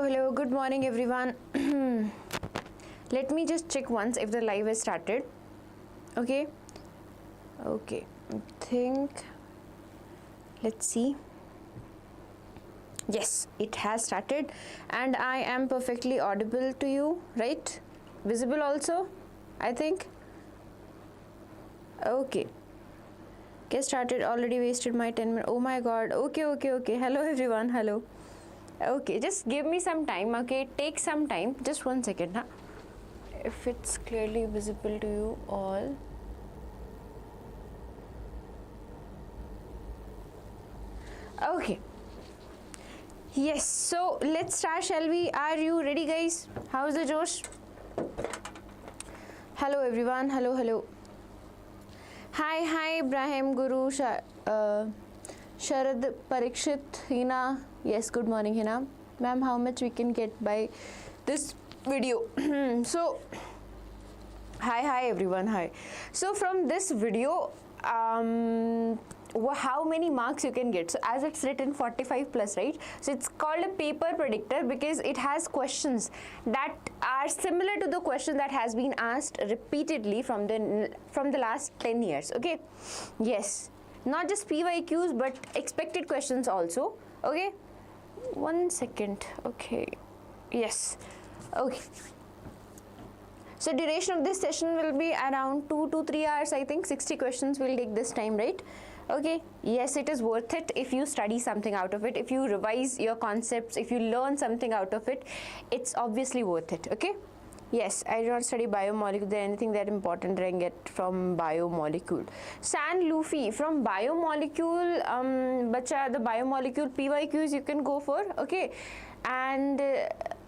hello. Good morning, everyone. Let me just check once if the live has started. Okay. Okay. I think. Let's see. Yes, it has started, and I am perfectly audible to you, right? Visible also, I think. Okay. Get started. Already wasted my 10 minutes. Oh my god. Okay. Hello, everyone. Hello. Okay, just give me some time. Okay, take some time. Just 1 second. Huh? If it's clearly visible to you all. Okay. Yes, so let's start, shall we? Are you ready, guys? How's the Josh? Hello, everyone. Hello. Hi, Ibrahim, Guru, Sharad, Parikshit, Hina. Yes, good morning, Hina. Ma'am, how much we can get by this video? So, hi, everyone. Hi. So, from this video, how many marks you can get? So as it's written 45 plus, right? So it's called a paper predictor because it has questions that are similar to the question that has been asked repeatedly from the last 10 years. Okay, yes, not just PYQs but expected questions also. Okay, 1 second. Okay, yes. Okay, so duration of this session will be around 2 to 3 hours. I think 60 questions will take this time, right? Okay, yes, it is worth it if you study something out of it, if you revise your concepts, if you learn something out of it, it's obviously worth it. Okay, yes, I do not study biomolecule. There anything that important I can get from biomolecule? San Luffy from biomolecule, bacha, the biomolecule PYQs you can go for. Okay, and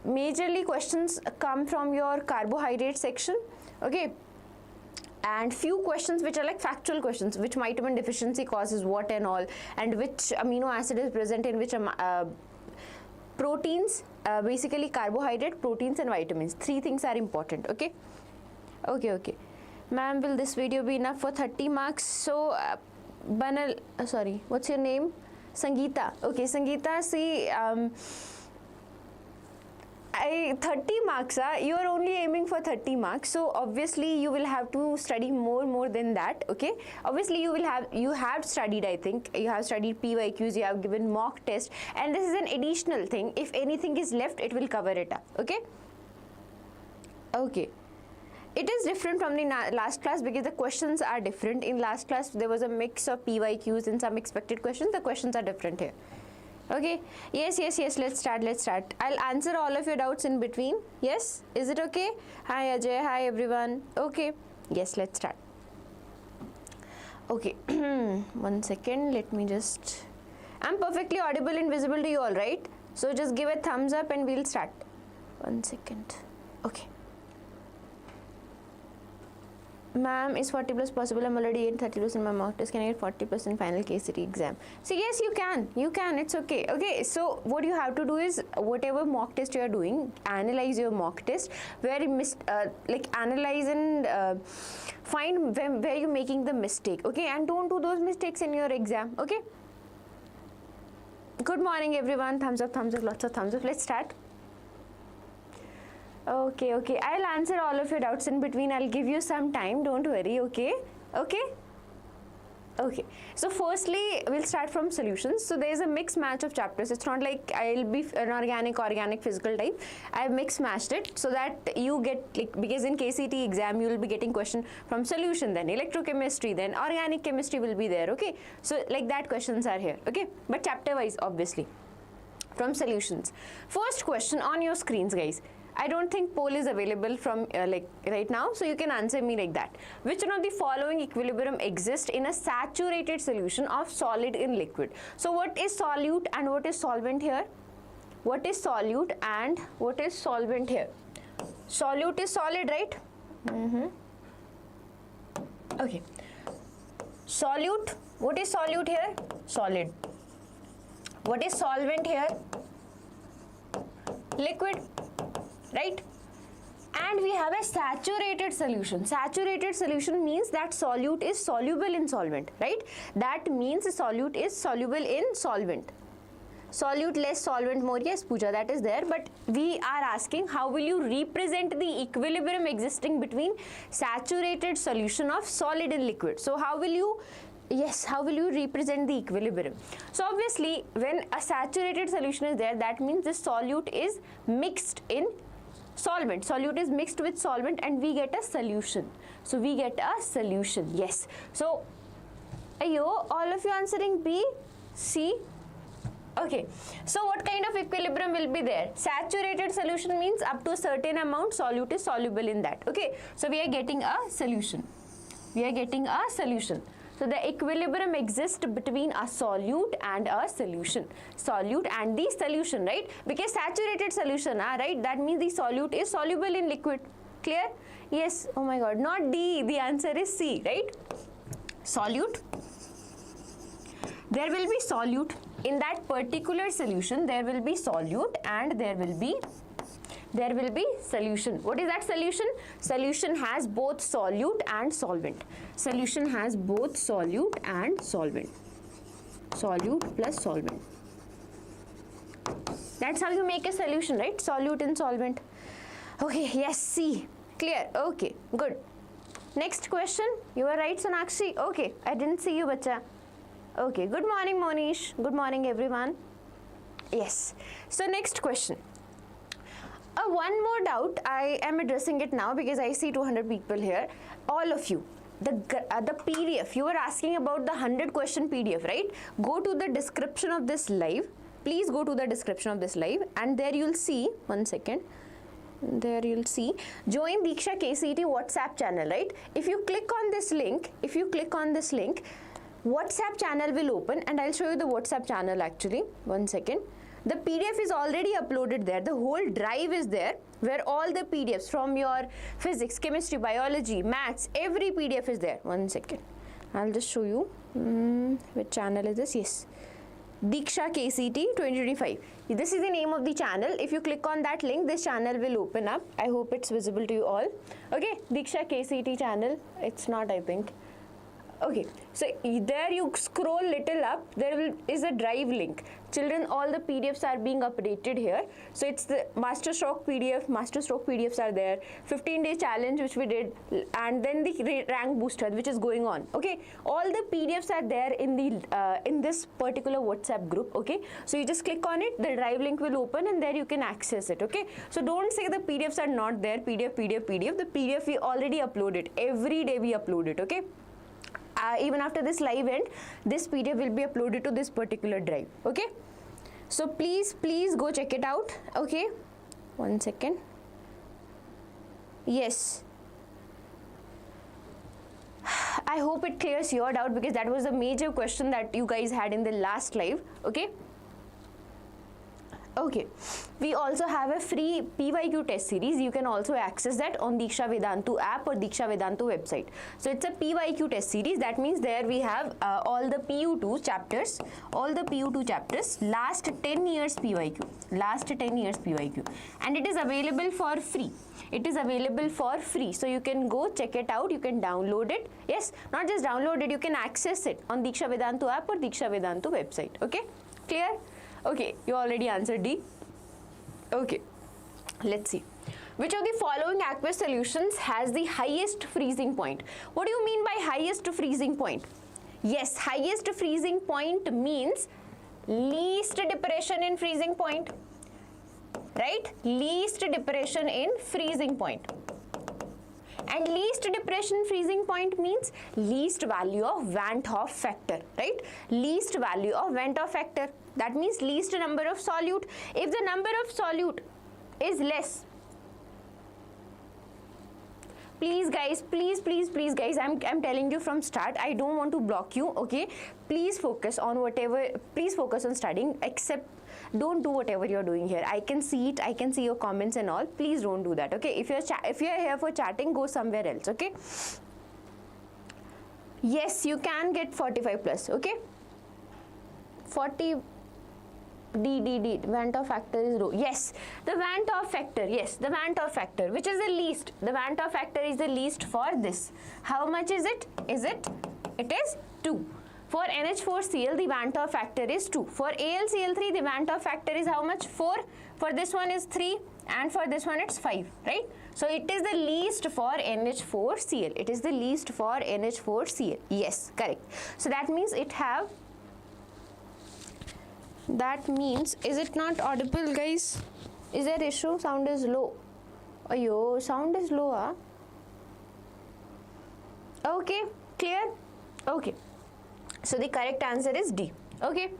majorly questions come from your carbohydrate section. Okay, and few questions which are like factual questions, which vitamin deficiency causes what and all, and which amino acid is present in which proteins, basically carbohydrate, proteins and vitamins. 3 things are important. Okay. Ma'am, will this video be enough for 30 marks? So Banal, sorry, what's your name? Sangeeta. Okay, Sangeeta, see, 30 marks, you are only aiming for 30 marks, so obviously you will have to study more than that. Okay, obviously you have studied, I think you have studied PYQs, you have given mock test, and this is an additional thing. If anything is left, it will cover it up. Okay, it is different from the last class because the questions are different. In last class there was a mix of PYQs and some expected questions. The questions are different here. Okay, yes, let's start. I'll answer all of your doubts in between. Yes, is it okay? Hi Ajay, hi everyone. Okay, yes, let's start. Okay, 1 second, let me just, I'm perfectly audible and visible to you all, right? So just give a thumbs up and we'll start. 1 second. Okay. Ma'am, is 40 plus possible? I'm already at 30% in my mock test. Can I get 40% final KCET exam? So yes, you can, it's okay. Okay, so what you have to do is, whatever mock test you are doing, analyze your mock test, where you analyze and find where you're making the mistake. Okay, and don't do those mistakes in your exam. Okay, good morning everyone. Thumbs up, lots of thumbs up. Let's start. Okay, I'll answer all of your doubts in between. I'll give you some time, don't worry. Okay, so firstly we'll start from solutions. So there's a mix match of chapters. It's not like I'll be an organic physical type. I've mix matched it so that you get, like, because in KCET exam you will be getting question from solution, then electrochemistry, then organic chemistry will be there. Okay, so like that questions are here. Okay, but chapter wise, obviously. From solutions, first question on your screens, guys. I don't think poll is available from right now, so you can answer me like that. Which one of the following equilibrium exists in a saturated solution of solid in liquid? So what is solute and what is solvent here? What is solute and what is solvent here? Solute is solid, right? Okay. Solute, what is solute here? Solid. What is solvent here? Liquid, right? And we have a saturated solution. Saturated solution means that solute is soluble in solvent, right? That means solute is soluble in solvent. Solute less, solvent more. Yes, Pooja, that is there. But we are asking how will you represent the equilibrium existing between saturated solution of solid and liquid. So how will you, yes, how will you represent the equilibrium? So obviously when a saturated solution is there, that means the solute is mixed in solvent. Solute is mixed with solvent and we get a solution. So we get a solution, yes. So, ayo, all of you answering B, C. Okay, so what kind of equilibrium will be there? Saturated solution means up to a certain amount solute is soluble in that. Okay, so we are getting a solution. We are getting a solution. So the equilibrium exists between a solute and a solution. Solute and the solution, right? Because saturated solution, right? That means the solute is soluble in liquid. Clear? Yes. Oh my God. Not D. The answer is C, right? Solute. There will be solute. In that particular solution, there will be solute and there will be solution. What is that solution? Solution has both solute and solvent. Solution has both solute and solvent. Solute plus solvent. That's how you make a solution, right? Solute and solvent. Okay, yes, C. Clear. Okay, good. Next question. You are right, Sonakshi. Okay, I didn't see you, bacha. Okay, good morning, Monish. Good morning, everyone. Yes. So next question. One more doubt, I am addressing it now because I see 200 people here. All of you, the PDF, you were asking about the 100 question PDF, right? Go to the description of this live. Please go to the description of this live and there you'll see, one second, there you'll see, join Diksha KCET WhatsApp channel, right? If you click on this link, WhatsApp channel will open and I'll show you the WhatsApp channel actually, one second. The PDF is already uploaded there. The whole drive is there where all the PDFs from your physics, chemistry, biology, maths, every PDF is there. One second. I'll just show you. Which channel is this? Yes. Diksha KCET 2025. This is the name of the channel. If you click on that link, this channel will open up. I hope it's visible to you all. Okay. Diksha KCET channel. It's not, I think. Okay, so there you scroll little up, there is a drive link. Children, all the PDFs are being updated here. So it's the master stroke PDFs are there, 15-day challenge which we did, and then the rank booster which is going on. Okay, all the PDFs are there in the in this particular WhatsApp group. Okay, so you just click on it, the drive link will open and there you can access it. Okay, so don't say the PDFs are not there, PDF. The PDF we already uploaded, every day we upload it. Okay. Even after this live end, this PDF will be uploaded to this particular drive. Okay, so please go check it out. Okay, one second. Yes, I hope it clears your doubt because that was a major question that you guys had in the last live. Okay. Okay, we also have a free PYQ test series. You can also access that on Diksha Vedantu app or Diksha Vedantu website. So it's a PYQ test series. That means there we have all the PU2 chapters, last 10 years PYQ, and it is available for free. So you can go check it out. You can download it. Yes, not just download it, you can access it on Diksha Vedantu app or Diksha Vedantu website. Okay, clear? Okay, you already answered D. Okay, let's see. Which of the following aqueous solutions has the highest freezing point? What do you mean by highest freezing point? Yes, highest freezing point means least depression in freezing point, right? Least depression in freezing point. And least depression freezing point means least value of Van 't Hoff factor, right? Least value of Van 't Hoff factor. That means least number of solute. If the number of solute is less, please guys, please guys, I'm telling you from start, I don't want to block you. Okay, please focus on studying, except don't do whatever you're doing here. I can see it, I can see your comments and all. Please don't do that. Okay, if you're here for chatting, go somewhere else. Okay, yes, you can get 45 plus. Okay, 40 D Van 't Hoff factor is rho. Yes, the Van 't Hoff factor. Yes, the Van 't Hoff factor, which is the least. The Van 't Hoff factor is the least for this. How much is it? It is 2. For NH4Cl, the Van't-Hoff factor is 2. For AlCl3, the Van't-Hoff factor is how much? 4. For this one is 3, and for this one it's 5, right? So it is the least for NH4Cl. It is the least for NH4Cl. Yes, correct. So that means it have, that means, is it not audible, guys? Is there issue? Sound is low. Ayo, sound is low, huh? Okay, clear? Okay. So the correct answer is D. Okay.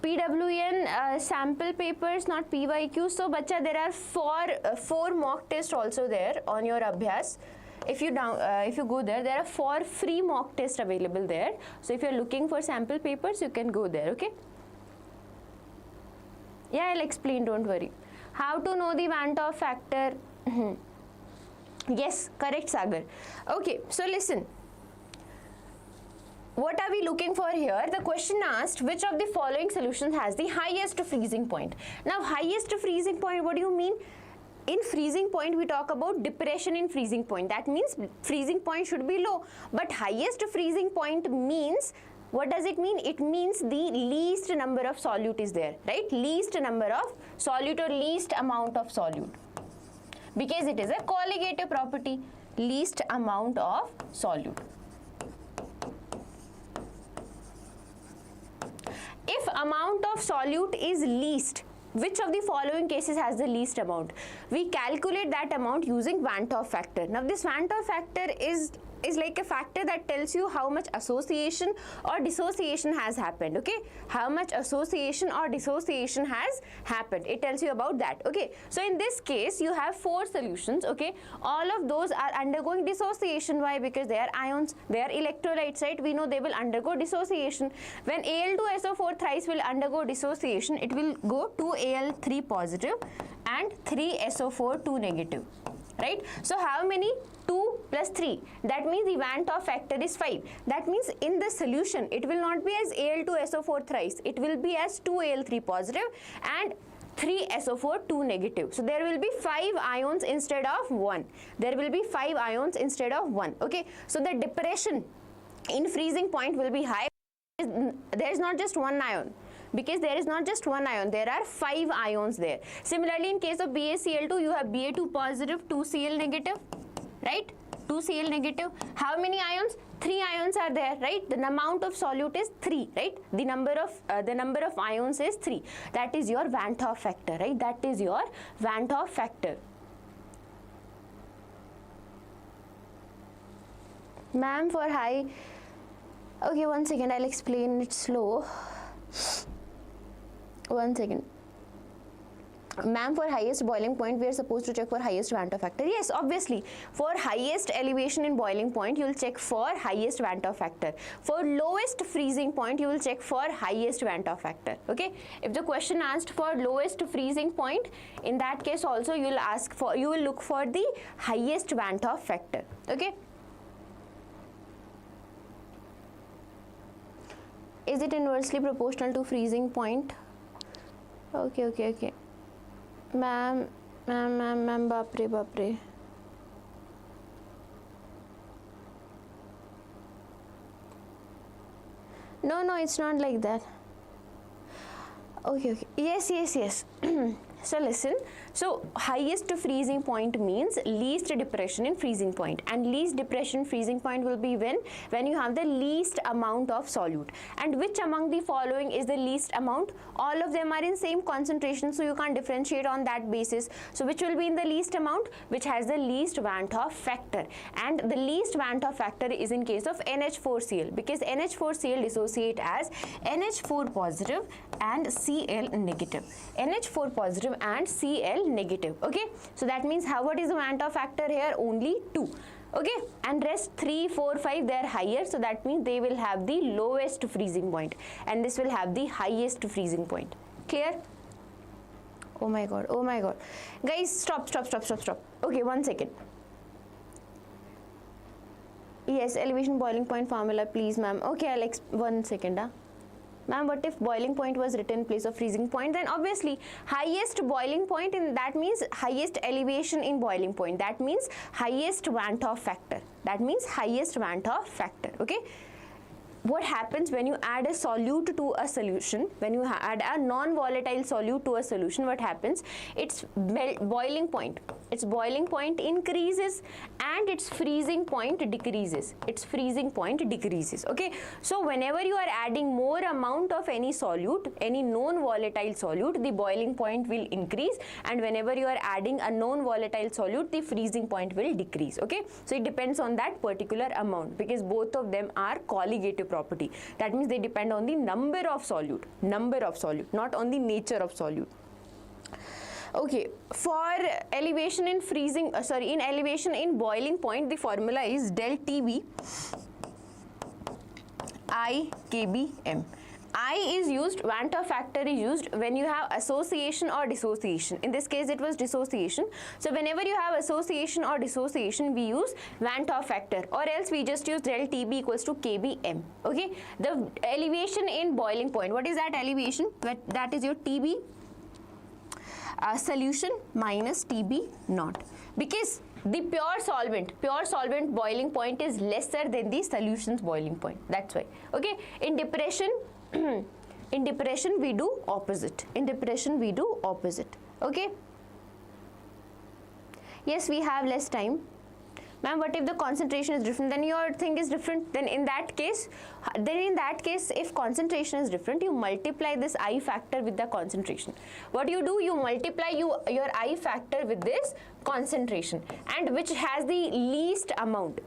PWN sample papers, not PYQ. So, bacha, there are four mock tests also there on your Abhyas. If you go there are 4 free mock tests available there. So, if you are looking for sample papers, you can go there. Okay. Yeah, I'll explain. Don't worry. How to know the Van't-Hoff factor? Yes, correct, Sagar. Okay. So, listen. What are we looking for here? The question asked which of the following solutions has the highest freezing point. Now, highest freezing point, what do you mean? In freezing point, we talk about depression in freezing point. That means freezing point should be low. But highest freezing point means, what does it mean? It means the least number of solute is there, right? Least number of solute or least amount of solute. Because it is a colligative property, least amount of solute. If amount of solute is least, which of the following cases has the least amount? We calculate that amount using Van't-Hoff factor. Now, this Van't-Hoff factor is like a factor that tells you how much association or dissociation has happened, okay? How much association or dissociation has happened. It tells you about that, okay? So, in this case, you have 4 solutions, okay? All of those are undergoing dissociation. Why? Because they are ions, they are electrolytes, right? We know they will undergo dissociation. When Al2SO4 thrice will undergo dissociation, it will go 2Al3 positive and 3SO4 2 negative, right? So, how many? 2 plus 3. That means the Van't-Hoff factor is 5. That means in the solution, it will not be as Al2SO4 thrice. It will be as 2Al3 positive and 3SO4 2 negative. So, there will be 5 ions instead of 1. There will be 5 ions instead of 1. Okay. So, the depression in freezing point will be high. There is not just one ion. Because there is not just one ion, there are 5 ions there. Similarly, in case of BaCl2, you have Ba2 positive, 2Cl negative, right? 2Cl negative. How many ions? 3 ions are there, right? The amount of solute is 3, right? The number of ions is 3. That is your Van't-Hoff factor, right? That is your Van't-Hoff factor. Ma'am, for high. Okay, 1 second. I'll explain it slow. 1 second. Ma'am, for highest boiling point, we are supposed to check for highest Van't-Hoff factor. Yes, obviously. For highest elevation in boiling point, you will check for highest Van't-Hoff factor. For lowest freezing point, you will check for highest Van't-Hoff factor. Okay. If the question asked for lowest freezing point, in that case also you will look for the highest Van't-Hoff factor. Okay. Is it inversely proportional to freezing point? Okay. Ma'am, bapre. No, it's not like that. Okay. Yes. So listen, so highest freezing point means least depression in freezing point, and least depression freezing point will be when you have the least amount of solute. And which among the following is the least amount? All of them are in same concentration, so you can't differentiate on that basis. So which will be in the least amount? Which has the least Van't-Hoff factor, and the least Van't-Hoff factor is in case of NH4Cl, because NH4Cl dissociate as NH4 positive and Cl negative. NH4 positive and Cl negative. Okay, so that means what is the Van't-Hoff factor here? Only 2. Okay, and rest 3, 4, 5 they are higher, so that means they will have the lowest freezing point, and this will have the highest freezing point. Clear? Oh my god, guys, stop. Okay, 1 second. Yes, elevation boiling point formula, please, ma'am. Okay, 1 second. Ma'am, what if boiling point was written in place of freezing point? Then obviously highest boiling point, in that means highest elevation in boiling point. That means highest Van 't Hoff factor. That means highest Van 't Hoff factor. Okay. What happens when you add a solute to a solution, when you add a non-volatile solute to a solution, what happens? Its boiling point increases and its freezing point decreases. Okay. So whenever you are adding more amount of any solute, any non-volatile solute, the boiling point will increase, and whenever you are adding a non-volatile solute, the freezing point will decrease. Okay. So it depends on that particular amount, because both of them are colligative property. That means they depend on the number of solute, not on the nature of solute. Okay, for elevation in elevation in boiling point, the formula is del TB I KBM. I is used, Van 't Hoff factor is used when you have association or dissociation. In this case, it was dissociation. So whenever you have association or dissociation, we use Van 't Hoff factor, or else we just use del TB equals to KBM. Okay, the elevation in boiling point. What is that elevation? That is your TB solution minus TB naught, because the pure solvent boiling point is lesser than the solution's boiling point. That's why. Okay, in depression we do opposite. Okay. Yes, we have less time. Ma'am, what if the concentration is different? Then your thing is different. Then in that case, if concentration is different, you multiply this I factor with the concentration. What you do, you multiply your I factor with this concentration, and which has the least amount,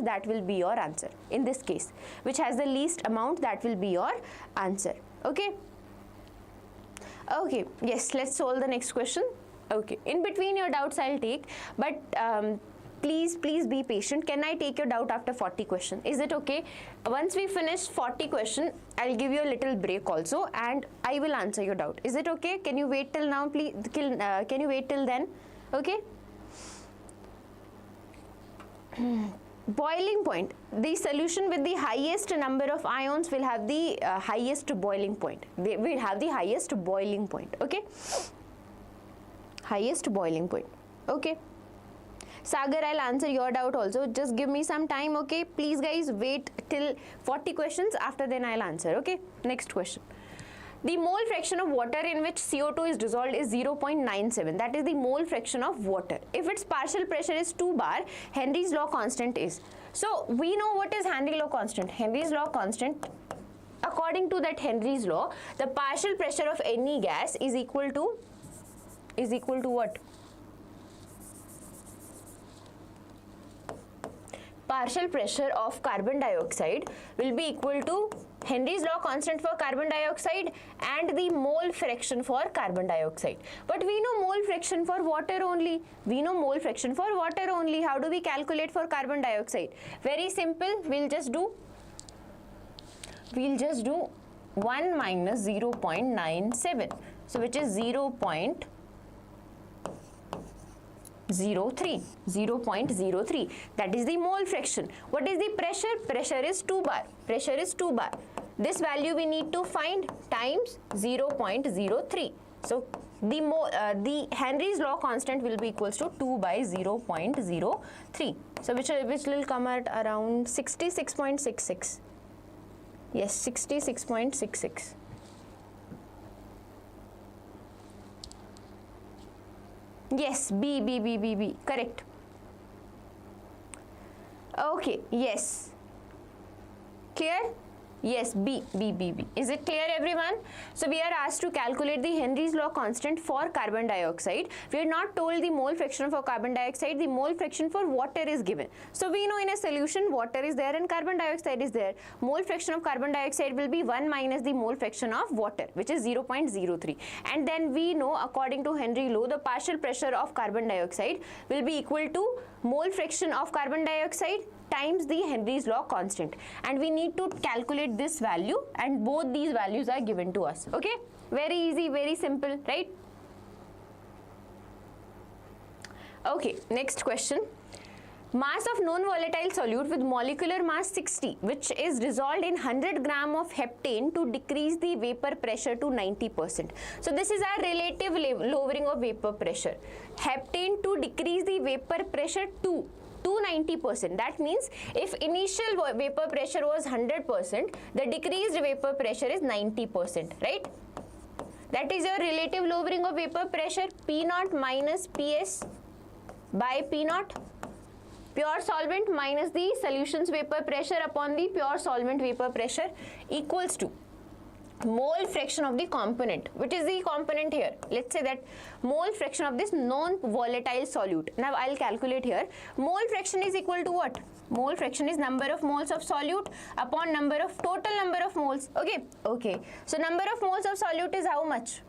that will be your answer. In this case, which has the least amount, that will be your answer. Okay. Okay. Yes. Let's solve the next question. Okay. In between your doubts, I'll take, but please be patient. Can I take your doubt after 40 question? Is it okay? Once we finish 40 question, I'll give you a little break also, and I will answer your doubt. Is it okay? Can you wait till now, please? Can you wait till then? Okay. Boiling point. The solution with the highest number of ions will have the highest boiling point. They will have the highest boiling point. Okay. Highest boiling point. Okay. Sagar, I'll answer your doubt also. Just give me some time, okay? Please, guys, wait till 40 questions. After then, I'll answer, okay? Next question. The mole fraction of water in which CO2 is dissolved is 0.97. That is the mole fraction of water. If its partial pressure is 2 bar, Henry's law constant is. So, we know what is Henry's law constant. Henry's law constant, according to that Henry's law, the partial pressure of any gas is equal to what? Partial pressure of carbon dioxide will be equal to Henry's law constant for carbon dioxide and the mole fraction for carbon dioxide. But we know mole fraction for water only. How do we calculate for carbon dioxide? Very simple. We'll just do 1 minus 0.97. So which is 0.03. 0.03. That is the mole fraction. What is the pressure? Pressure is 2 bar. This value we need to find times 0.03. So the Henry's law constant will be equals to 2 by 0.03. So which will come at around 66.66. Yes, 66.66. Yes, B. Correct. Okay, yes. Clear? Yes, B. Is it clear, everyone? So we are asked to calculate the Henry's law constant for carbon dioxide. We are not told the mole fraction for carbon dioxide. The mole fraction for water is given. So we know in a solution water is there and carbon dioxide is there. Mole fraction of carbon dioxide will be 1 minus the mole fraction of water, which is 0.03. And then we know, according to Henry law, the partial pressure of carbon dioxide will be equal to mole fraction of carbon dioxide times the Henry's law constant, and we need to calculate this value, and both these values are given to us. Okay, very easy, very simple, right? Okay, next question. Mass of non-volatile solute with molecular mass 60, which is dissolved in 100 gram of heptane to decrease the vapor pressure to 90%. So this is our relative lowering of vapor pressure. Heptane to decrease the vapor pressure to 90%. That means if initial vapor pressure was 100%, the decreased vapor pressure is 90%, right? That is your relative lowering of vapor pressure, P naught minus PS by P naught. Pure solvent minus the solution's vapor pressure upon the pure solvent vapor pressure equals to mole fraction of the component. Which is the component here? Let's say that mole fraction of this non-volatile solute. Now I'll calculate here. Mole fraction is equal to what? Mole fraction is number of moles of solute upon total number of moles. Okay. So number of moles of solute is how much?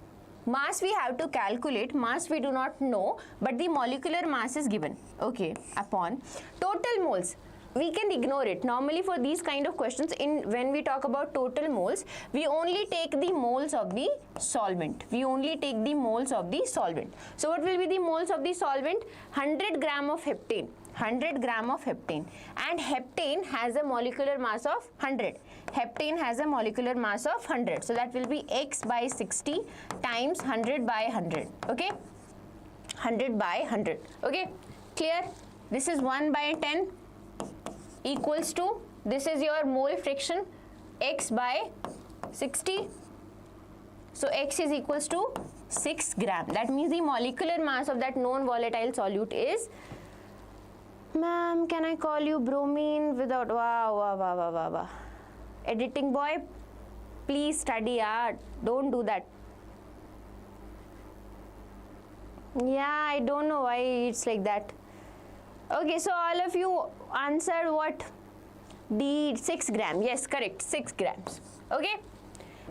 Mass we have to calculate, mass we do not know, but the molecular mass is given, okay, upon total moles. We can ignore it. Normally for these kind of questions, when we talk about total moles, we only take the moles of the solvent. So what will be the moles of the solvent? 100 gram of heptane. 100 gram of heptane, and heptane has a molecular mass of 100. Heptane has a molecular mass of 100. So that will be X by 60 times 100 by 100. Okay, 100 by 100. Okay, clear? This is 1 by 10 equals to, this is your mole fraction, X by 60. So X is equals to 6 gram. That means the molecular mass of that non-volatile solute is, ma'am, can I call you bromine without, wow. Editing boy, please study art. Don't do that. Yeah, I don't know why it's like that. Okay, so all of you answered what? D, 6 gram. Yes, correct, 6 grams. Okay.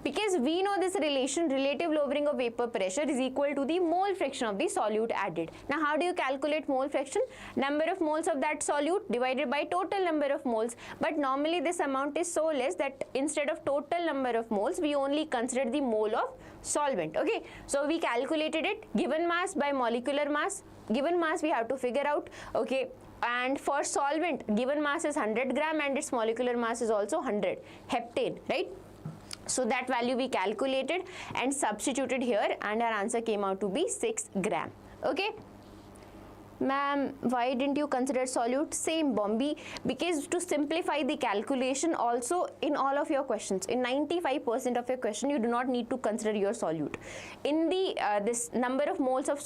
Because we know this relation, relative lowering of vapor pressure is equal to the mole fraction of the solute added. Now how do you calculate mole fraction? Number of moles of that solute divided by total number of moles. But normally this amount is so less that instead of total number of moles, we only consider the mole of solvent. Okay, so we calculated it, given mass by molecular mass. Given mass we have to figure out, okay. And for solvent, given mass is 100 gram and its molecular mass is also 100, heptane, right? So that value we calculated and substituted here, and our answer came out to be 6 gram. Okay. Ma'am, why didn't you consider solute? Same, Bombi, because to simplify the calculation also in all of your questions, in 95% of your question, you do not need to consider your solute. In the this number of moles of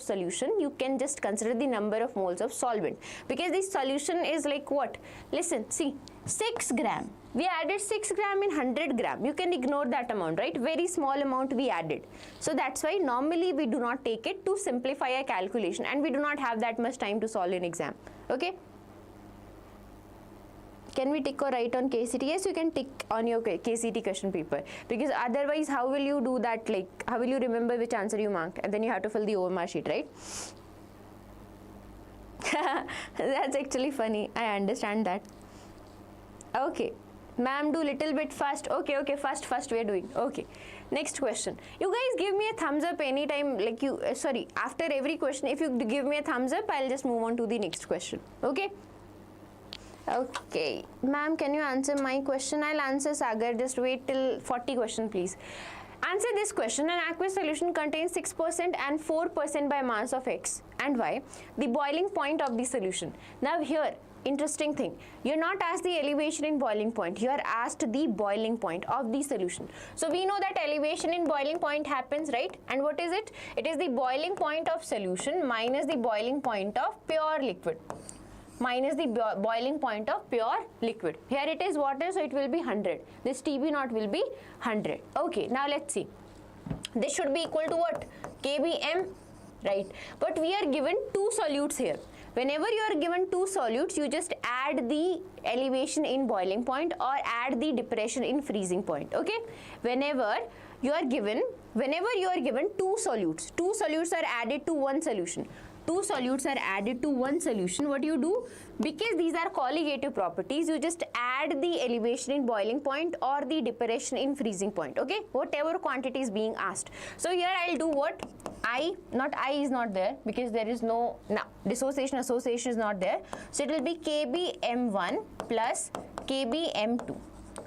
solution, you can just consider the number of moles of solvent, because this solution is like what? Listen, see, 6 gram. We added 6 gram in 100 gram. You can ignore that amount, right? Very small amount we added. So that's why normally we do not take it to simplify a calculation, and we do not have that much time to solve an exam. Okay? Can we tick or write on KCET? Yes, you can tick on your KCET question paper, because otherwise how will you do that? Like, how will you remember which answer you marked? And then you have to fill the OMR sheet, right? That's actually funny. I understand that. Okay. Ma'am, do little bit fast. Okay, fast we are doing. Okay. Next question. You guys give me a thumbs up anytime, like you, after every question, if you give me a thumbs up, I'll just move on to the next question. Okay? Okay. Ma'am, can you answer my question? I'll answer, Sagar. Just wait till 40 question, please. Answer this question. An aqueous solution contains 6% and 4% by mass of X and Y. The boiling point of the solution. Now here, interesting thing, you're not asked the elevation in boiling point, you are asked the boiling point of the solution. So we know that elevation in boiling point happens, right? And what is it? It is the boiling point of solution minus the boiling point of pure liquid. Minus the boiling point of pure liquid. Here it is water, so it will be 100. This TB naught will be 100. Okay, now let's see. This should be equal to what? kBm, right? But we are given two solutes here. Whenever you are given two solutes, you just add the elevation in boiling point or add the depression in freezing point. Okay? Whenever you are given two solutes are added to one solution. two solutes are added to one solution, what you do, because these are colligative properties, you just add the elevation in boiling point or the depression in freezing point, okay, whatever quantity is being asked. So here I'll do what, I is not there because there is no dissociation, association is not there, so it will be KBM1 plus KBM2.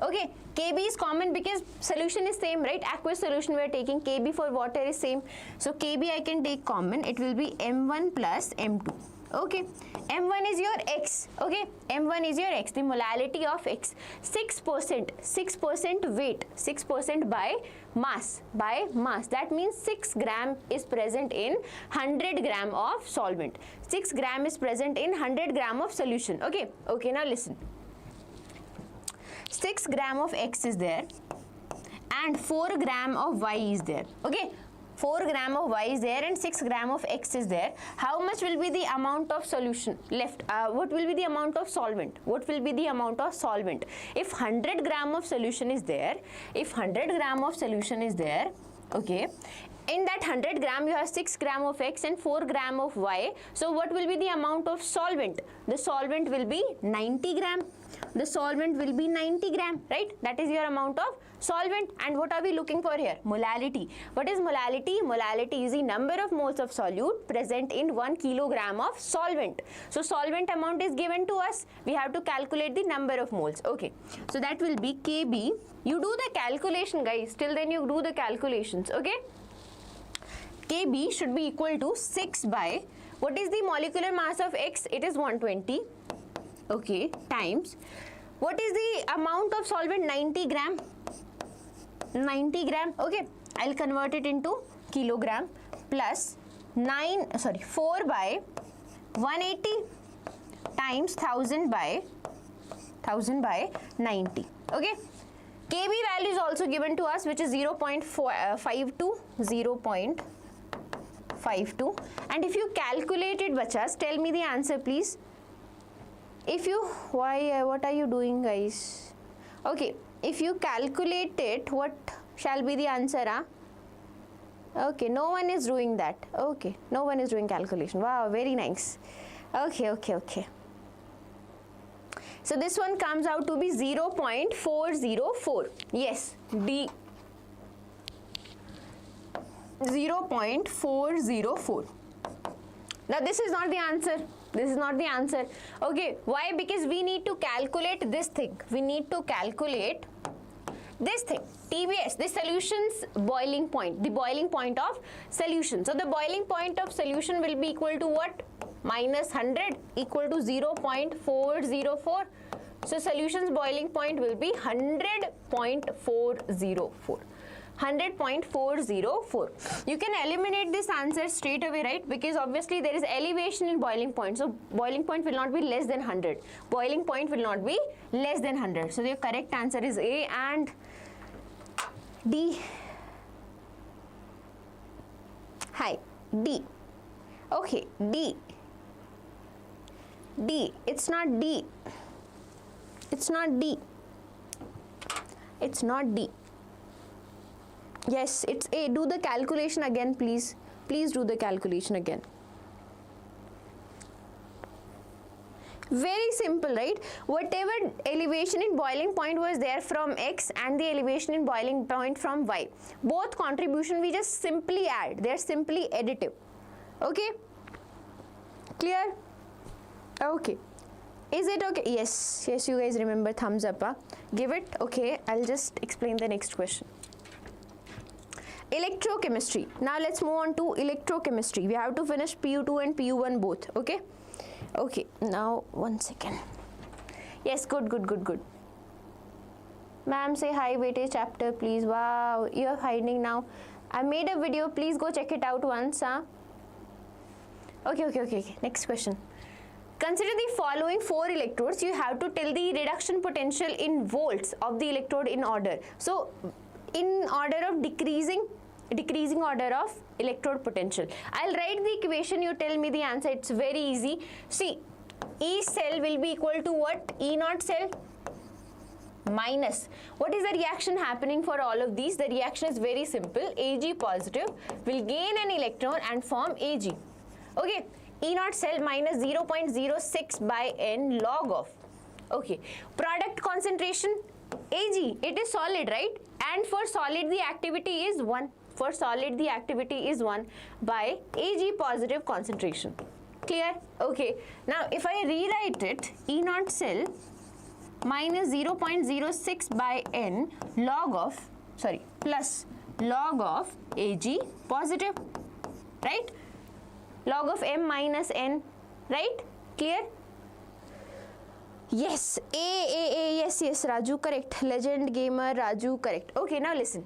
Okay, KB is common because solution is same, right? Aqueous solution we are taking, KB for water is same. So KB I can take common, it will be M1 plus M2. Okay, M1 is your X, okay, M1 is your X, the molality of X, 6% weight, 6% by mass, that means 6 gram is present in 100 gram of solvent, 6 gram is present in 100 gram of solution, okay, now listen. 6 gram of X is there and 4 gram of Y is there, okay, 4 gram of Y is there and 6 gram of X is there. How much will be the amount of solution left? What will be the amount of solvent? What will be the amount of solvent? If 100 gram of solution is there, okay, in that 100 gram you have 6 gram of X and 4 gram of Y. So what will be the amount of solvent? The solvent will be 90 gram. The solvent will be 90 gram, right? That is your amount of solvent. And what are we looking for here? Molality. What is molality? Molality is the number of moles of solute present in 1 kilogram of solvent. So solvent amount is given to us. We have to calculate the number of moles. Okay. So that will be KB. You do the calculation, guys. Till then you do the calculations. Okay. KB should be equal to 6 by, what is the molecular mass of X? It is 120. Okay, times, what is the amount of solvent? 90 gram. 90 gram, okay, I'll convert it into kilogram, plus 4 by 180 times 1000 by 90, okay. KB value is also given to us, which is 0.52, and if you calculate it, bachas, tell me the answer, please. If you, what are you doing, guys? Okay, if you calculate it, what shall be the answer? Okay, no one is doing that. Okay, no one is doing calculation. Wow, very nice. Okay. So this one comes out to be 0.404. Yes, D. 0.404. Now this is not the answer. Okay, why? Because we need to calculate this thing. TBS, the solution's boiling point, the boiling point of solution. So the boiling point of solution will be equal to what? Minus 100 equal to 0.404. So solution's boiling point will be 100.404. 100.404. You can eliminate this answer straight away, right? Because obviously there is elevation in boiling point. So boiling point will not be less than 100. Boiling point will not be less than 100. So the correct answer is A and D. Hi, D. Okay, D. It's not D. It's not D. Yes, it's A. Do the calculation again, please. Please do the calculation again. Very simple, right? Whatever elevation in boiling point was there from X and the elevation in boiling point from Y, both contribution we just simply add. They are simply additive. Okay? Clear? Okay. Is it okay? Yes, you guys remember, thumbs up. Give it. Okay, I'll just explain the next question. Electrochemistry. Now let's move on to electrochemistry. We have to finish PU2 and PU1 both. Okay. Now 1 second. Yes, good. Ma'am, say high-weightage chapter, please. Wow, you're hiding now. I made a video. Please go check it out once. Okay. Next question. Consider the following 4 electrodes. You have to tell the reduction potential in volts of the electrode in order. So, in order of decreasing order of electrode potential. I'll write the equation, you tell me the answer. It's very easy. See, E cell will be equal to what? E naught cell minus. What is the reaction happening for all of these? The reaction is very simple. Ag positive will gain an electron and form Ag. Okay. E naught cell minus 0.06 by n log of. Okay, product concentration Ag, it is solid, right? And for solid the activity is 1. For solid the activity is 1 by Ag positive concentration. Clear? Okay. Now if I rewrite it, E naught cell minus 0.06 by n log of, sorry, plus log of Ag positive, right? Log of m minus n, right? Clear? Yes, yes, Raju, correct. Legend gamer, Raju, correct. Okay, now listen.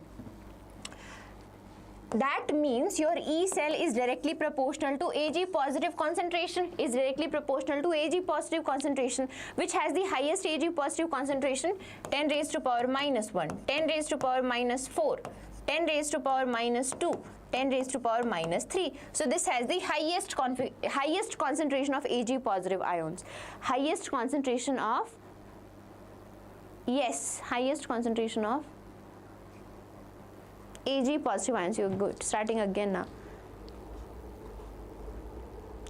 That means your E cell is directly proportional to Ag positive concentration, is directly proportional to Ag positive concentration, which has the highest Ag positive concentration, 10 raised to power minus 1, 10 raised to power minus 4, 10 raised to power minus 2, 10 raised to power minus 3. So this has the highest concentration of Ag positive ions. Highest concentration of, yes, highest concentration of Ag positive ions. You're good. Starting again now.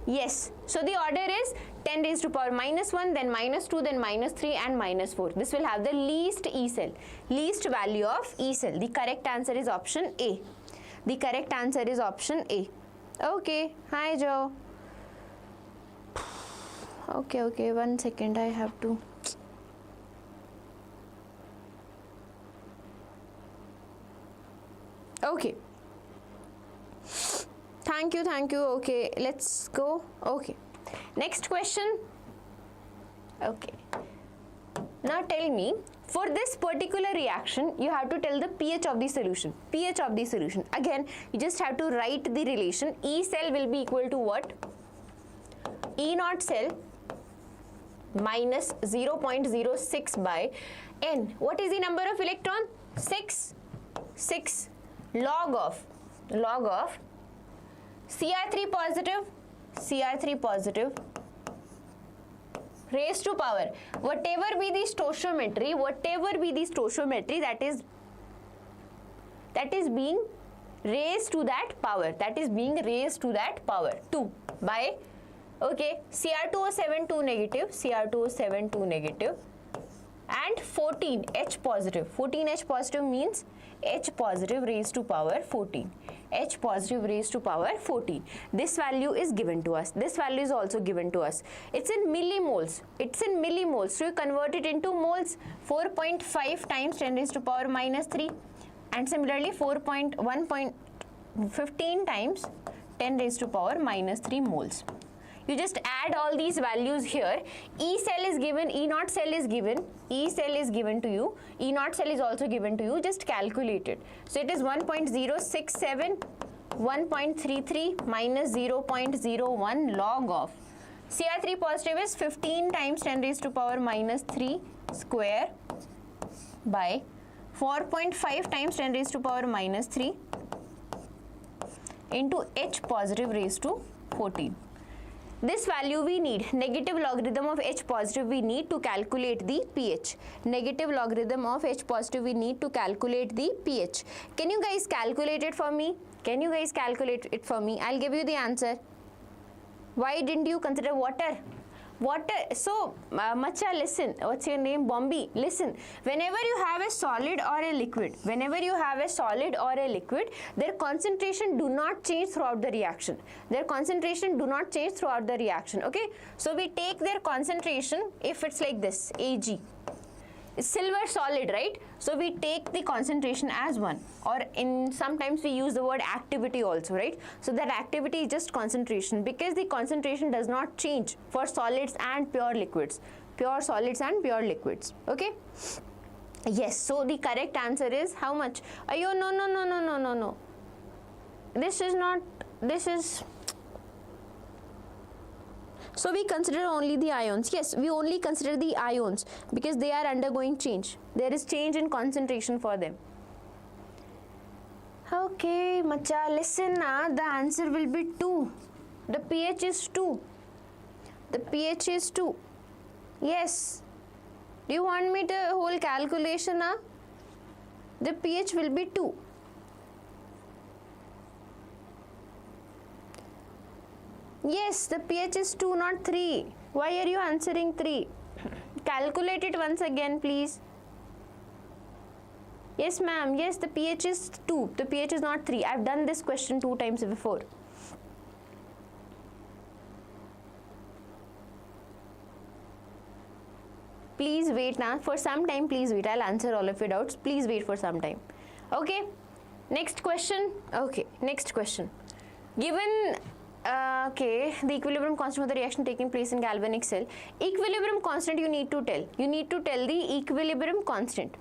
Yes. So the order is 10 raised to power minus 1, then minus 2, then minus 3 and minus 4. This will have the least E cell, least value of E cell. The correct answer is option A. The correct answer is option A. Okay. Hi, Joe. Okay. 1 second. I have to. Okay. Thank you. Okay, let's go. Okay. Next question. Okay. Now tell me, for this particular reaction, you have to tell the pH of the solution. pH of the solution. Again, you just have to write the relation. E cell will be equal to what? E naught cell minus 0.06 by n. What is the number of electron? 6. Log of Cr3 positive raised to power, whatever be the stoichiometry that is being raised to that power, 2 by, okay, Cr2O7 2 negative and 14 H positive. 14 H positive means H positive raised to power 14. H positive raised to power 14. This value is given to us. This value is also given to us. It's in millimoles. So you convert it into moles. 4.5 times 10 raised to power minus 3. And similarly 1.15 times 10 raised to power minus 3 moles. You just add all these values here. E cell is given, E naught cell is given, E cell is given to you, E naught cell is also given to you. Just calculate it. So it is 1.067, 1.33 minus 0.01 log of. Cr3 positive is 15 times 10 raised to power minus 3 square by 4.5 times 10 raised to power minus 3 into H positive raised to 14. This value we need, negative logarithm of H positive we need to calculate the pH. Negative logarithm of H positive we need to calculate the pH. Can you guys calculate it for me? I'll give you the answer. Why didn't you consider water? So, Macha, listen. What's your name? Bombi. Listen. Whenever you have a solid or a liquid, their concentration do not change throughout the reaction. Okay. So we take their concentration. If it's like this, Ag. Silver solid, right? So we take the concentration as 1, or in sometimes we use the word activity also, right? So that activity is just concentration, because the concentration does not change for solids and pure liquids. Okay? Yes, so the correct answer is how much? Ayo, no. This is so we consider only the ions. Yes, we only consider the ions because they are undergoing change. There is change in concentration for them. Okay, Macha, listen na, the answer will be 2. The pH is 2. Yes. Do you want me to whole calculation na? The pH will be 2. Yes, the pH is 2, not 3. Why are you answering 3? Calculate it once again, please. Yes, ma'am. Yes, the pH is 2. The pH is not 3. I've done this question 2 times before. Please wait now. For some time, please wait. I'll answer all of your doubts. Please wait for some time. Okay. Next question. Okay. Next question. Given the equilibrium constant of the reaction taking place in galvanic cell. Equilibrium constant you need to tell. You need to tell the equilibrium constant.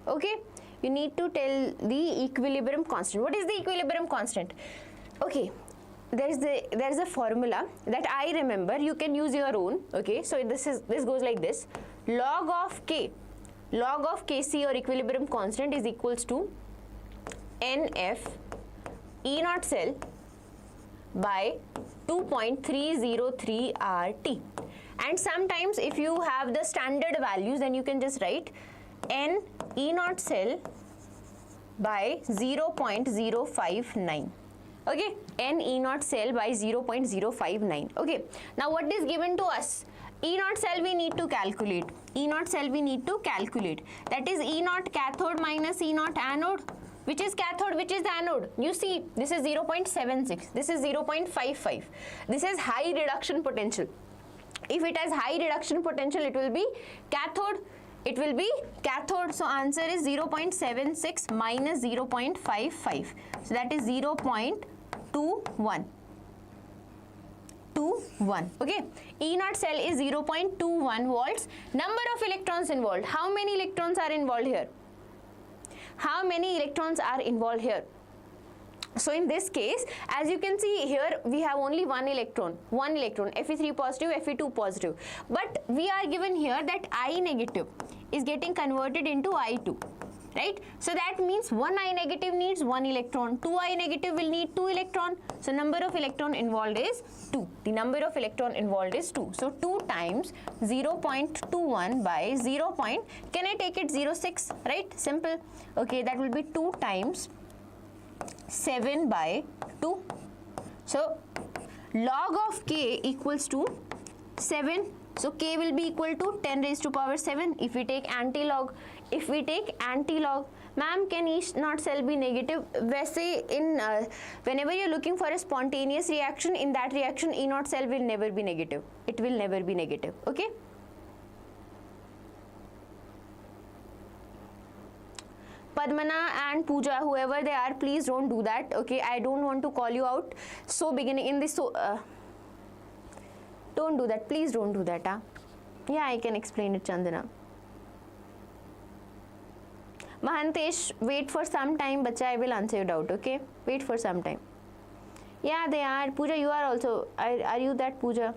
Okay. You need to tell the equilibrium constant. What is the equilibrium constant? Okay. There's a formula that I remember. You can use your own. Okay. So this goes like this. Log of K. Log of Kc or equilibrium constant is equals to NF E naught cell by 2.303 RT. And sometimes if you have the standard values, then you can just write N E naught cell by 0.059. Okay, N E naught cell by 0.059. Okay, now what is given to us? E naught cell we need to calculate. E naught cell we need to calculate. That is E naught cathode minus E naught anode. Which is cathode, which is the anode? You see, this is 0.76, this is 0.55. This is high reduction potential. If it has high reduction potential, it will be cathode. It will be cathode. So answer is 0.76 minus 0.55. So that is 0.21. Okay. E naught cell is 0.21 volts. Number of electrons involved. How many electrons are involved here? How many electrons are involved here? So in this case, as you can see here, we have only one electron, Fe3 positive, Fe2 positive. But we are given here that I negative is getting converted into I2, right? So that means one I negative needs one electron, 2 I negative will need 2 electron. So number of electron involved is 2. The number of electron involved is 2. So 2 times 0.21 by 0. Can I take it 0.6, right? Simple. Okay, that will be 2 times 7 by 2. So log of K equals to 7. So K will be equal to 10 raised to power 7 if we take anti-log. Ma'am, can E naught cell be negative? वैसे whenever you're looking for a spontaneous reaction, in that reaction E naught cell will never be negative. It will never be negative. Okay. Padmana and Pooja, whoever they are, please don't do that. Okay, I don't want to call you out. So beginning in this, don't do that. Please don't do that. Yeah, I can explain it, Chandana. Mahantesh, wait for some time, bacha. I will answer your doubt. Okay, wait for some time. Yeah, they are. Pooja, you are also. Are you that, Pooja?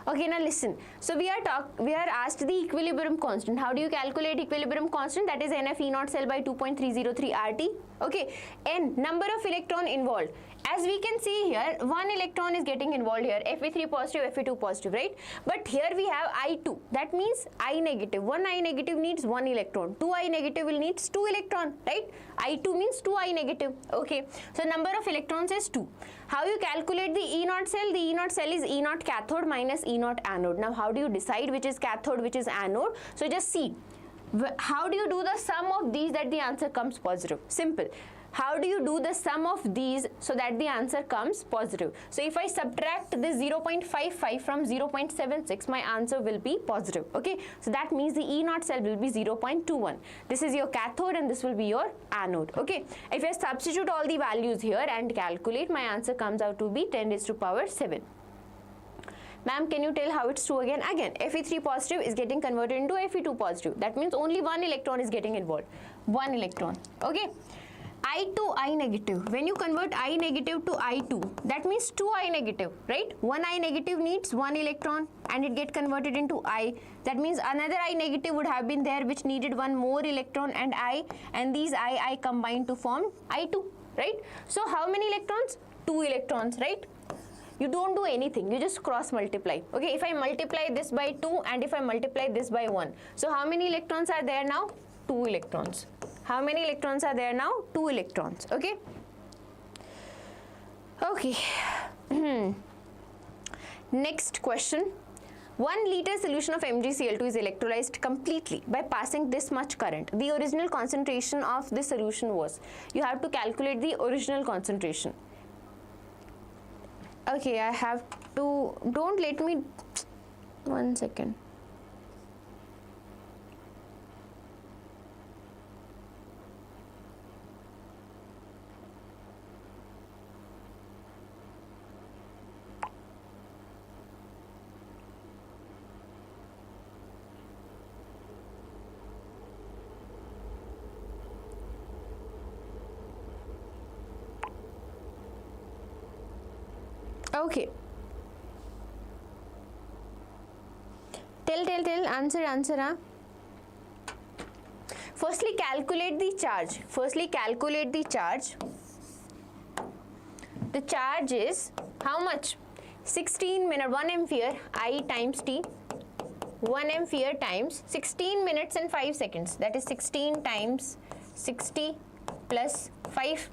Okay, now listen. So we are asked the equilibrium constant. How do you calculate equilibrium constant? That is NF E naught cell by 2.303 RT. Okay, N, number of electron involved. As we can see here, one electron is getting involved here, Fe3 positive, Fe2 positive, right? But here we have I2. That means I negative. One I negative needs one electron. 2 I negative will needs 2 electron, right? I2 means 2 I negative. Okay, so number of electrons is 2. How you calculate the E naught cell? The E naught cell is E naught cathode minus E naught anode. Now how do you decide which is cathode, which is anode? So just see. How do you do the sum of these that the answer comes positive? Simple. How do you do the sum of these so that the answer comes positive? So if I subtract this 0.55 from 0.76, my answer will be positive. Okay, so that means the E naught cell will be 0.21. This is your cathode and this will be your anode. Okay, if I substitute all the values here and calculate, my answer comes out to be 10 raised to power 7. Ma'am, can you tell how it's true again? Again, Fe3 positive is getting converted into Fe2 positive. That means only one electron is getting involved. One electron. Okay. I2 I negative. When you convert I negative to I2, that means 2 I negative, right? One I negative needs one electron and it get converted into I. That means another I negative would have been there which needed one more electron and these I combined to form I2, right? So how many electrons? 2 electrons, right? You don't do anything, you just cross multiply. Okay, if I multiply this by 2 and if I multiply this by 1. So how many electrons are there now? 2 electrons. How many electrons are there now? 2 electrons. Okay. Okay. Next question. 1 liter solution of MgCl2 is electrolyzed completely by passing this much current. The original concentration of this solution was. You have to calculate the original concentration. Okay, I have to, don't let me, 1 second. Okay. Tell, answer, huh? Firstly, calculate the charge. The charge is how much? 16 minutes, 1 ampere, I times T, 1 ampere times 16 minutes and 5 seconds. That is 16 times 60 plus 5.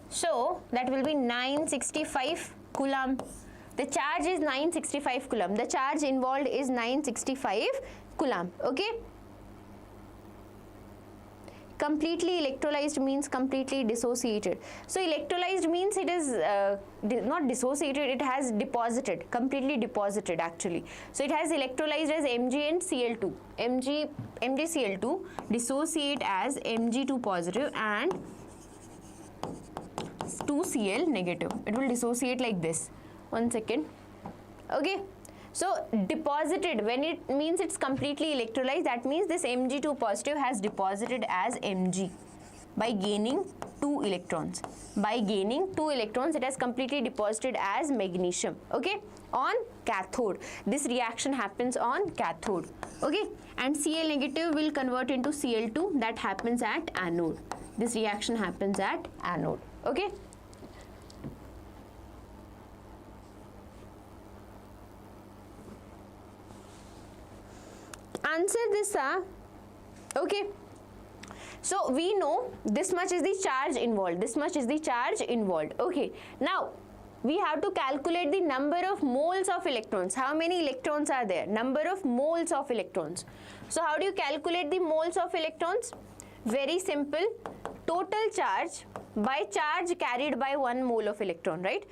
So, that will be 965 Coulomb. The charge is 965 Coulomb. The charge involved is 965 Coulomb. Okay. Completely electrolyzed means completely dissociated. So electrolyzed means it is not dissociated, it has deposited, completely deposited actually. So it has electrolyzed as Mg and Cl2. MgCl2 dissociate as Mg2 positive and 2Cl negative. It will dissociate like this. 1 second. Okay. So deposited, when it means it's completely electrolyzed, that means this Mg2 positive has deposited as Mg by gaining 2 electrons. By gaining 2 electrons, it has completely deposited as magnesium. Okay. On cathode. This reaction happens on cathode. Okay. And Cl negative will convert into Cl2. That happens at anode. This reaction happens at anode. Okay. Answer this, okay. So we know this much is the charge involved. This much is the charge involved. Okay. Now we have to calculate the number of moles of electrons. How many electrons are there? Number of moles of electrons. So how do you calculate the moles of electrons? Very simple. Total charge by charge carried by 1 mole of electron, right?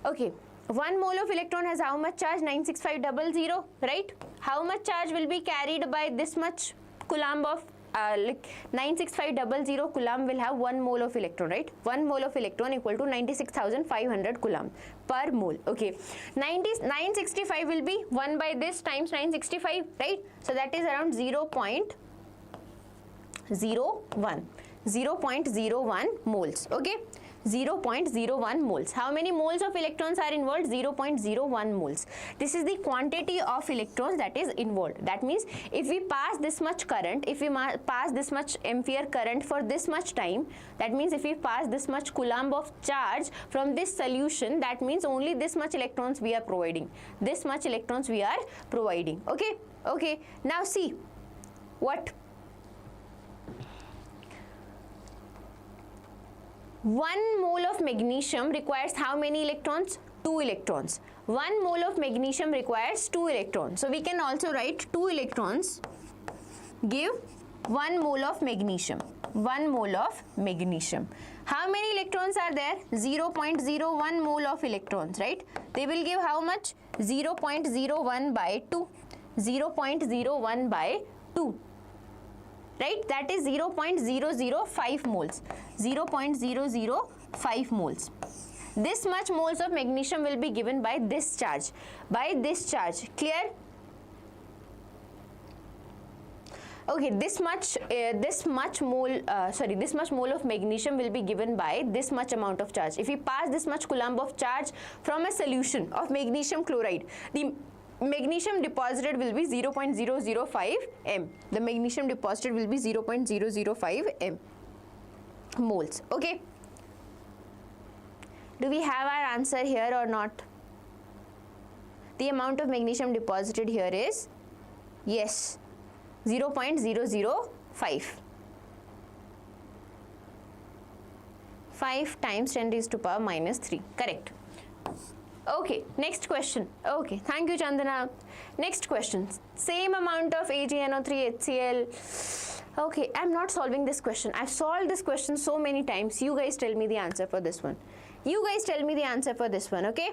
Okay. 1 mole of electron has how much charge? 96500, right? How much charge will be carried by this much Coulomb of 96500 Coulomb will have 1 mole of electron, right? 1 mole of electron equal to 96,500 Coulomb per mole. Okay. 965 will be 1 by this times 965, right? So that is around 0.01 moles. Okay. 0.01 moles. How many moles of electrons are involved? 0.01 moles. This is the quantity of electrons that is involved. That means if we pass this much current, if we pass this much ampere current for this much time, that means if we pass this much Coulomb of charge from this solution, that means only this much electrons we are providing. This much electrons we are providing. Okay. Okay. Now see what 1 mole of magnesium requires how many electrons? 2 electrons. 1 mole of magnesium requires 2 electrons. So we can also write 2 electrons give 1 mole of magnesium. 1 mole of magnesium. How many electrons are there? 0.01 mole of electrons, right? They will give how much? 0.01 by 2. 0.01 by 2. Right, that is 0.005 moles. 0.005 moles. This much moles of magnesium will be given by this charge. By this charge. Clear? Okay, this much mole of magnesium will be given by this much amount of charge. If we pass this much Coulomb of charge from a solution of magnesium chloride, the magnesium deposited will be 0.005 m. The magnesium deposited will be 0.005 m moles. Okay. Do we have our answer here or not? The amount of magnesium deposited here is, yes, 0.005. 5 times 10 raised to power minus 3. Correct. Okay, next question. Okay, thank you, Chandana. Next question. Same amount of AgNO3 HCl. Okay, I'm not solving this question. I've solved this question so many times. You guys tell me the answer for this one. You guys tell me the answer for this one, okay?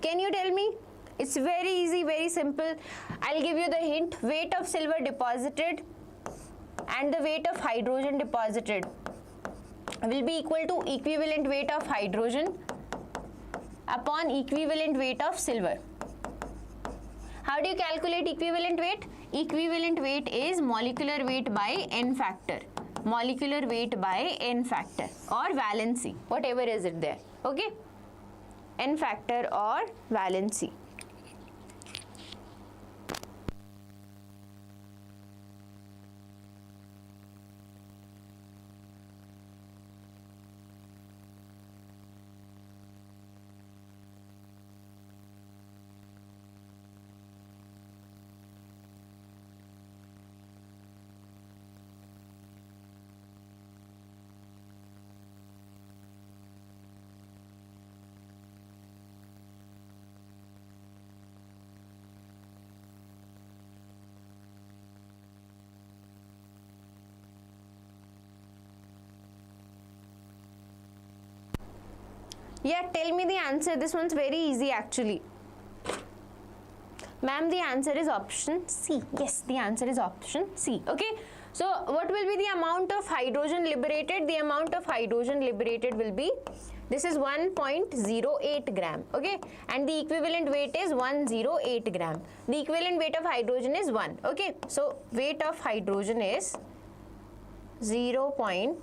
Can you tell me? It's very easy, very simple. I'll give you the hint. Weight of silver deposited and the weight of hydrogen deposited will be equal to equivalent weight of hydrogen upon equivalent weight of silver. How do you calculate equivalent weight? Equivalent weight is molecular weight by n factor. Molecular weight by n factor or valency, whatever is it there. Okay? N factor or valency. Yeah, tell me the answer. This one's very easy actually. Ma'am, the answer is option C. Yes, the answer is option C. Okay. So, what will be the amount of hydrogen liberated? The amount of hydrogen liberated will be, this is 1.08 gram. Okay. And the equivalent weight is 108 gram. The equivalent weight of hydrogen is 1. Okay. So, weight of hydrogen is 0.01.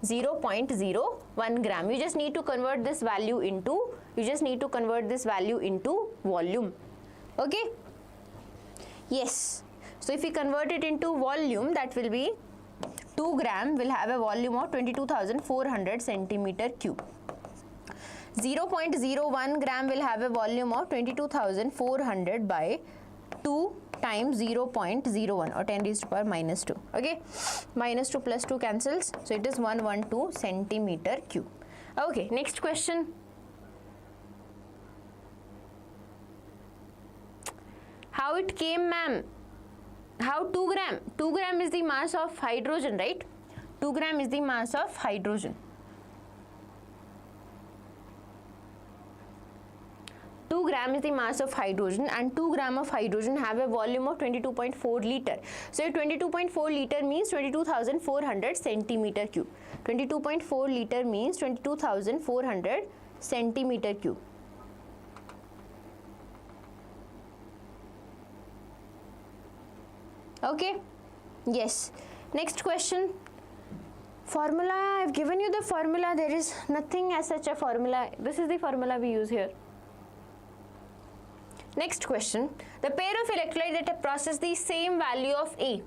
0.01 gram. You just need to convert this value into volume. Okay? Yes. So if we convert it into volume, that will be 2 gram will have a volume of 22,400 centimeter cube. 0.01 gram will have a volume of 22,400 by 2 times 0.01 or 10 raised to power minus 2. Okay, minus 2 plus 2 cancels, so it is 112 centimeter cube. Okay, next question. How it came, ma'am? How 2 gram? 2 gram is the mass of hydrogen, right? 2 gram is the mass of hydrogen. 2 gram is the mass of hydrogen and 2 gram of hydrogen have a volume of 22.4 liter. So 22.4 liter means 22,400 centimeter cube. 22.4 liter means 22,400 centimeter cube. Okay. Yes. Next question. Formula. I've given you the formula. There is nothing as such a formula. This is the formula we use here. Next question, the pair of electrolytes that process the same value of A.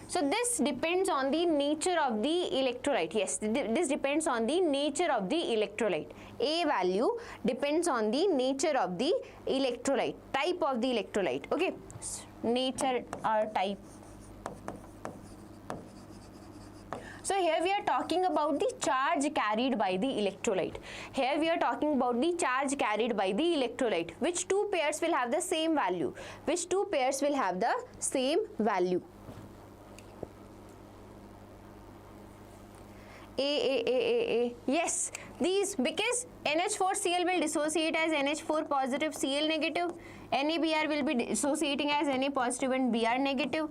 So this depends on the nature of the electrolyte. Yes, this depends on the nature of the electrolyte. A value depends on the nature of the electrolyte, type of the electrolyte. Okay, nature or type. So here we are talking about the charge carried by the electrolyte. Here we are talking about the charge carried by the electrolyte. Which two pairs will have the same value? Which two pairs will have the same value? A. Yes, these, because NH4Cl will dissociate as NH4 positive Cl negative. NaBr will be dissociating as Na positive and Br negative.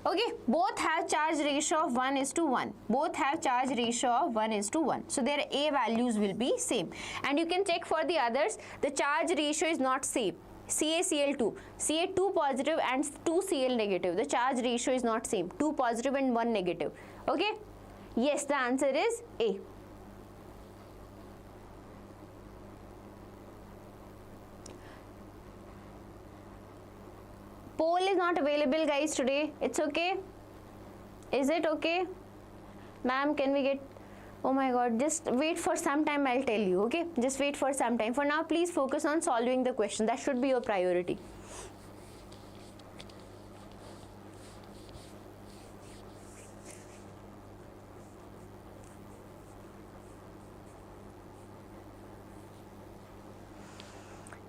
Okay, both have charge ratio of 1:1. Both have charge ratio of 1:1. So their A values will be same. And you can check for the others, the charge ratio is not same. CaCl2, Ca2 positive and 2 Cl negative. The charge ratio is not same. 2 positive and 1 negative. Okay? Yes, the answer is A. Poll is not available, guys, today. It's okay? Is it okay? Ma'am, can we get... Oh my god, just wait for some time, I'll tell you, okay? Just wait for some time. For now, please focus on solving the question. That should be your priority.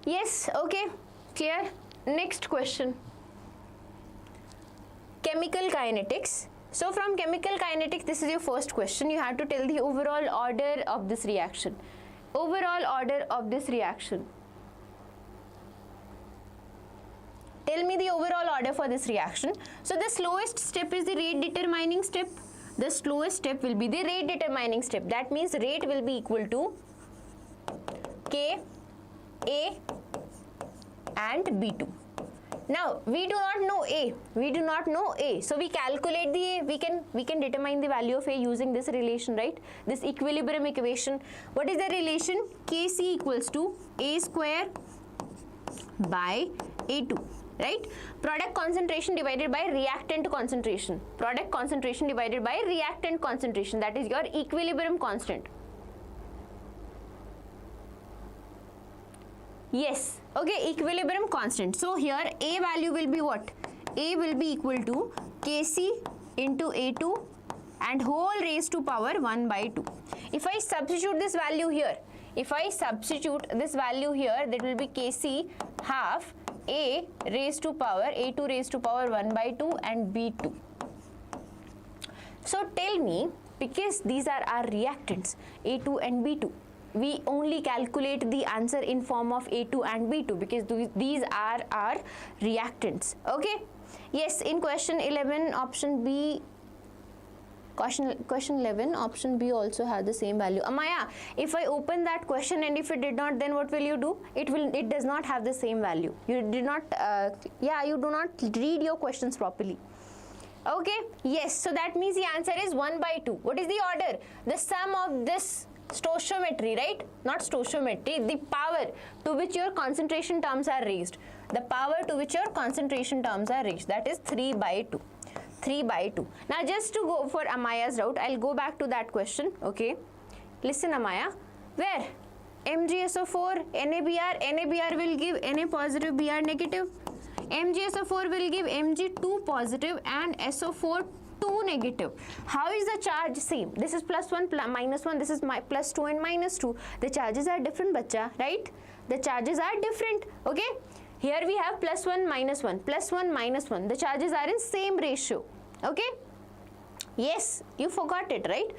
Yes, okay, clear. Next question. Chemical kinetics. So from chemical kinetics, this is your first question. You have to tell the overall order of this reaction. Overall order of this reaction. Tell me the overall order for this reaction. So the slowest step is the rate determining step. The slowest step will be the rate determining step. That means rate will be equal to K, A and B2. Now we do not know A. We do not know A. So we calculate the A. We can determine the value of A using this relation, right? This equilibrium equation. What is the relation? Kc equals to A square by A2. Right? Product concentration divided by reactant concentration. Product concentration divided by reactant concentration. That is your equilibrium constant. Yes. Okay, equilibrium constant. So here A value will be what? A will be equal to Kc into A2 and whole raised to power 1 by 2. If I substitute this value here, that will be Kc half A raised to power A2 raised to power 1 by 2 and B2. So tell me, because these are our reactants A2 and B2, we only calculate the answer in form of A2 and B2 because these are our reactants. Okay? Yes, in question 11 option B, question 11 option B also has the same value. Amaya, if I open that question and if it did not, then what will you do? It does not have the same value. You did not you do not read your questions properly. Okay, yes, so that means the answer is 1 by 2. What is the order? The sum of this stoichiometry, right? Not stoichiometry, the power to which your concentration terms are raised. The power to which your concentration terms are raised, that is 3 by 2. 3 by 2. Now just to go for Amaya's route, I'll go back to that question. Okay, listen Amaya, where MgSO4 NaBr will give Na positive, Br negative. MgSO4 will give Mg2 positive and SO4 2 negative. How is the charge same? This is +1 -1, this is +2 and -2. The charges are different, bacha, right? The charges are different. Okay, here we have +1 -1, +1 -1. The charges are in same ratio. Okay, yes, you forgot it, right?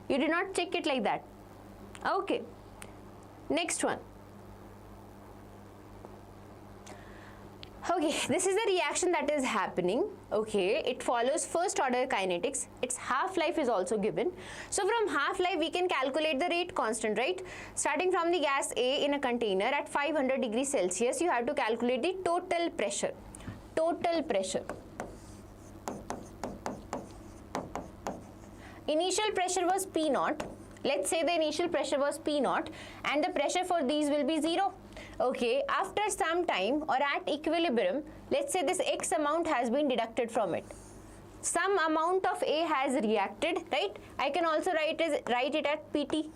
You did not check it like that. Okay, next one. Okay, this is the reaction that is happening. Okay, it follows first order kinetics. Its half-life is also given. So from half-life we can calculate the rate constant, right? Starting from the gas A in a container at 500 degrees Celsius, you have to calculate the total pressure. Total pressure. Initial pressure was P0. Let's say the initial pressure was P0 and the pressure for these will be 0. Okay, after some time or at equilibrium, let's say this X amount has been deducted from it. Some amount of A has reacted, right? I can also write it at PT.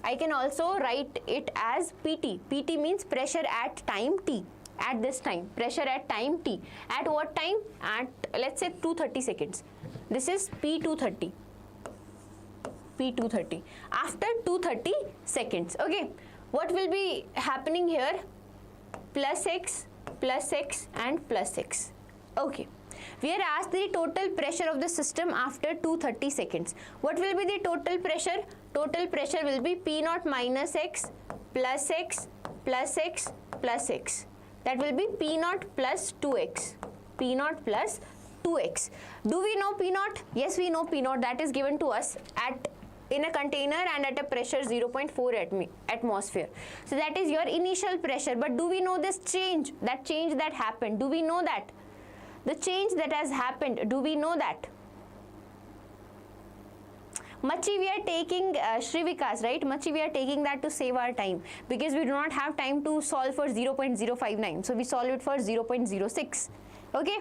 I can also write it as PT. PT means pressure at time T. At this time, pressure at time T. At what time? At, let's say, 230 seconds. This is P230. P230. After 230 seconds, okay. What will be happening here? Plus X and plus X. Okay. We are asked the total pressure of the system after 230 seconds. What will be the total pressure? Total pressure will be P0 minus X plus X plus X plus X. That will be P0 plus 2X. P0 plus 2X. Do we know P0? Yes, we know P0. That is given to us in a container and at a pressure 0.4 atmosphere. So that is your initial pressure. But do we know this change? That change that happened. Do we know that? The change that has happened. Do we know that? Machi, we are taking Shrivikas, right? Machi, we are taking that to save our time because we do not have time to solve for 0.059. So we solve it for 0.06. Okay?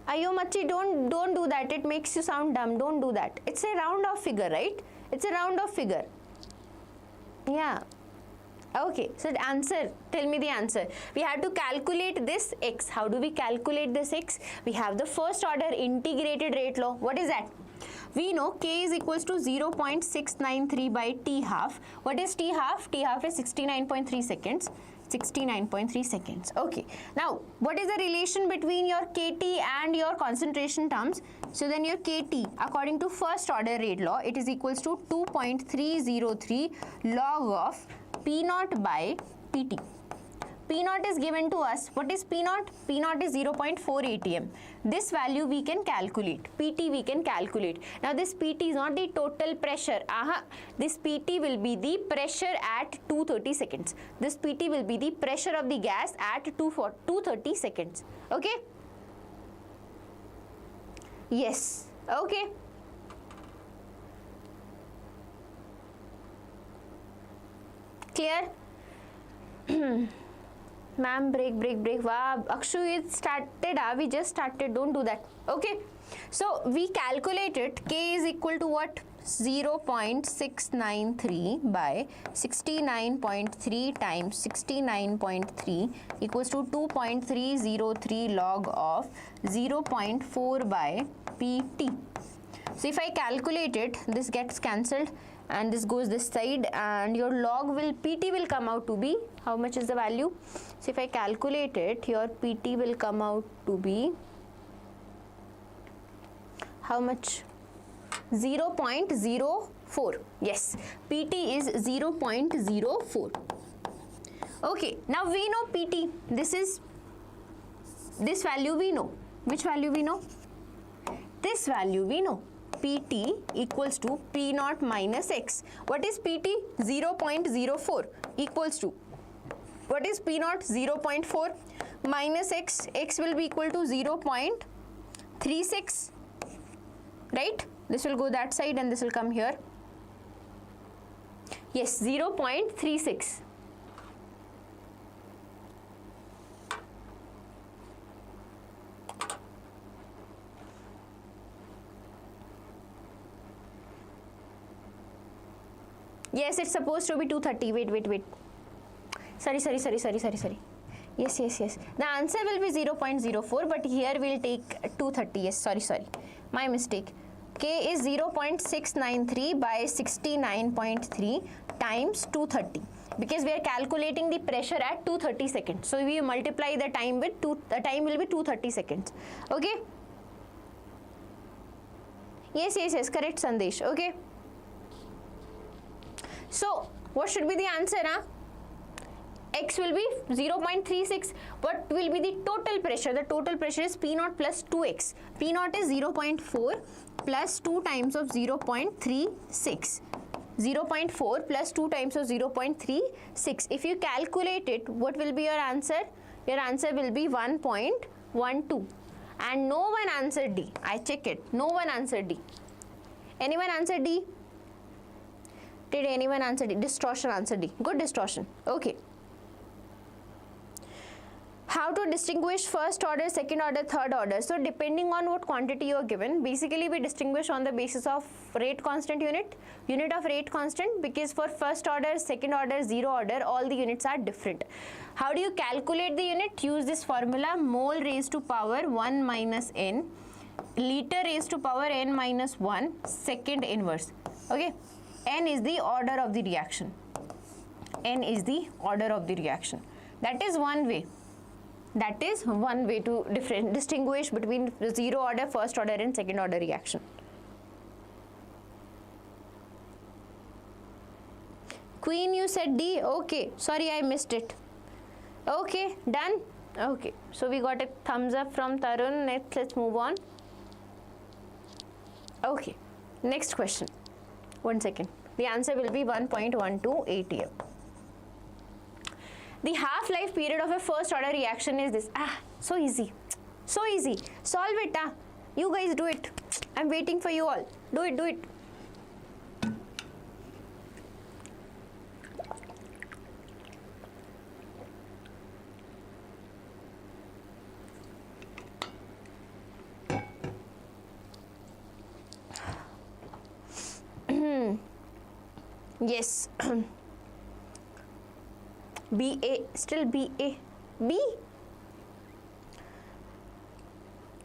Ayo Machi, don't do that. It makes you sound dumb. Don't do that. It's a round off figure, right? It's a round off figure. Yeah. Okay. So the answer, tell me the answer. We have to calculate this X. How do we calculate this X? We have the first order integrated rate law. What is that? We know K is equals to 0.693 by T half. What is T half? T half is 69.3 seconds. 69.3 seconds. Okay. Now, what is the relation between your KT and your concentration terms? So then your KT, according to first order rate law, it is equals to 2.303 log of P naught by PT. P naught is given to us. What is P naught? P naught is 0.4 atm. This value we can calculate. PT we can calculate. Now this PT is not the total pressure. This PT will be the pressure at 230 seconds. This PT will be the pressure of the gas at 230 seconds. Okay? Yes. Okay. Clear? Ma'am, break. Wow, Akshu, it started. We just started. Don't do that. Okay. So we calculated K is equal to what? 0.693 by 69.3 times 69.3 equals to 2.303 log of 0.4 by PT. So if I calculate it, this gets cancelled and this goes this side, and your log will, PT will come out to be, how much is the value? So if I calculate it, your PT will come out to be, how much? 0.04. Yes, PT is 0.04. Okay, now we know PT. This value we know. Which value we know? This value we know. PT equals to P naught minus X. What is PT? 0.04 equals to, what is P naught? 0.4 minus X. X will be equal to 0.36, right? This will go that side and this will come here. Yes, 0.36. Yes, it's supposed to be 230. Wait. Sorry. Yes. The answer will be 0.04, but here we'll take 230. Yes, sorry. My mistake. K is 0.693 by 69.3 times 230. Because we are calculating the pressure at 230 seconds. So we multiply the time with the time will be 230 seconds. Okay? Yes, correct, Sandesh. Okay? So, what should be the answer? X will be 0.36. What will be the total pressure? The total pressure is P naught plus 2x. P naught is 0.4 plus 2 times of 0.36. 0.4 plus 2 times of 0.36. If you calculate it, what will be your answer? Your answer will be 1.12. And no one answered D. I check it. No one answered D. Anyone answered D? Did anyone answer D? Distortion answer D. Good distortion. Okay. How to distinguish first order, second order, third order? So depending on what quantity you are given, basically we distinguish on the basis of rate constant unit of rate constant, because for first order, second order, zero order, all the units are different. How do you calculate the unit? Use this formula: mole raised to power 1 minus n, liter raised to power n minus 1, second inverse. Okay. N is the order of the reaction. N is the order of the reaction. That is one way. That is one way to distinguish between zero order, first order and second order reaction. Queen, you said D. Okay. Sorry, I missed it. Okay. Done. Okay. So we got a thumbs up from Tarun. Let's move on. Okay. Next question. 1 second. The answer will be 1.12 atm. The half-life period of a first order reaction is this. So easy. So easy. Solve it. You guys do it. I'm waiting for you all. Do it. Yes. BA, still BA. B?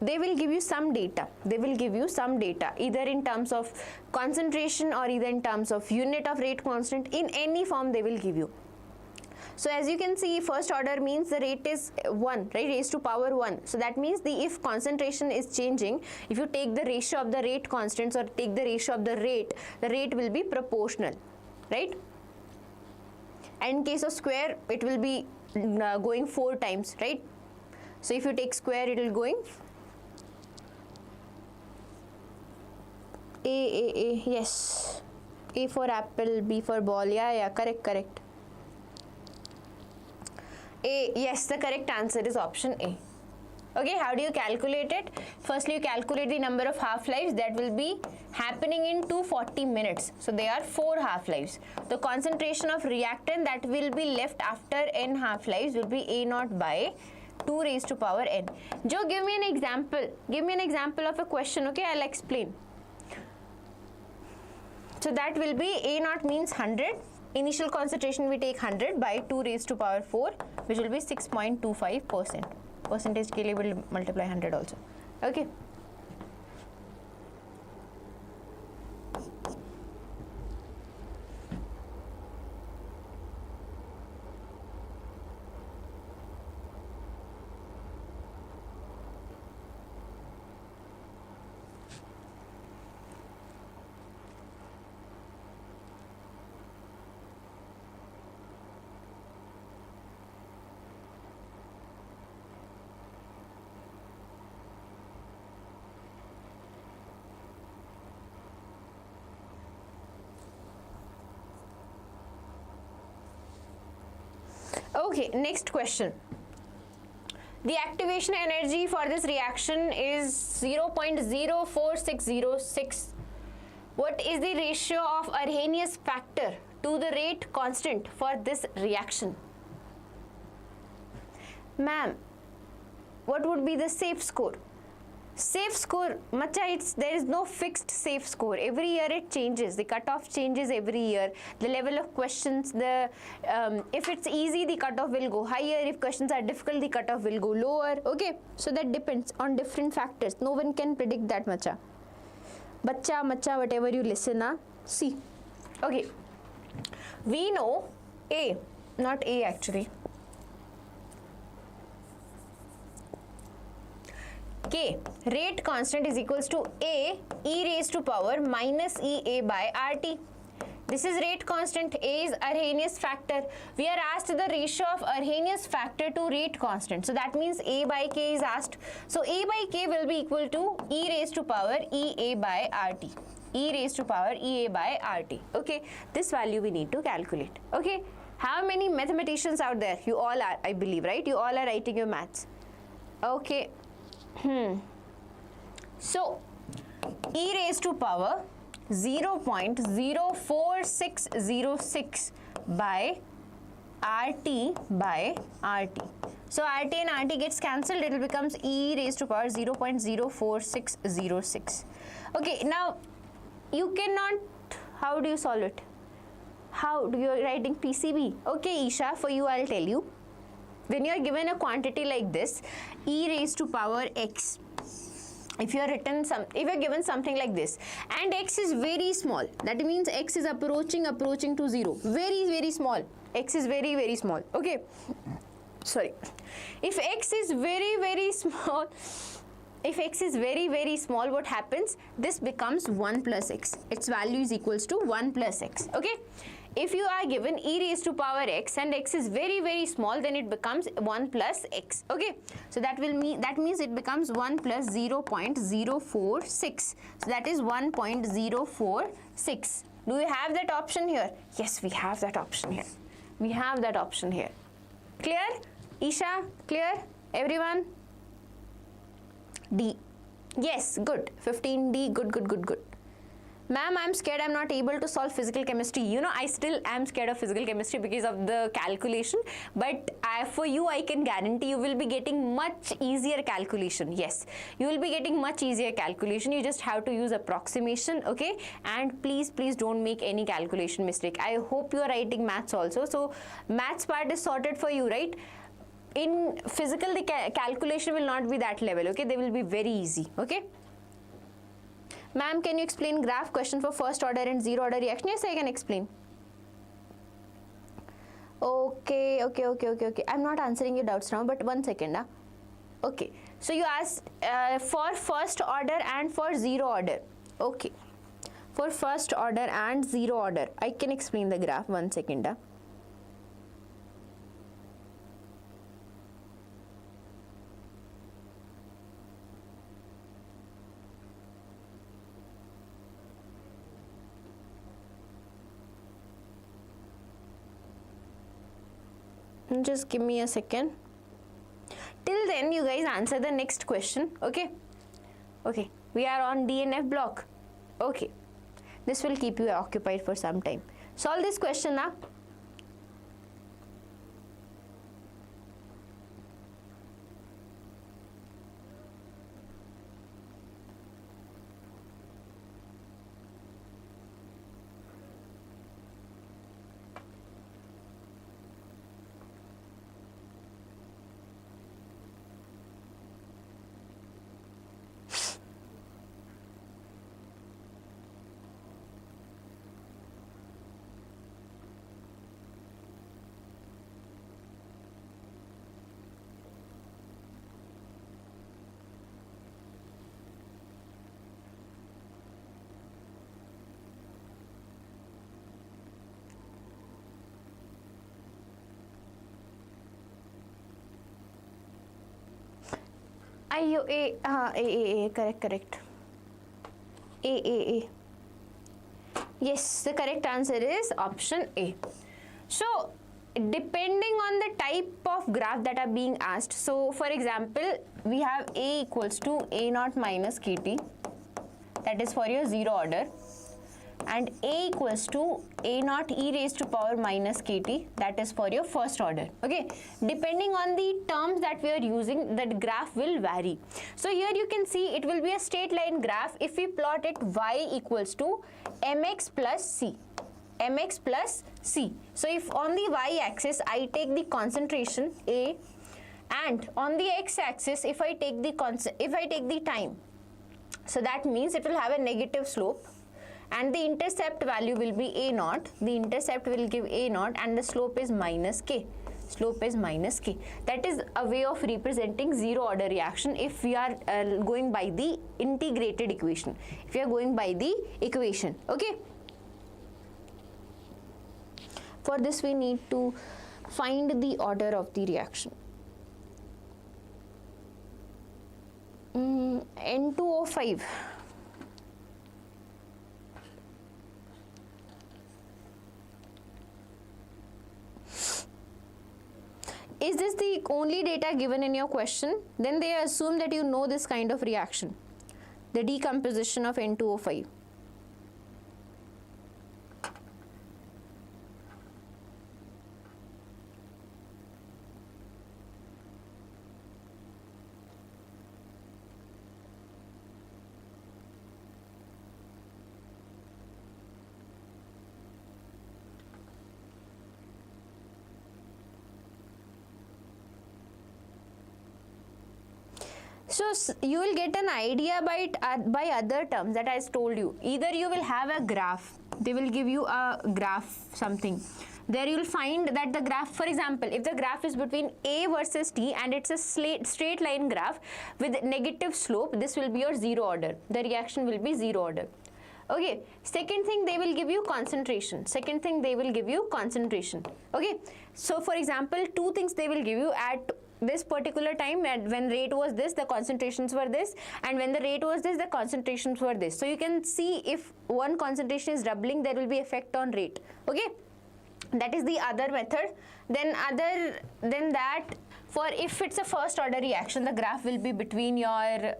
they will give you some data. They will give you some data either in terms of concentration or either in terms of unit of rate constant. In any form they will give you. So as you can see, first order means the rate is 1, right, raised to power 1. So that means if concentration is changing, if you take the ratio of the rate constants or take the ratio of the rate will be proportional, right? And in case of square, it will be going 4 times, right? So if you take square, it will going A, yes, A for apple, B for ball, yeah, correct. A, yes, the correct answer is option A. Okay, how do you calculate it? Firstly, you calculate the number of half-lives that will be happening in 240 minutes. So they are 4 half-lives. The concentration of reactant that will be left after n half-lives will be A naught by 2 raised to power n. Joe, give me an example. Give me an example of a question, okay? I'll explain. So that will be A naught means 100. Initial concentration we take 100 by 2 raised to power 4, which will be 6.25%. Percentage के लिए will multiply 100 also. Okay. Okay, next question. The activation energy for this reaction is 0.04606. What is the ratio of Arrhenius factor to the rate constant for this reaction? Ma'am, what would be the safe score? Safe score, macha, there is no fixed safe score. Every year it changes. The cutoff changes every year. The level of questions, if it's easy, the cutoff will go higher. If questions are difficult, the cutoff will go lower. Okay, so that depends on different factors. No one can predict that, macha. Bacha, macha, whatever you listen, see. Okay, we know A, not A actually. K, rate constant is equals to A e raised to power minus EA by RT. This is rate constant. A is Arrhenius factor. We are asked the ratio of Arrhenius factor to rate constant. So that means A by K is asked. So A by K will be equal to E raised to power EA by RT. E raised to power EA by RT. Okay, this value we need to calculate. Okay, how many mathematicians out there? You all are, I believe, right? You all are writing your maths. Okay. So, E raised to power 0.04606 by RT by RT. So, RT and RT gets cancelled, it will becomes E raised to power 0.04606. Okay, now you cannot, how do you solve it? How do you writing PCB? Okay, Isha, for you I'll tell you. When you are given a quantity like this, e raised to power x, if you are given something like this, and x is very small, that means x is approaching to 0, very small, x is very small. Okay, sorry, if x is very small, what happens? This becomes 1 plus x. Its value is equals to 1 plus x. Okay. If you are given e raised to power x and x is very small, then it becomes 1 plus x. Okay. So that means it becomes 1 plus 0.046. So that is 1.046. Do we have that option here? Yes, we have that option here. We have that option here. Clear? Isha, clear? Everyone? D. Yes, good. 15D, good. Ma'am, I'm scared I'm not able to solve physical chemistry. You know, I still am scared of physical chemistry because of the calculation. But for you, I can guarantee you will be getting much easier calculation. Yes, you will be getting much easier calculation. You just have to use approximation, okay? And please don't make any calculation mistake. I hope you are writing maths also. So, maths part is sorted for you, right? in physical the calculation will not be that level, okay? They will be very easy, okay? Ma'am, can you explain graph question for first order and zero order reaction? Yes, I can explain. Okay. I'm not answering your doubts now, but 1 second. Okay, so you asked for first order and for zero order. Okay, for first order and zero order, I can explain the graph. 1 second. Just give me a second. Till then, you guys answer the next question, okay? Okay, we are on DNF block. Okay, this will keep you occupied for some time. Solve this question now. Correct. A. Yes, the correct answer is option A. So, depending on the type of graph that are being asked, so for example, we have A equals to A naught minus KT, that is for your zero order, and A equals to A naught e raised to power minus KT, that is for your first order, okay? Depending on the terms that we are using, that graph will vary. So here you can see it will be a straight line graph if we plot it y equals to mx plus c. Mx plus c. So if on the y-axis I take the concentration A, and on the x-axis if I take the time, so that means it will have a negative slope, and the intercept value will be A naught. The intercept will give A naught, and the slope is minus K. That is a way of representing zero order reaction if we are going by the integrated equation. If you are going by the equation, okay? For this we need to find the order of the reaction. N2O5. Is this the only data given in your question? Then they assume that you know this kind of reaction, the decomposition of N2O5. So you will get an idea by other terms that I told you. Either you will have a graph, they will give you a graph something. There you will find that the graph, for example, if the graph is between A versus T and it's a straight line graph with negative slope, this will be your zero order. The reaction will be zero order. Okay, second thing, they will give you concentration. Okay, so for example, two things they will give you at this particular time. When rate was this, the concentrations were this, and when the rate was this, the concentrations were this. So you can see if one concentration is doubling, there will be effect on rate. Okay, that is the other method. Then other than that, for if it's a first order reaction, the graph will be between your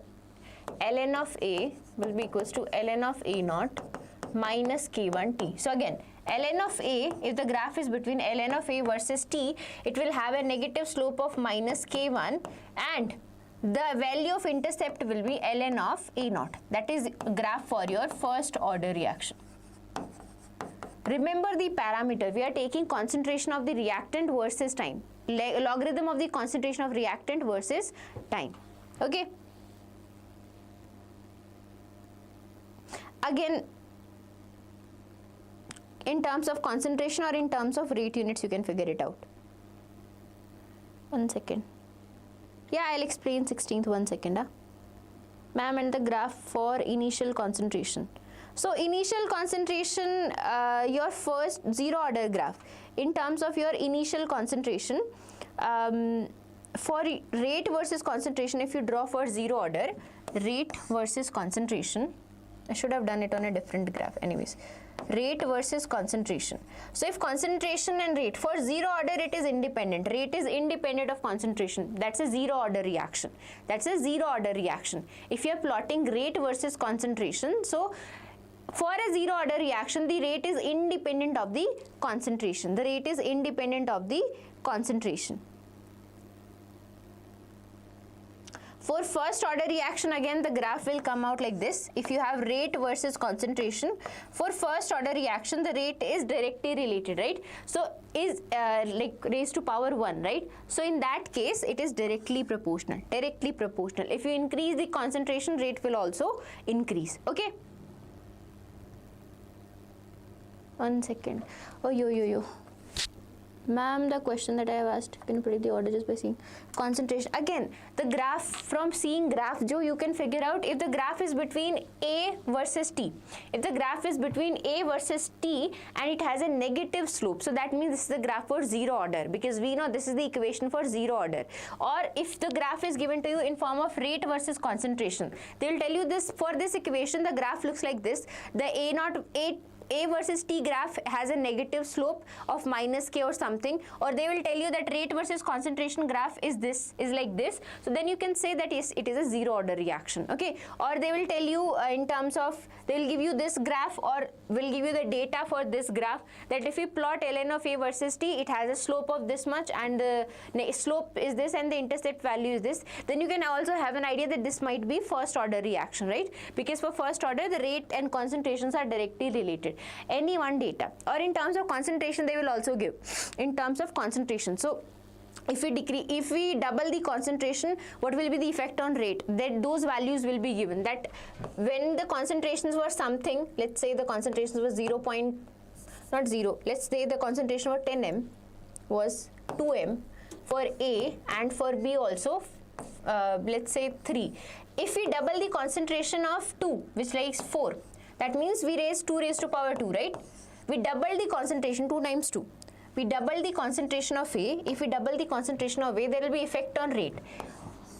ln of A will be equals to ln of A naught minus K1T. So again, ln of A, if the graph is between ln of A versus T, it will have a negative slope of minus K1, and the value of intercept will be ln of A naught. That is graph for your first order reaction. Remember the parameter, we are taking concentration of the reactant versus time. logarithm of the concentration of reactant versus time. Okay. Again, in terms of concentration or in terms of rate units, you can figure it out. 1 second. Yeah, I'll explain 16th, 1 second. Ma'am, and the graph for initial concentration. So initial concentration, your first zero order graph. In terms of your initial concentration, for rate versus concentration, if you draw for zero order, rate versus concentration, I should have done it on a different graph anyways. Rate versus concentration. So if concentration and rate, for zero order it is independent. Rate is independent of concentration. That's a zero order reaction. That's a zero order reaction. If you are plotting rate versus concentration, so for a zero order reaction, the rate is independent of the concentration. The rate is independent of the concentration. For first order reaction, again the graph will come out like this. If you have rate versus concentration, for first order reaction the rate is directly related, right? So is like raised to power 1, right? So in that case it is directly proportional. Directly proportional. If you increase the concentration, rate will also increase. Okay. 1 second. Oh, yo. Ma'am, the question that I have asked, can you predict the order just by seeing concentration? Again, the graph, from seeing graph, you can figure out if the graph is between A versus T. If the graph is between A versus T and it has a negative slope, so that means this is the graph for zero order, because we know this is the equation for zero order. Or if the graph is given to you in form of rate versus concentration, they will tell you this, for this equation the graph looks like this. The A versus T graph has a negative slope of minus K or something, or they will tell you that rate versus concentration graph is like this. So then you can say that yes, it is a zero order reaction. Okay. Or they will tell you in terms of, they will give you this graph, or will give you the data for this graph, that if you plot ln of A versus T, it has a slope of this much and the slope is this and the intercept value is this. Then you can also have an idea that this might be first order reaction, right? Because for first order the rate and concentrations are directly related. Any one data. Or in terms of concentration they will also give in terms of concentration. So if we double the concentration, what will be the effect on rate? That those values will be given. That when the concentrations were something, let's say the concentrations was let's say the concentration for 10 m was 2 m for A, and for B also let's say 3. If we double the concentration of 2, which likes 4, that means we raise 2 raised to power 2, right? We double the concentration, 2 times 2. We double the concentration of A. If we double the concentration of A, there will be effect on rate.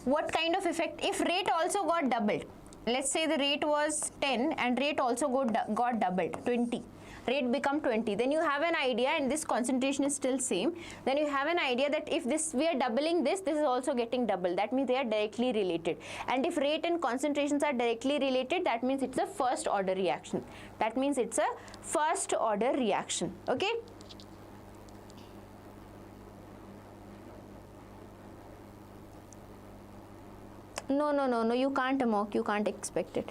What kind of effect? If rate also got doubled, let's say the rate was 10 and rate also got doubled, 20. Rate become 20, then you have an idea, and this concentration is still same, then you have an idea that if this we are doubling this is also getting double. That means they are directly related. And if rate and concentrations are directly related, that means it's a first order reaction. That means it's a first order reaction. Okay. No, you can't mock, you can't expect it.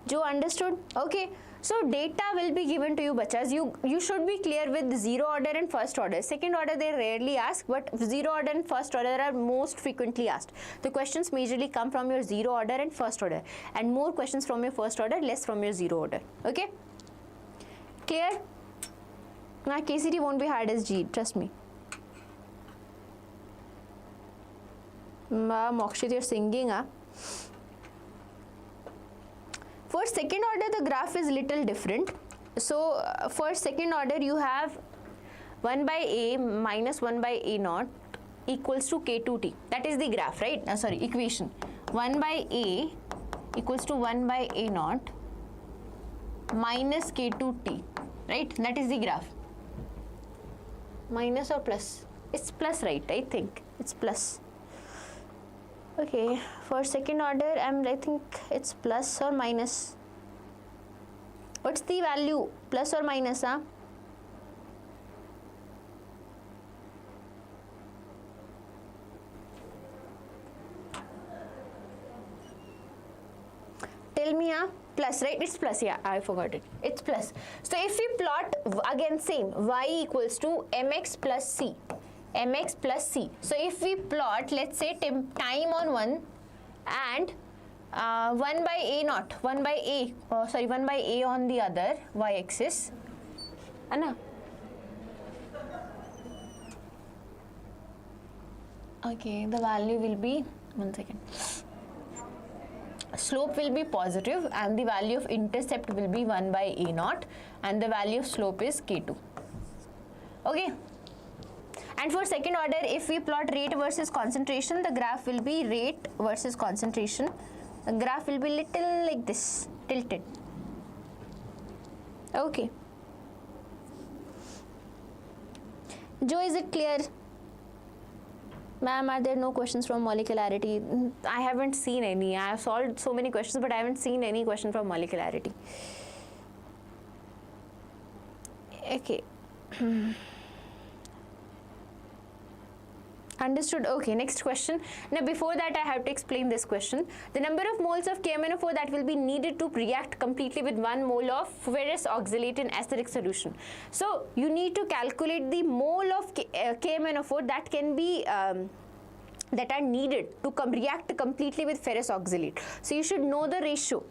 Joe, understood? Okay. So data will be given to you, bachas. You should be clear with zero order and first order. Second order they rarely ask, but zero order and first order are most frequently asked. The questions majorly come from your zero order and first order, and more questions from your first order, less from your zero order. Okay? Clear? Now KCET won't be hard as G, trust me. Mokshit, you're singing, huh? For second order, the graph is little different. So for second order, you have 1 by A minus 1 by A naught equals to K2T. That is the graph, right? Equation. 1 by A equals to 1 by A naught minus K2T, right? That is the graph. Minus or plus? It's plus, right? I think it's plus. Okay, for second order, I think it's plus or minus. What's the value? Plus or minus, huh? Tell me, huh? Plus, right? It's plus, yeah, I forgot it. It's plus. So if we plot, again same, y equals to mx plus c. mx plus c. So if we plot, let's say time on 1 and 1 by a naught, 1 by a, 1 by a on the other y-axis, Anna. Okay, the value will be, 1 second, slope will be positive and the value of intercept will be 1 by a naught and the value of slope is k2. Okay. And for second order, if we plot rate versus concentration, the graph will be rate versus concentration. The graph will be little like this, tilted. Okay. Joe, is it clear? Ma'am, are there no questions from molecularity? I haven't seen any. I have solved so many questions, but I haven't seen any question from molecularity. Okay. Understood. Okay, next question. Now before that I have to explain this question. The number of moles of KMnO4 that will be needed to react completely with 1 mole of ferrous oxalate in acidic solution. So you need to calculate the mole of KMnO4 that can be that are needed to react completely with ferrous oxalate. So you should know the ratio.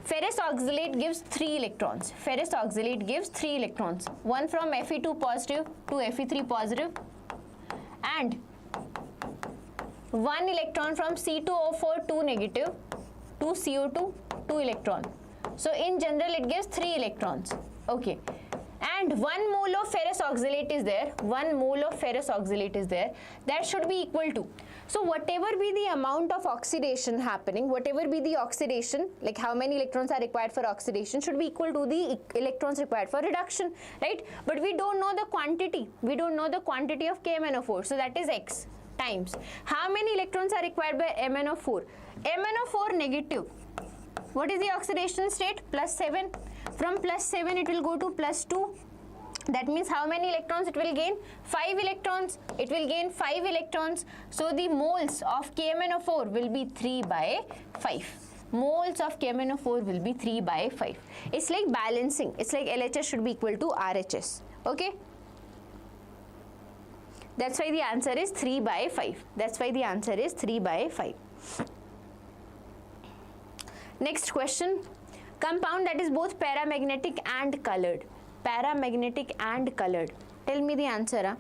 Ferrous oxalate gives 3 electrons. Ferrous oxalate gives 3 electrons. One from Fe2 positive to Fe3 positive and 1 electron from C2O4 2 negative to CO2 2 electron. So in general it gives 3 electrons. Okay. And 1 mole of ferrous oxalate is there. 1 mole of ferrous oxalate is there. That should be equal to. So whatever be the amount of oxidation happening, whatever be the oxidation, like how many electrons are required for oxidation, should be equal to the electrons required for reduction, right? But we don't know the quantity. We don't know the quantity of KMnO4. So that is X times. How many electrons are required by MnO4? MnO4 negative. What is the oxidation state? +7. From +7 it will go to +2. That means how many electrons it will gain? 5 electrons. It will gain 5 electrons. So the moles of KMnO4 will be 3 by 5. Moles of KMnO4 will be 3 by 5. It's like balancing. It's like LHS should be equal to RHS. Okay? That's why the answer is 3 by 5. That's why the answer is 3 by 5. Next question. Compound that is both paramagnetic and colored. Paramagnetic and colored. Tell me the answer.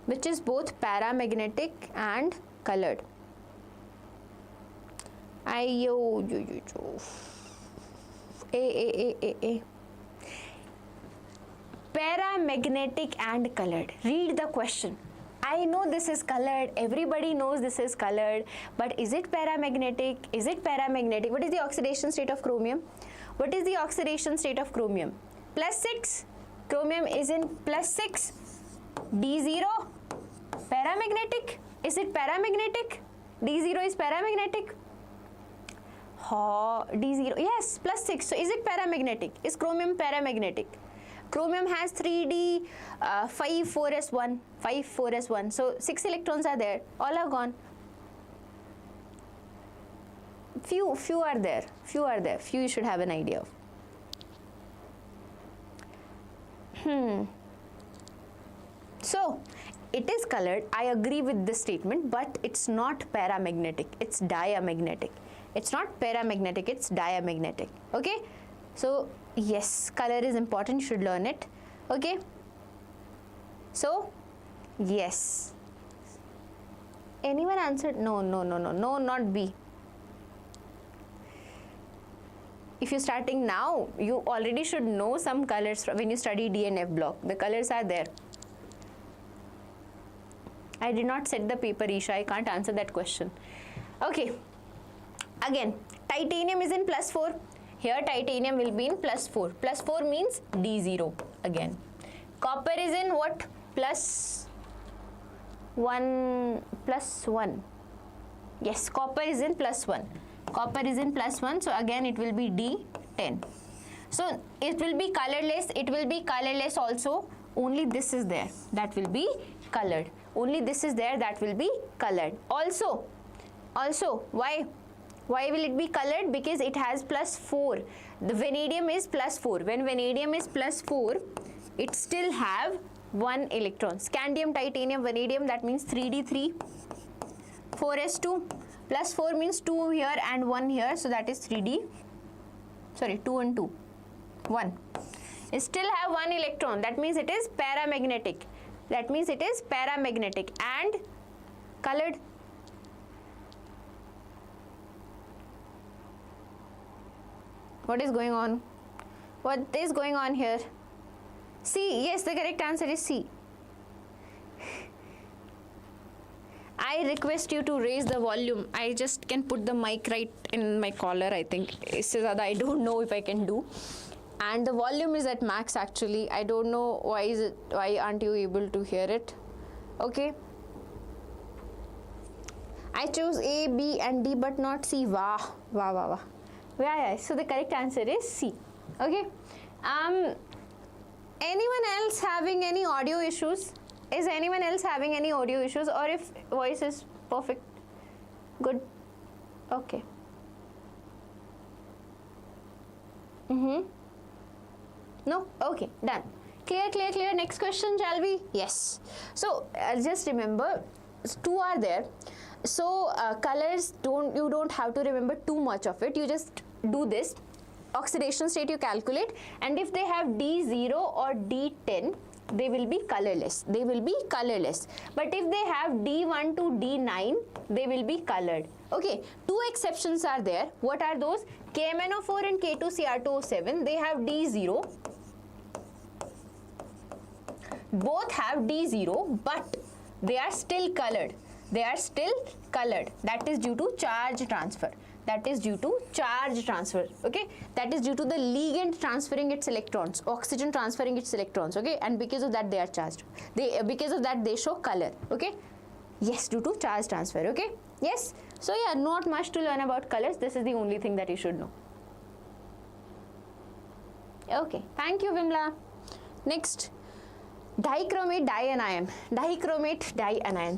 Which is both paramagnetic and colored. A. Paramagnetic and colored. Read the question. I know this is colored, everybody knows this is colored, but is it paramagnetic? Is it paramagnetic? What is the oxidation state of chromium? What is the oxidation state of chromium? +6. Chromium is in +6. D0. Paramagnetic. Is it paramagnetic? D0 is paramagnetic. D0. Yes, +6. So is it paramagnetic? Is chromium paramagnetic? Chromium has 3D, 5, 4s1, 5, 4s1. So 6 electrons are there. All are gone. Few are there. Few are there. Few you should have an idea of. So it is colored. I agree with this statement, but it's not paramagnetic. It's diamagnetic. It's not paramagnetic. It's diamagnetic. Okay. So yes, color is important. You should learn it. Okay. So yes. Anyone answered? No, not B. If you're starting now, you already should know some colors when you study DNF block. The colors are there. I did not set the paper, Isha. I can't answer that question. Okay. Again, titanium is in +4. Here titanium will be in +4. +4 means D0 again. Copper is in what? +1. Yes, copper is in +1. Copper is in +1. So again it will be D10. So it will be colorless. It will be colorless also only this is there, that will be colored. Only this is there, that will be colored. Also, why will it be colored? Because it has +4. The vanadium is +4. When vanadium is +4, it still have 1 electron. Scandium, titanium, vanadium, that means 3d3, 4s2, +4 means 2 here and 1 here, so that is 3d, sorry, 2 and 2, 1. It still have 1 electron, that means it is paramagnetic. That means it is paramagnetic and colored. What is going on? What is going on here? C. Yes, the correct answer is C. I request you to raise the volume. I just can put the mic right in my collar, I think. I don't know if I can do. And the volume is at max actually. I don't know why aren't you able to hear it? Okay. I chose A, B and D but not C. Wow. Yeah. So the correct answer is C. Okay. Anyone else having any audio issues? Is anyone else having any audio issues, or if voice is perfect? Good. Okay. No? Okay, done. Clear. Next question, shall we? Yes. So just remember, 2 are there. So colors, you don't have to remember too much of it. You just do this. Oxidation state you calculate, and if they have D0 or D10, they will be colorless. But if they have D1 to D9, they will be colored. Okay, 2 exceptions are there. What are those? KMnO4 and K2Cr2O7, they have D0. Both have D0, but they are still colored. That is due to charge transfer. Okay, that is due to the ligand transferring its electrons, oxygen transferring its electrons. Okay, and because of that they are charged. Because of that they show color. Okay, yes, due to charge transfer. Okay, yes. So yeah, not much to learn about colors. This is the only thing that you should know. Okay, thank you, Vimla. Next, dichromate dianion.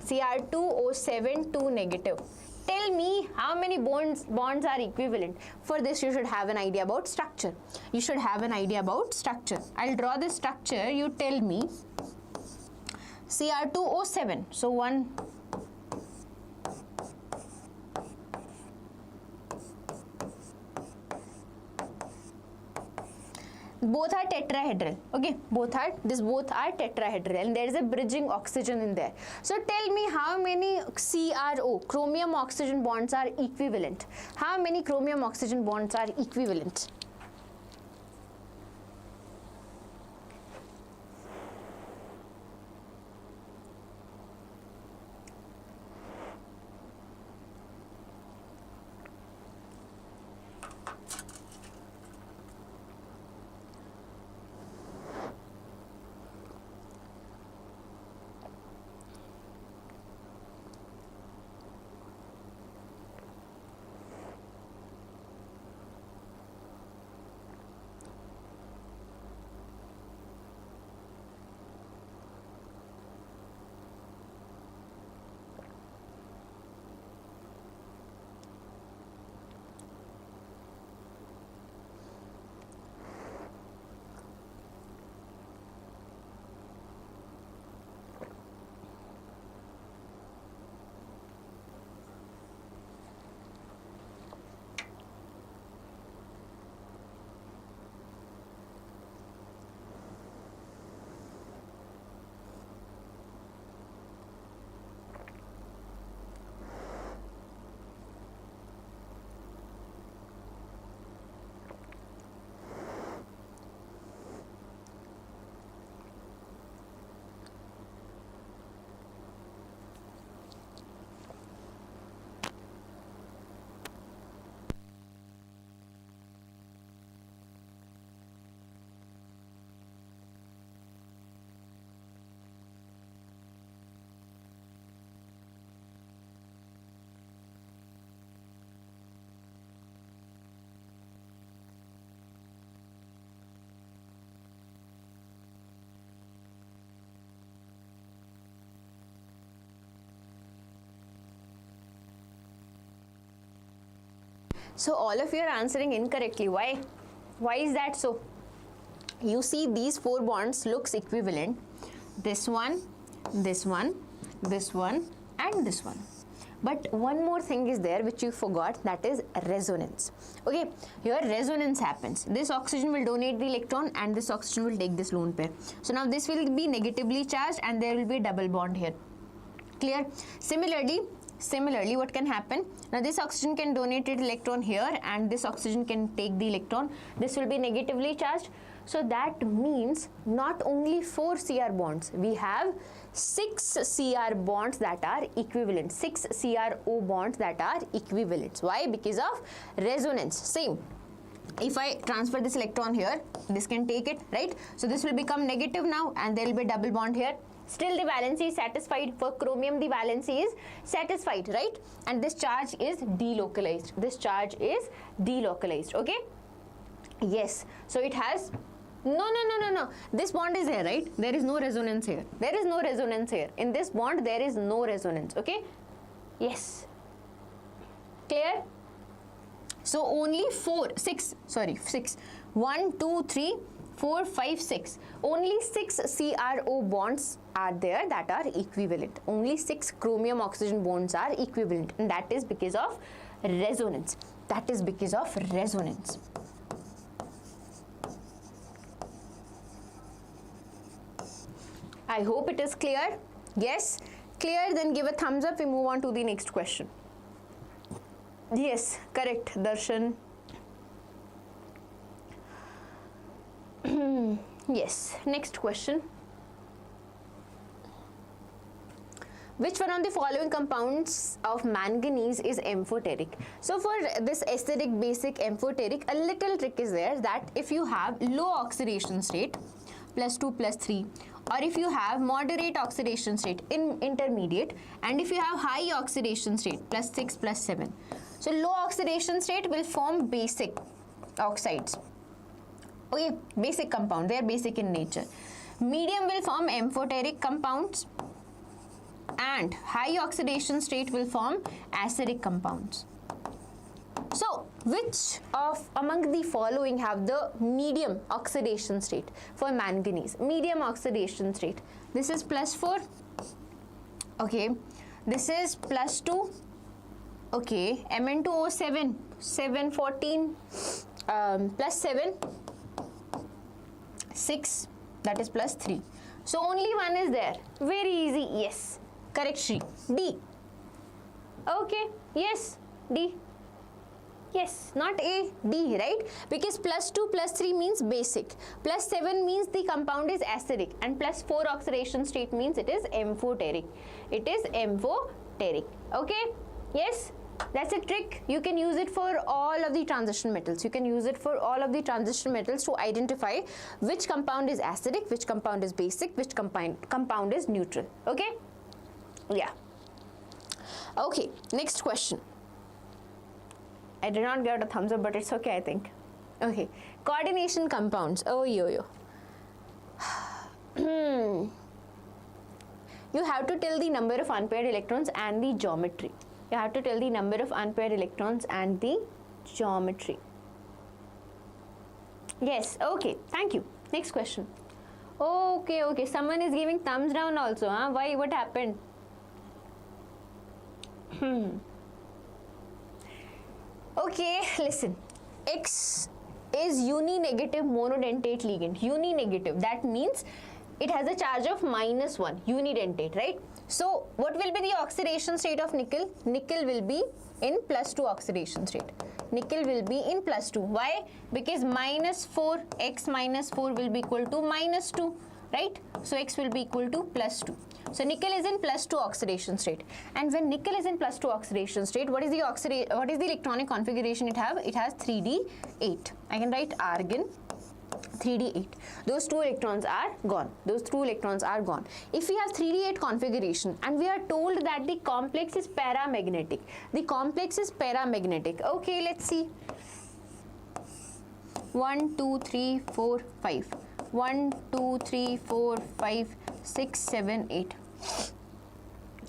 Cr2O7 2 negative. Tell me how many bonds are equivalent. For this you should have an idea about structure. I'll draw the structure. You tell me. Cr2O7. So 1. Both are tetrahedral. Okay, both are tetrahedral, and there is a bridging oxygen in there. So tell me how many CRO, chromium oxygen bonds are equivalent. How many chromium oxygen bonds are equivalent? So all of you are answering incorrectly. Why? Why is that so? You see these 4 bonds looks equivalent. This one, this one, this one and this one. But one more thing is there which you forgot, that is resonance. Okay, here resonance happens. This oxygen will donate the electron and this oxygen will take this lone pair. So now this will be negatively charged and there will be a double bond here. Clear? Similarly, what can happen? Now this oxygen can donate its electron here and this oxygen can take the electron. This will be negatively charged. So that means not only 4 CR bonds, we have 6 CR bonds that are equivalent, 6 CRO bonds that are equivalent. Why? Because of resonance. Same. If I transfer this electron here, this can take it, right? So this will become negative now and there will be a double bond here. Still the valency is satisfied. For chromium the valency is satisfied, right? And this charge is delocalized. This charge is delocalized, okay? Yes. So it has no. This bond is here, right? There is no resonance here. There is no resonance here. In this bond, there is no resonance, okay? Yes. Clear? So only 6. 1, 2, 3, 4, 5, 6. Only 6 CRO bonds are there that are equivalent. Only 6 chromium oxygen bonds are equivalent. And that is because of resonance. That is because of resonance. I hope it is clear. Yes? Clear? Then give a thumbs up. We move on to the next question. Yes, correct, Darshan. Yes, next question. Which one of the following compounds of manganese is amphoteric? So for this acidic, basic, amphoteric, a little trick is there that if you have low oxidation state, +2, +3, or if you have moderate oxidation state in intermediate, and if you have high oxidation state, +6, +7. So low oxidation state will form basic oxides. Okay, basic compound, they are basic in nature. Medium will form amphoteric compounds and high oxidation state will form acidic compounds. So, which of among the following have the medium oxidation state for manganese? Medium oxidation state. This is +4. Okay. This is +2. Okay. Mn2O7, 714, +7, 6, that is +3. So, only one is there. Very easy. Yes. Correct, Shri. D. Okay. Yes. D. Yes, not A, D, right? Because +2, +3 means basic. +7 means the compound is acidic. And +4 oxidation state means it is amphoteric. It is amphoteric. Okay? Yes? That's a trick. You can use it for all of the transition metals. You can use it for all of the transition metals to identify which compound is acidic, which compound is basic, which compound is neutral. Okay? Yeah. Okay, next question. I did not get a thumbs up, but it's okay, I think. Okay. Coordination compounds. Oh, yo. You have to tell the number of unpaired electrons and the geometry. You have to tell the number of unpaired electrons and the geometry. Yes, okay. Thank you. Next question. Okay. Someone is giving thumbs down also. Huh? Why? What happened? Okay, listen. X is uni-negative monodentate ligand. Uni-negative. That means it has a charge of -1. Uni-dentate, right? So, what will be the oxidation state of nickel? Nickel will be in +2 oxidation state. Nickel will be in +2. Why? Because -4, x -4 will be equal to -2, right? So, x will be equal to +2. So nickel is in +2 oxidation state, and when nickel is in +2 oxidation state, what is the electronic configuration it have? It has 3d8. I can write argon 3d8. Those 2 electrons are gone. Those 2 electrons are gone. If we have 3d8 configuration and we are told that the complex is paramagnetic, the complex is paramagnetic. Okay, let's see. 1, 2, 3, 4, 5. 1, 2, 3, 4, 5, 6, 7, 8.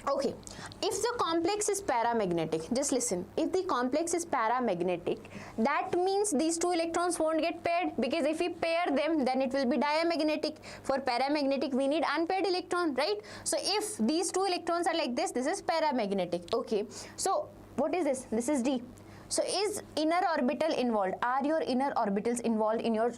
Okay, if the complex is paramagnetic, just listen, if the complex is paramagnetic, that means these two electrons won't get paired, because if we pair them, then it will be diamagnetic. For paramagnetic, we need unpaired electron, right? So if these two electrons are like this is paramagnetic. Okay, so what is this? This is D. So is inner orbital involved? Are your inner orbitals involved in your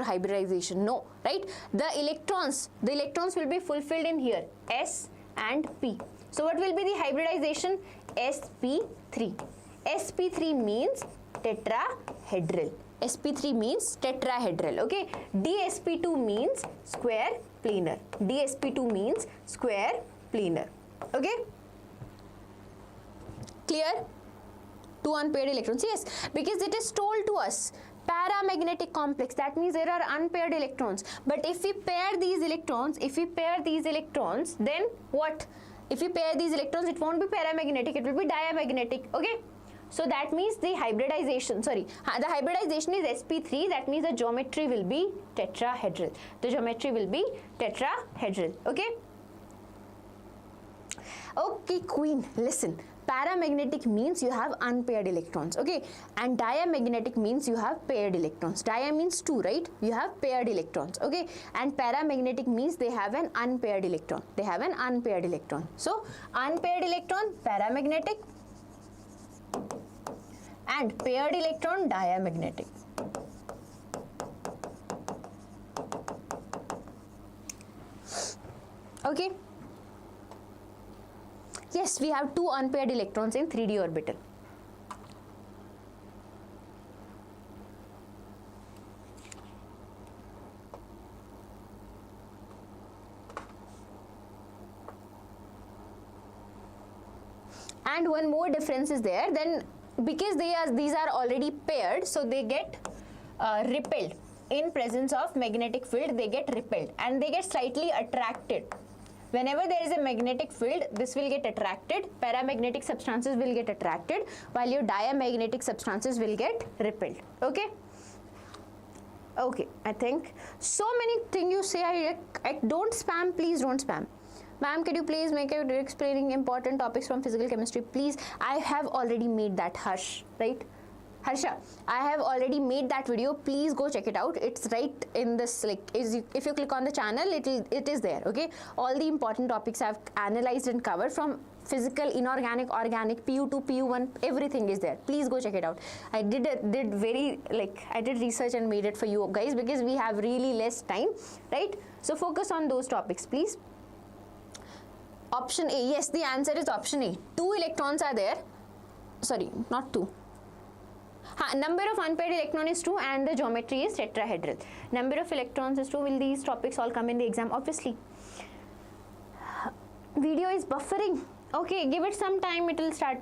hybridization? No, right? The electrons will be fulfilled in here, S and P. So what will be the hybridization? sp3. sp3 means tetrahedral. sp3 means tetrahedral. Okay, dsp2 means square planar. dsp2 means square planar. Okay, clear? Two unpaired electrons, yes, because it is told to us paramagnetic complex, that means there are unpaired electrons. But if we pair these electrons, then what? If we pair these electrons, it won't be paramagnetic, it will be diamagnetic. Okay, so that means the hybridization is sp3, that means the geometry will be tetrahedral. Okay, okay queen, listen, paramagnetic means you have unpaired electrons, okay, and diamagnetic means you have paired electrons. Dia means two, right? You have paired electrons, okay, and paramagnetic means they have an unpaired electron. So unpaired electron paramagnetic and paired electron diamagnetic. Okay, yes, we have two unpaired electrons in 3D orbital. And one more difference is there, then because these are already paired, so they get repelled. In presence of magnetic field, they get repelled and they get slightly attracted. Whenever there is a magnetic field, this will get attracted, paramagnetic substances will get attracted, while your diamagnetic substances will get repelled. Okay? Okay, I think so many things you say, I don't spam, please don't spam. Ma'am, could you please make it explaining important topics from physical chemistry? Please, I have already made that, right? Harsha, I have already made that video. Please go check it out. It's right in this, like, if you click on the channel, it is there. Okay, all the important topics I've analyzed and covered from physical, inorganic, organic, PU2, PU1, everything is there. Please go check it out. I did research and made it for you guys because we have really less time, right? So focus on those topics, please. Option A, yes, the answer is option A. 2 electrons are there. Sorry, not 2. Number of unpaired electrons is 2 and the geometry is tetrahedral. Number of electrons is 2. Will these topics all come in the exam? Obviously. Video is buffering. Okay, give it some time, it will start.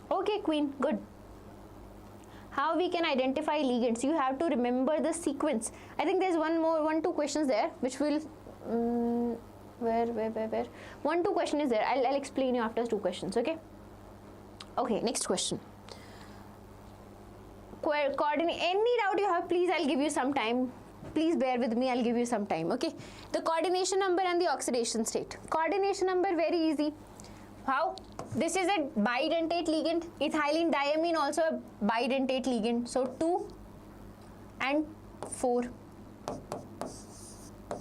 Okay, Queen, good. How we can identify ligands? You have to remember the sequence. I think there's two questions there, which will, where? 1, 2 question is there. I'll explain you after 2 questions, okay? Okay, next question. Coordinate, any doubt you have, please, I'll give you some time. Please bear with me, I'll give you some time, okay? The coordination number and the oxidation state. Coordination number, very easy. How? This is a bidentate ligand. Ethylene diamine also a bidentate ligand. So 2 and 4.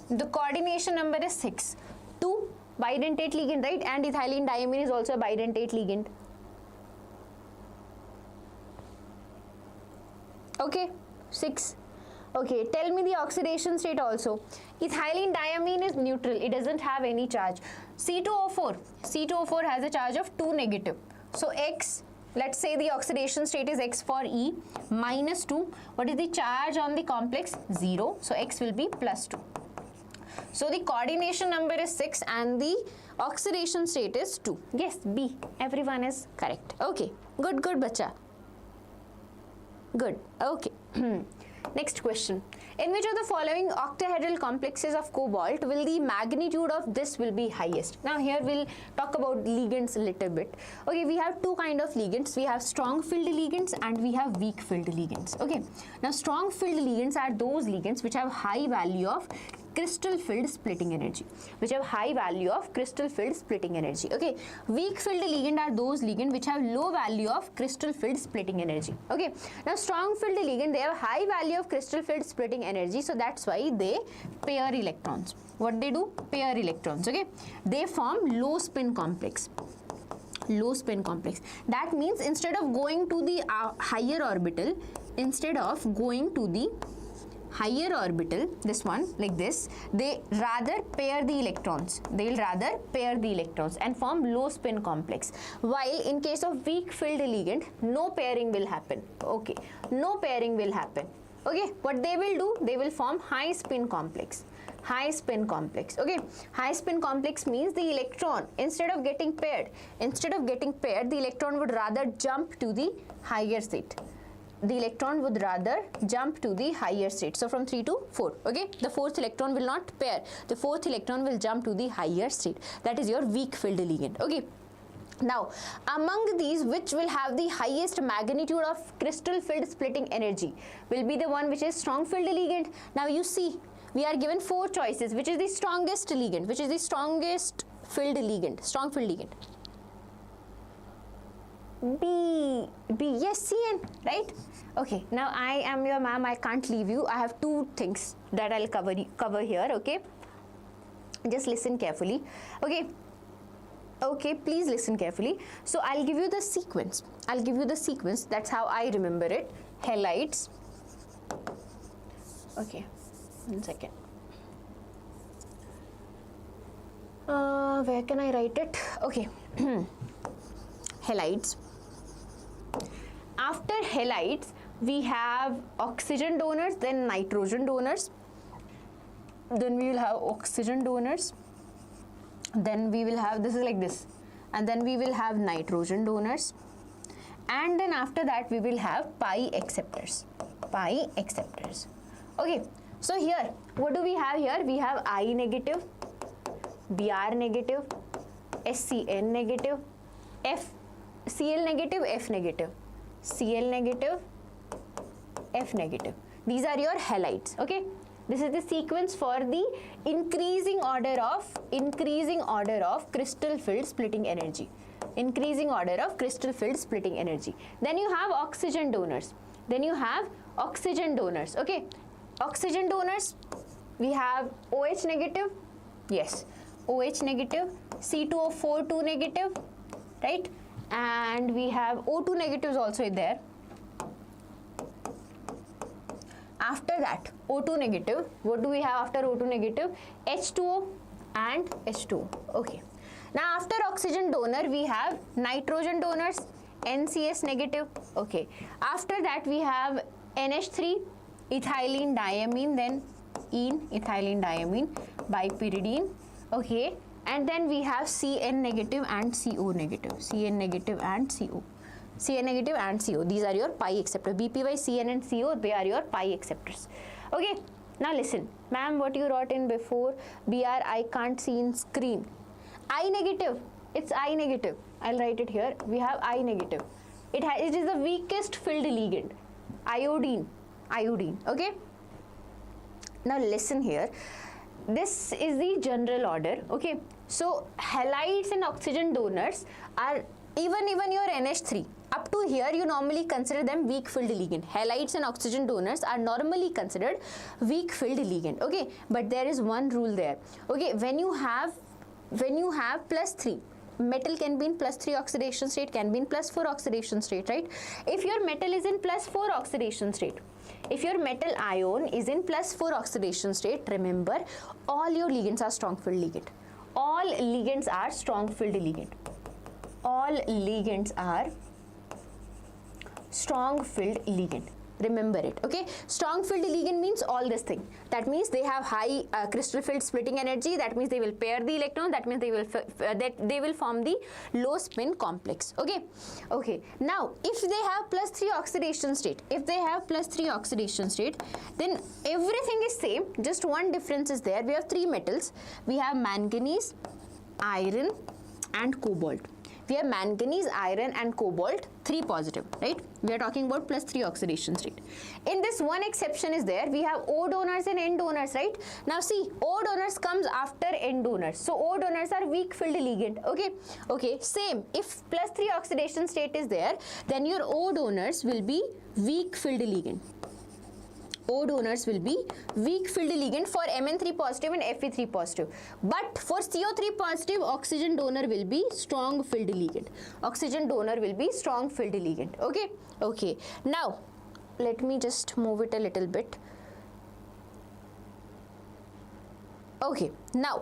The coordination number is 6. 2 bidentate ligand, right? And ethylene diamine is also a bidentate ligand. Okay, 6. Okay, tell me the oxidation state also. Ethylene diamine is neutral. It doesn't have any charge. C2O4. C2O4 has a charge of 2 negative. So X, let's say the oxidation state is X for E, minus 2. What is the charge on the complex? 0. So X will be plus 2. So the coordination number is 6 and the oxidation state is 2. Yes, B. Everyone is correct. Okay, good, bacha. Good. Okay. Next question. In which of the following octahedral complexes of cobalt will the magnitude of this will be highest? Now here we'll talk about ligands a little bit. Okay, we have two kind of ligands. We have strong filled ligands and we have weak filled ligands. Okay. Now strong filled ligands are those ligands which have high value of crystal filled splitting energy, which have high value of crystal filled splitting energy. Okay, weak filled ligand are those ligand which have low value of crystal filled splitting energy. Okay, now strong filled ligand, they have high value of crystal filled splitting energy, so that's why they pair electrons. What they do? Pair electrons. Okay, they form low spin complex. Low spin complex. That means instead of going to the higher orbital, this one like this, they rather pair the electrons. They'll rather pair the electrons and form low spin complex. While in case of weak filled ligand, no pairing will happen. Okay, no pairing will happen. Okay, what they will do? They will form high spin complex. High spin complex. Okay, high spin complex means the electron, instead of getting paired, the electron would rather jump to the higher state. The electron would rather jump to the higher state. So from 3 to 4. Okay, the fourth electron will not pair. The fourth electron will jump to the higher state. That is your weak filled ligand. Okay. Now, among these, which will have the highest magnitude of crystal filled splitting energy will be the one which is strong filled ligand. Now you see, we are given 4 choices. Which is the strongest ligand? Which is the strongest filled ligand? Strong filled ligand. B. Yes, CN, right? Okay. Now I am your ma'am. I can't leave you. I have 2 things that I'll cover here. Okay. Just listen carefully. Okay. Okay, please listen carefully. So I'll give you the sequence. That's how I remember it. Halides. Okay. 1 second. Where can I write it? Okay. Halides. After halides, we have oxygen donors, then nitrogen donors. Then we will have oxygen donors. Then we will have, this is like this. And then we will have nitrogen donors. And then after that, we will have pi acceptors. Pi acceptors. Okay. So here, what do we have here? We have I negative, Br negative, SCN negative, Cl negative, F negative, Cl negative, F negative. These are your halides. Okay. This is the sequence for the increasing order of crystal filled splitting energy. Then you have oxygen donors. Okay. Oxygen donors, we have OH negative, yes, OH negative, C2O4 2 negative, right? And we have O2 negatives also there. After that, O2 negative, what do we have after O2 negative? H2O and H2O. Okay. Now after oxygen donor, we have nitrogen donors, NCS negative. Okay. After that, we have NH3, ethylene diamine, then ethylene diamine, bipyridine. Okay. And then we have CN negative and CO negative. CN negative and CO. CN negative and CO. These are your pi acceptors. BPY, CN and CO, they are your pi acceptors. Okay. Now listen. Ma'am, what you wrote in before? BR, I can't see in screen. I negative. It's I negative. I'll write it here. We have I negative. It is the weakest filled ligand. Iodine. Okay. Now listen here. This is the general order. Okay. So halides and oxygen donors are even your NH3. Up to here, you normally consider them weak filled ligand. Halides and oxygen donors are normally considered weak filled ligand. Okay, but there is one rule there. Okay, when you have +3, metal can be in +3 oxidation state, can be in +4 oxidation state, right? If your metal is in +4 oxidation state, if your metal ion is in +4 oxidation state, remember all your ligands are strong filled ligand. All ligands are strong filled ligand. All ligands are strong filled ligand. Remember it. Okay, strong filled ligand means all this thing. That means they have high crystal filled splitting energy. That means they will pair the electron. That means they will form the low spin complex. Okay. Now if they have +3 oxidation state, then everything is same. Just one difference is there. We have 3 metals. We have manganese, iron and cobalt. we have manganese, iron and cobalt, 3 positive, right? We are talking about +3 oxidation state. In this, one exception is there. We have O donors and N donors, right? Now see, O donors comes after N donors. So O donors are weak filled ligand. Okay, same. If +3 oxidation state is there, then your O donors will be weak filled ligand. O donors will be weak filled ligand for Mn3 positive and Fe3 positive. But for CO3 positive, oxygen donor will be strong filled ligand. Oxygen donor will be strong filled ligand. Okay. Now, let me just move it a little bit. Okay, now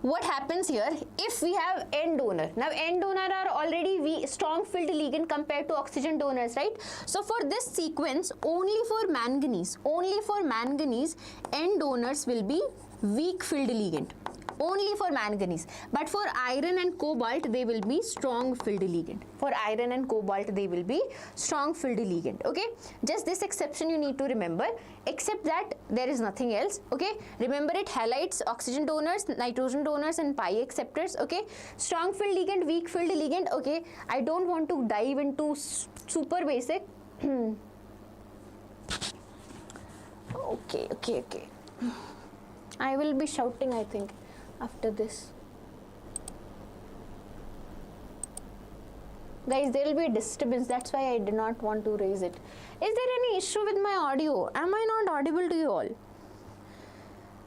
what happens here if we have N donor? Now N donor are already strong filled ligand compared to oxygen donors, right? So for this sequence, only for manganese, N donors will be weak filled ligand. Only for manganese. But for iron and cobalt, they will be strong filled ligand. For iron and cobalt, they will be strong filled ligand. Okay, just this exception you need to remember. Except that there is nothing else. Okay, remember it, halides, oxygen donors, nitrogen donors and pi acceptors. Okay, strong filled ligand, weak filled ligand. Okay, I don't want to dive into super basic. Okay. I will be shouting, I think, after this. Guys, there will be a disturbance. That's why I did not want to raise it. Is there any issue with my audio? Am I not audible to you all?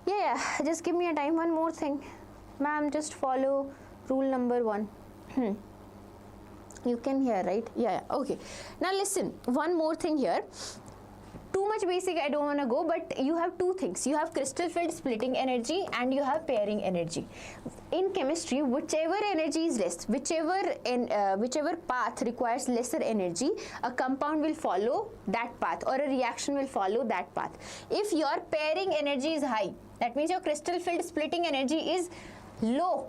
Yeah, just give me a time. One more thing. Ma'am, just follow rule number 1. You can hear, right? Yeah, okay. Now listen, one more thing here. Too much basic I don't want to go, but you have two things. You have crystal field splitting energy and you have pairing energy. In chemistry, whichever energy is less, whichever path requires lesser energy, a compound will follow that path or a reaction will follow that path. If your pairing energy is high, that means your crystal field splitting energy is low.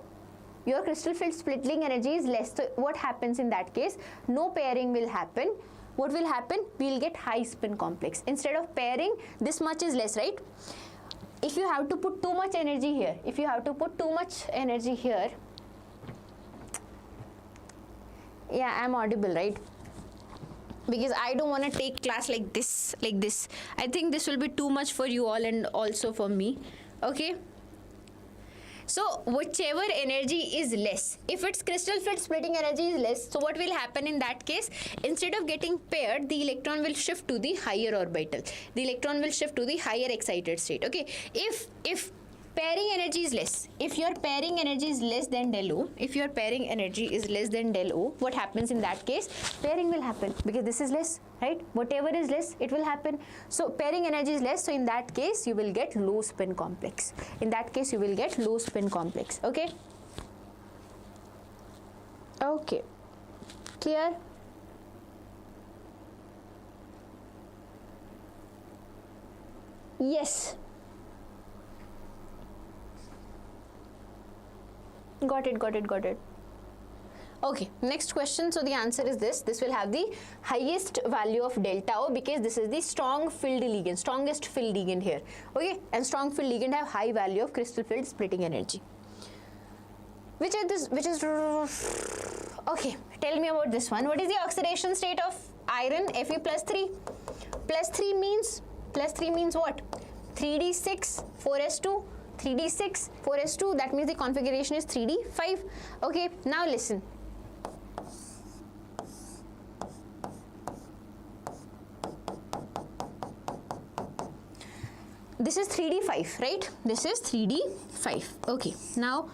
Your crystal field splitting energy is less. So what happens in that case? No pairing will happen. What will happen? We'll get high spin complex. Instead of pairing, this much is less, right? If you have to put too much energy here, yeah, I'm audible, right? Because I don't want to take class like this. I think this will be too much for you all and also for me. Okay? So whichever energy is less, if its crystal field splitting energy is less, so what will happen in that case? Instead of getting paired, the electron will shift to the higher orbital. The electron will shift to the higher excited state. Okay, if pairing energy is less, if your pairing energy is less than del O, what happens in that case? Pairing will happen because this is less, right? Whatever is less, it will happen. So pairing energy is less, so in that case you will get low spin complex. Okay? Okay. Clear? Yes. Got it. Okay, next question. So the answer is this. This will have the highest value of delta O because this is the strong filled ligand, strongest filled ligand here. Okay, and strong filled ligand have high value of crystal field splitting energy. Which is okay, tell me about this one. What is the oxidation state of iron? Fe +3. +3 means what? 3d6 4s2. 3d6 4s2, that means the configuration is 3d5. Okay, now listen. This is 3d5, right? This is 3d5. Okay, now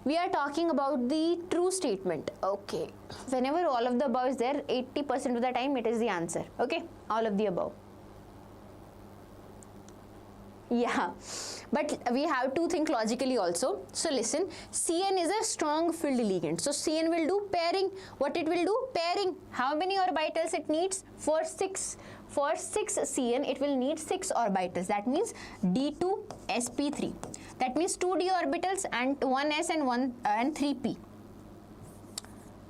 we are talking about the true statement. Okay, whenever all of the above is there, 80% of the time it is the answer. Okay, all of the above. Yeah, but we have to think logically also. So listen, Cn is a strong filled ligand. So Cn will do pairing. What it will do? Pairing. How many orbitals it needs? For 6 Cn, it will need 6 orbitals. That means D2 sp3. That means 2d orbitals and 1s and 3p.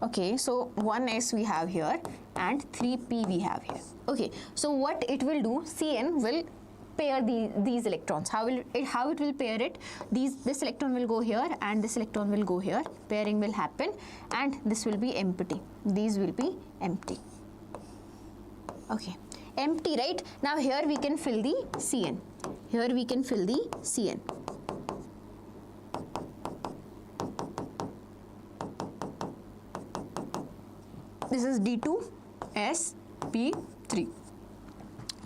Okay, so 1s we have here and 3p we have here. Okay, so what it will do? Cn will pair these electrons. How it will pair it? This electron will go here and this electron will go here. Pairing will happen and this will be empty. These will be empty. Okay, empty, right? Now here we can fill the Cn. Here we can fill the Cn. This is D2sp3.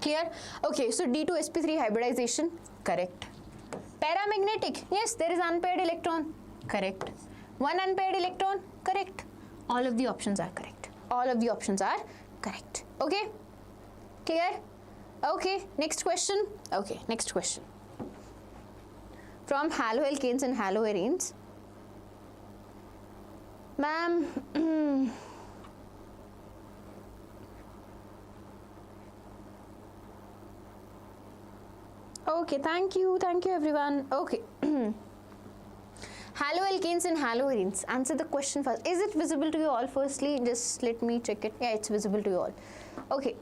Clear? Okay, so D2sp3 hybridization, correct. Paramagnetic, yes, there is unpaired electron, correct. One unpaired electron, correct. All of the options are correct. All of the options are correct. Okay? Clear? Okay, next question. Okay, next question. From haloalkanes and haloarenes. Ma'am, okay, thank you everyone. Okay. Haloalkanes and haloarenes. Answer the question first. Is it visible to you all? Firstly, just let me check it. Yeah, it's visible to you all. Okay.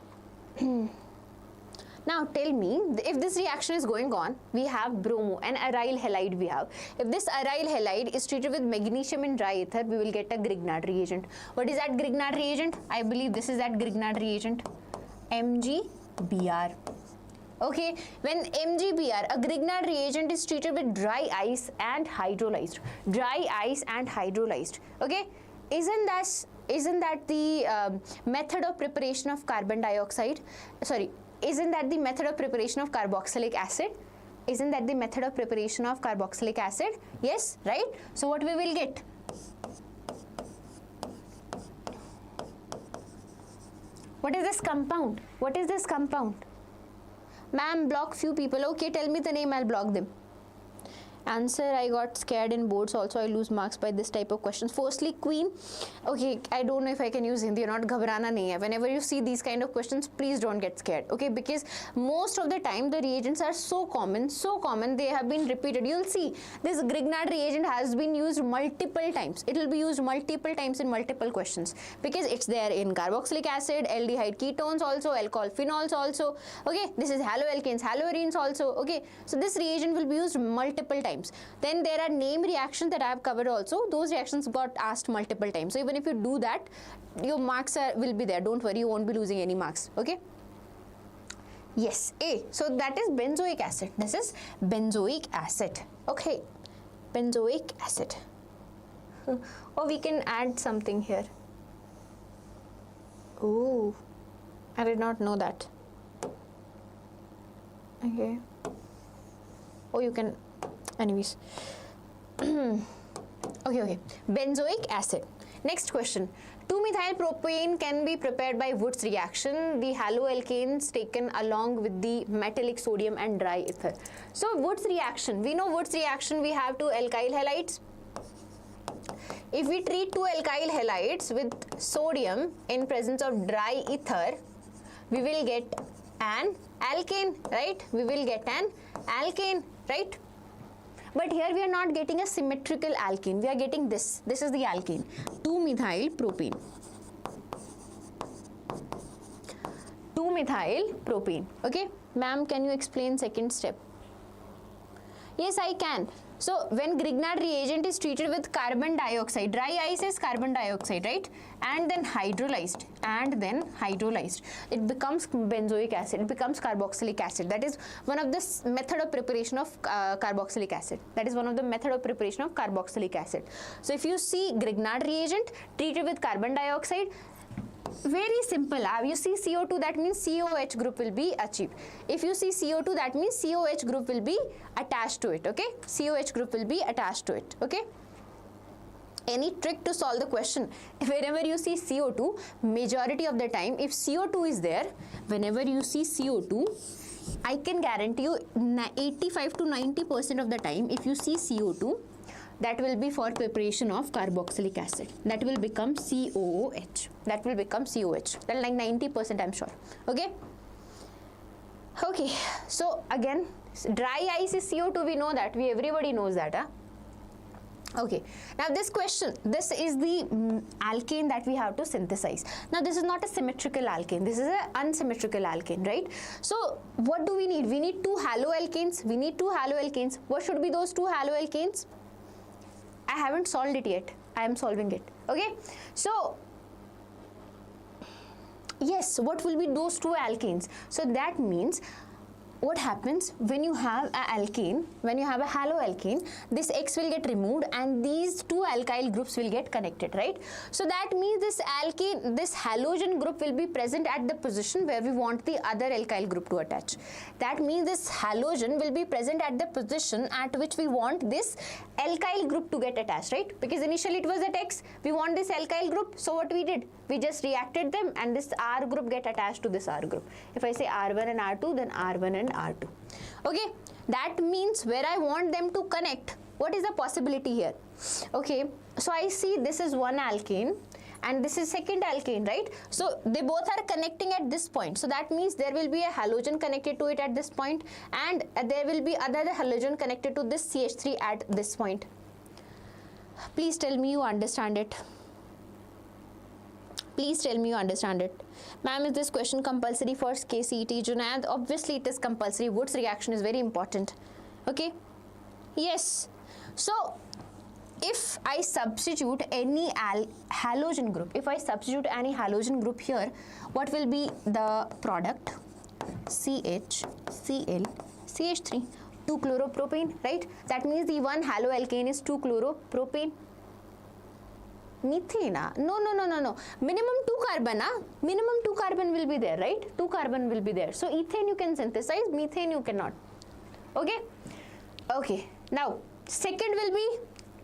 Now tell me, if this reaction is going on, we have bromo, an aryl halide we have. If this aryl halide is treated with magnesium in dry ether, we will get a Grignard reagent. What is that Grignard reagent? I believe this is that Grignard reagent, MgBr. Okay, when MgBr, a Grignard reagent, is treated with dry ice and hydrolyzed. Dry ice and hydrolyzed. Okay, isn't that the method of preparation of carbon dioxide? Sorry, isn't that the method of preparation of carboxylic acid? Isn't that the method of preparation of carboxylic acid? Yes, right? So what we will get? What is this compound? What is this compound? Ma'am, block few people. Okay, tell me the name, I'll block them. Answer, I got scared in boards also. I lose marks by this type of questions. Firstly, Queen. Okay, I don't know if I can use Hindi or not. Ghabrana nahi hai. Whenever you see these kind of questions, please don't get scared. Okay, because most of the time the reagents are so common, they have been repeated. You'll see this Grignard reagent has been used multiple times. It will be used multiple times in multiple questions because it's there in carboxylic acid, aldehyde ketones also, alcohol phenols also. Okay, this is haloalkanes, haloarenes also. Okay, so this reagent will be used multiple times. Then there are name reactions that I have covered also. Those reactions got asked multiple times. So even if you do that, your marks will be there. Don't worry, you won't be losing any marks. Okay. Yes, A. So that is benzoic acid. This is benzoic acid. Okay. Benzoic acid. Or we can add something here. Oh, I did not know that. Okay. Oh, you can. Anyways, okay. Benzoic acid. Next question. 2-methyl propane can be prepared by Wood's reaction. The haloalkanes taken along with the metallic sodium and dry ether. So Wood's reaction. We know Wood's reaction. We have 2 alkyl halides. If we treat 2 alkyl halides with sodium in presence of dry ether, we will get an alkane, right? We will get an alkane, right? But here we are not getting a symmetrical alkane. We are getting this. This is the alkane. 2-methyl propane. 2-methyl propane. Okay. Ma'am, can you explain second step? Yes, I can. So when Grignard reagent is treated with carbon dioxide, dry ice is carbon dioxide, right? And then hydrolyzed, it becomes benzoic acid, it becomes carboxylic acid. That is one of the method of preparation of carboxylic acid. So if you see Grignard reagent treated with carbon dioxide, very simple. You see CO2, that means COH group will be achieved. If you see CO2, that means COH group will be attached to it. Okay, COH group will be attached to it. Okay. Any trick to solve the question? Whenever you see CO2, majority of the time, if CO2 is there, whenever you see CO2, I can guarantee you 85 to 90% of the time, if you see CO2, that will be for preparation of carboxylic acid. That will become COOH. That will become COH. That like 90% I'm sure. Okay. Okay. So again, dry ice is CO2. We know that. Everybody knows that. Okay, now this question, this is the alkane that we have to synthesize. Now this is not a symmetrical alkane, this is an unsymmetrical alkane, right? So what do we need? We need two haloalkanes. We need two haloalkanes. What should be those two haloalkanes? I haven't solved it yet. I am solving it. Okay, so yes, what will be those two alkanes? So that means what happens when you have a alkane, when you have a haloalkane, this X will get removed and these two alkyl groups will get connected, right? So that means this alkane, this halogen group will be present at the position where we want the other alkyl group to attach. That means this halogen will be present at the position at which we want this alkyl group to get attached, right? Because initially it was at X, we want this alkyl group, so what we did? We just reacted them and this R group get attached to this R group. If I say R1 and R2, then R1 and R2. Okay, that means where I want them to connect, what is the possibility here? Okay, so I see this is one alkane and this is second alkane, right? So they both are connecting at this point. So that means there will be a halogen connected to it at this point and there will be other halogen connected to this CH3 at this point. Please tell me you understand it. Please tell me you understand it. Ma'am, is this question compulsory for KCET? Junaid, obviously it is compulsory. Wood's reaction is very important. Okay? Yes. So, if I substitute any halogen group, if I substitute any halogen group here, what will be the product? CH, Cl, CH3, 2-chloropropane, right? That means the one haloalkane is 2-chloropropane. Methane, no, minimum 2 carbon, minimum 2 carbon will be there, right? 2 carbon will be there. So ethane you can synthesize, methane you cannot. Okay, okay. Now second will be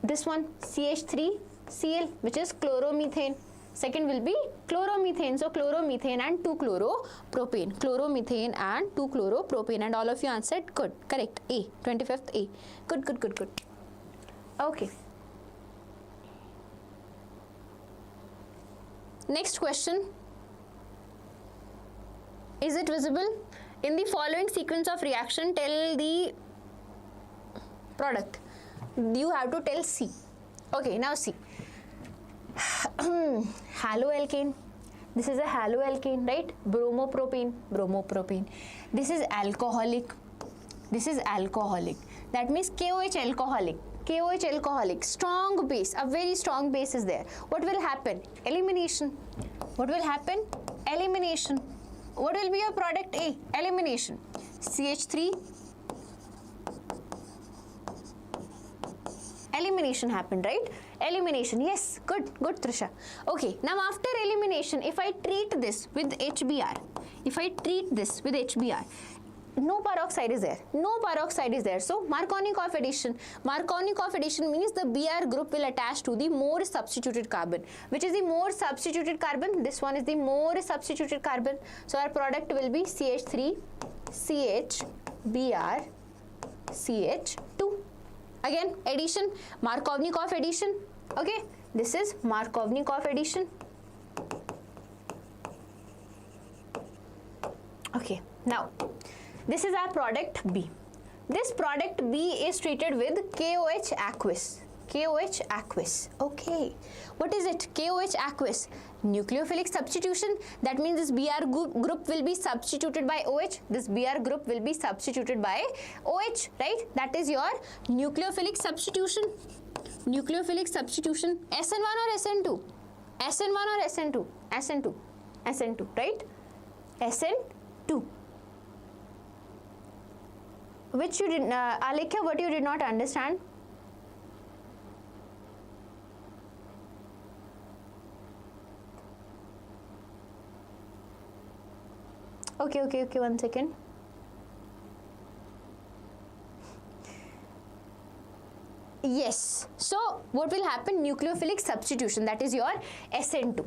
this one, CH3Cl, which is chloromethane. Second will be chloromethane. So chloromethane and 2-chloropropane, chloromethane and 2-chloropropane, and all of you answered good, correct. A, 25th A. Good. Okay. Next question. Is it visible? In the following sequence of reaction, tell the product. You have to tell C. Okay, now C. Haloalkane. This is a haloalkane, right? Bromopropane. This is alcoholic. That means KOH alcoholic. KOH alcoholic, strong base, a very strong base is there. What will happen? Elimination. What will happen? Elimination. What will be your product A? Elimination. CH3. Elimination happened, right? Elimination, yes, good, Trisha. Okay, now after elimination, if I treat this with HBr, no peroxide is there. So Markovnikov addition. Markovnikov addition means the Br group will attach to the more substituted carbon. Which is the more substituted carbon? This one is the more substituted carbon. So our product will be CH3, CH, Br, CH2. Again, addition, Markovnikov addition. Okay, this is Markovnikov addition. Okay, now this is our product B. This product B is treated with KOH aqueous. Okay. What is it? KOH aqueous. Nucleophilic substitution. That means this Br group will be substituted by OH. This Br group will be substituted by OH, right? That is your nucleophilic substitution. SN1 or SN2? SN1 or SN2? SN2, right? SN2. Which you did, Alekhya, what you did not understand? Okay, 1 second. Yes, so what will happen? Nucleophilic substitution, that is your SN2,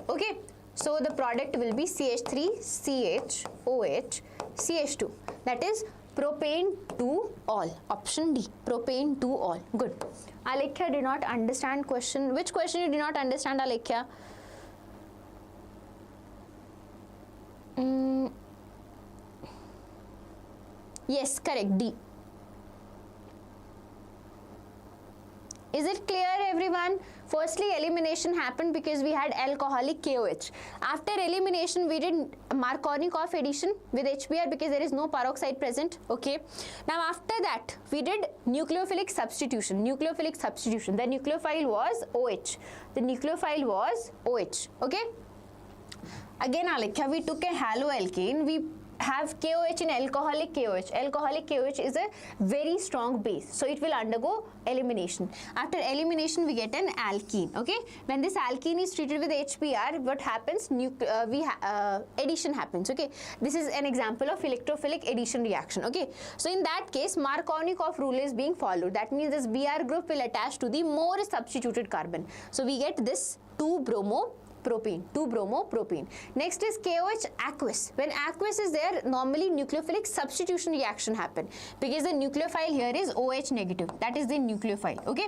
okay? So the product will be CH3, CH, OH, CH2, that is propane to all. Option D, propane to all. Good. Alekhya did not understand question. Which question you did not understand, Alekhya? Yes, correct, D. Is it clear, everyone? Firstly, elimination happened because we had alcoholic KOH. After elimination, we did Markovnikov addition with HBr because there is no peroxide present. Okay. Now, after that, we did nucleophilic substitution. Nucleophilic substitution. The nucleophile was OH. The nucleophile was OH. Okay. Again, Alekhya, we took a haloalkane. We have KOH in alcoholic KOH. Alcoholic KOH is a very strong base, so it will undergo elimination. After elimination, we get an alkene. Okay, when this alkene is treated with HBr, what happens? Addition happens. Okay, this is an example of electrophilic addition reaction. Okay, so in that case, Markovnikov rule is being followed. That means this Br group will attach to the more substituted carbon. So we get this 2-bromo-propene. Next is KOH aqueous. When aqueous is there, normally nucleophilic substitution reaction happen because the nucleophile here is OH negative. That is the nucleophile. Okay.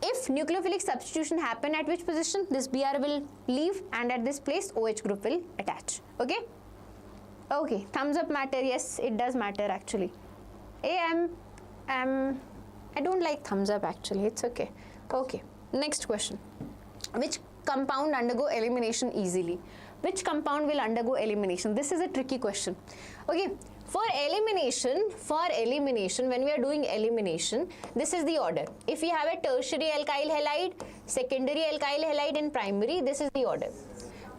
If nucleophilic substitution happen, at which position? This Br will leave, and at this place OH group will attach. Okay. Okay. Thumbs up matter. Yes, it does matter actually. I don't like thumbs up actually. It's okay. Okay. Next question. Which compound undergo elimination easily? Which compound will undergo elimination? This is a tricky question. Okay, for elimination, when we are doing elimination, this is the order. If we have a tertiary alkyl halide, secondary alkyl halide and primary, this is the order.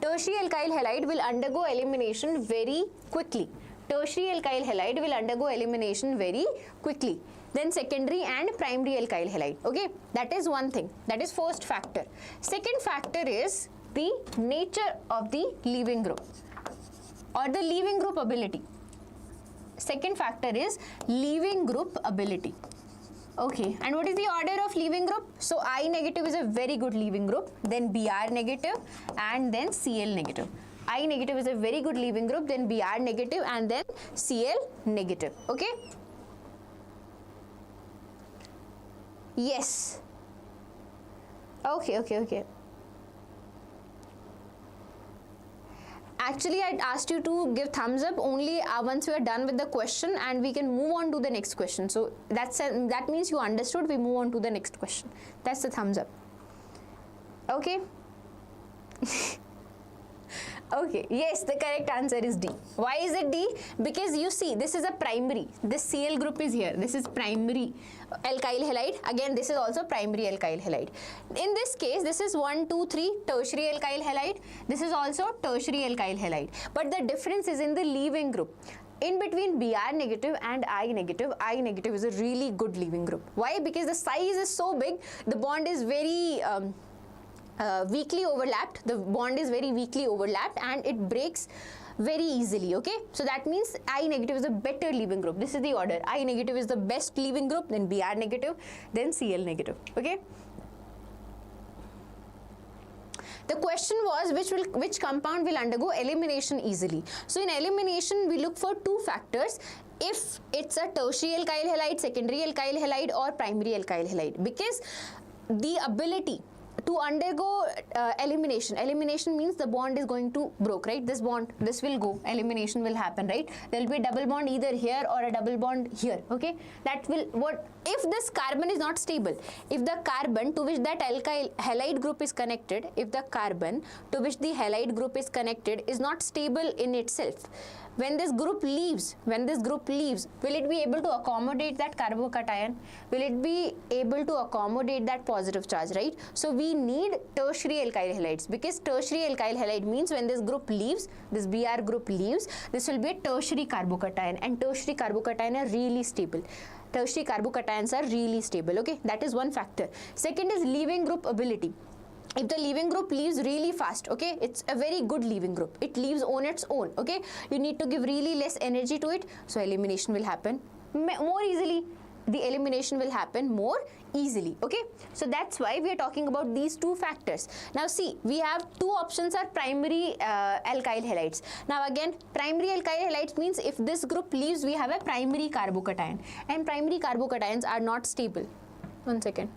Tertiary alkyl halide will undergo elimination very quickly. Tertiary alkyl halide will undergo elimination very quickly. Then secondary and primary alkyl halide. Okay, that is one thing. That is first factor. Second factor is the nature of the leaving group or the leaving group ability. Second factor is leaving group ability. Okay, and what is the order of leaving group? So I negative is a very good leaving group, then Br negative and then Cl negative. I negative is a very good leaving group, then Br negative and then Cl negative. Okay. Yes. Okay. Actually, I asked you to give thumbs up only once we are done with the question and we can move on to the next question. So that means you understood. We move on to the next question. That's the thumbs up. Okay. Okay, yes, the correct answer is D. Why is it D? Because you see, this is a primary. This Cl group is here. This is primary alkyl halide. Again, this is also primary alkyl halide. In this case, this is 1, 2, 3 tertiary alkyl halide. This is also tertiary alkyl halide. But the difference is in the leaving group. In between Br negative and I negative is a really good leaving group. Why? Because the size is so big, the bond is very weakly overlapped. The bond is very weakly overlapped and it breaks very easily. Okay, so that means I negative is a better leaving group. This is the order. I negative is the best leaving group, then Br negative, then Cl negative. Okay, the question was which compound will undergo elimination easily. So in elimination we look for two factors. If it's a tertiary alkyl halide, secondary alkyl halide or primary alkyl halide, because the ability to undergo elimination means the bond is going to broke, right? This bond, this will go, elimination will happen, right? There will be a double bond either here or a double bond here. Okay, that will, what if this carbon is not stable? If the carbon to which that alkyl halide group is connected, if the carbon to which the halide group is connected is not stable in itself, when this group leaves, will it be able to accommodate that carbocation? Will it be able to accommodate that positive charge, right? So we need tertiary alkyl halides, because tertiary alkyl halide means when this group leaves, this Br group leaves, this will be a tertiary carbocation, and tertiary carbocation are really stable. Tertiary carbocations are really stable. Okay, that is one factor. Second is leaving group ability. If the leaving group leaves really fast, okay, it's a very good leaving group. It leaves on its own, okay. You need to give really less energy to it, so elimination will happen more easily. The elimination will happen more easily, okay. So that's why we are talking about these two factors. Now see, we have two options are primary alkyl halides. Now again, primary alkyl halides means if this group leaves, we have a primary carbocation, and primary carbocations are not stable. One second.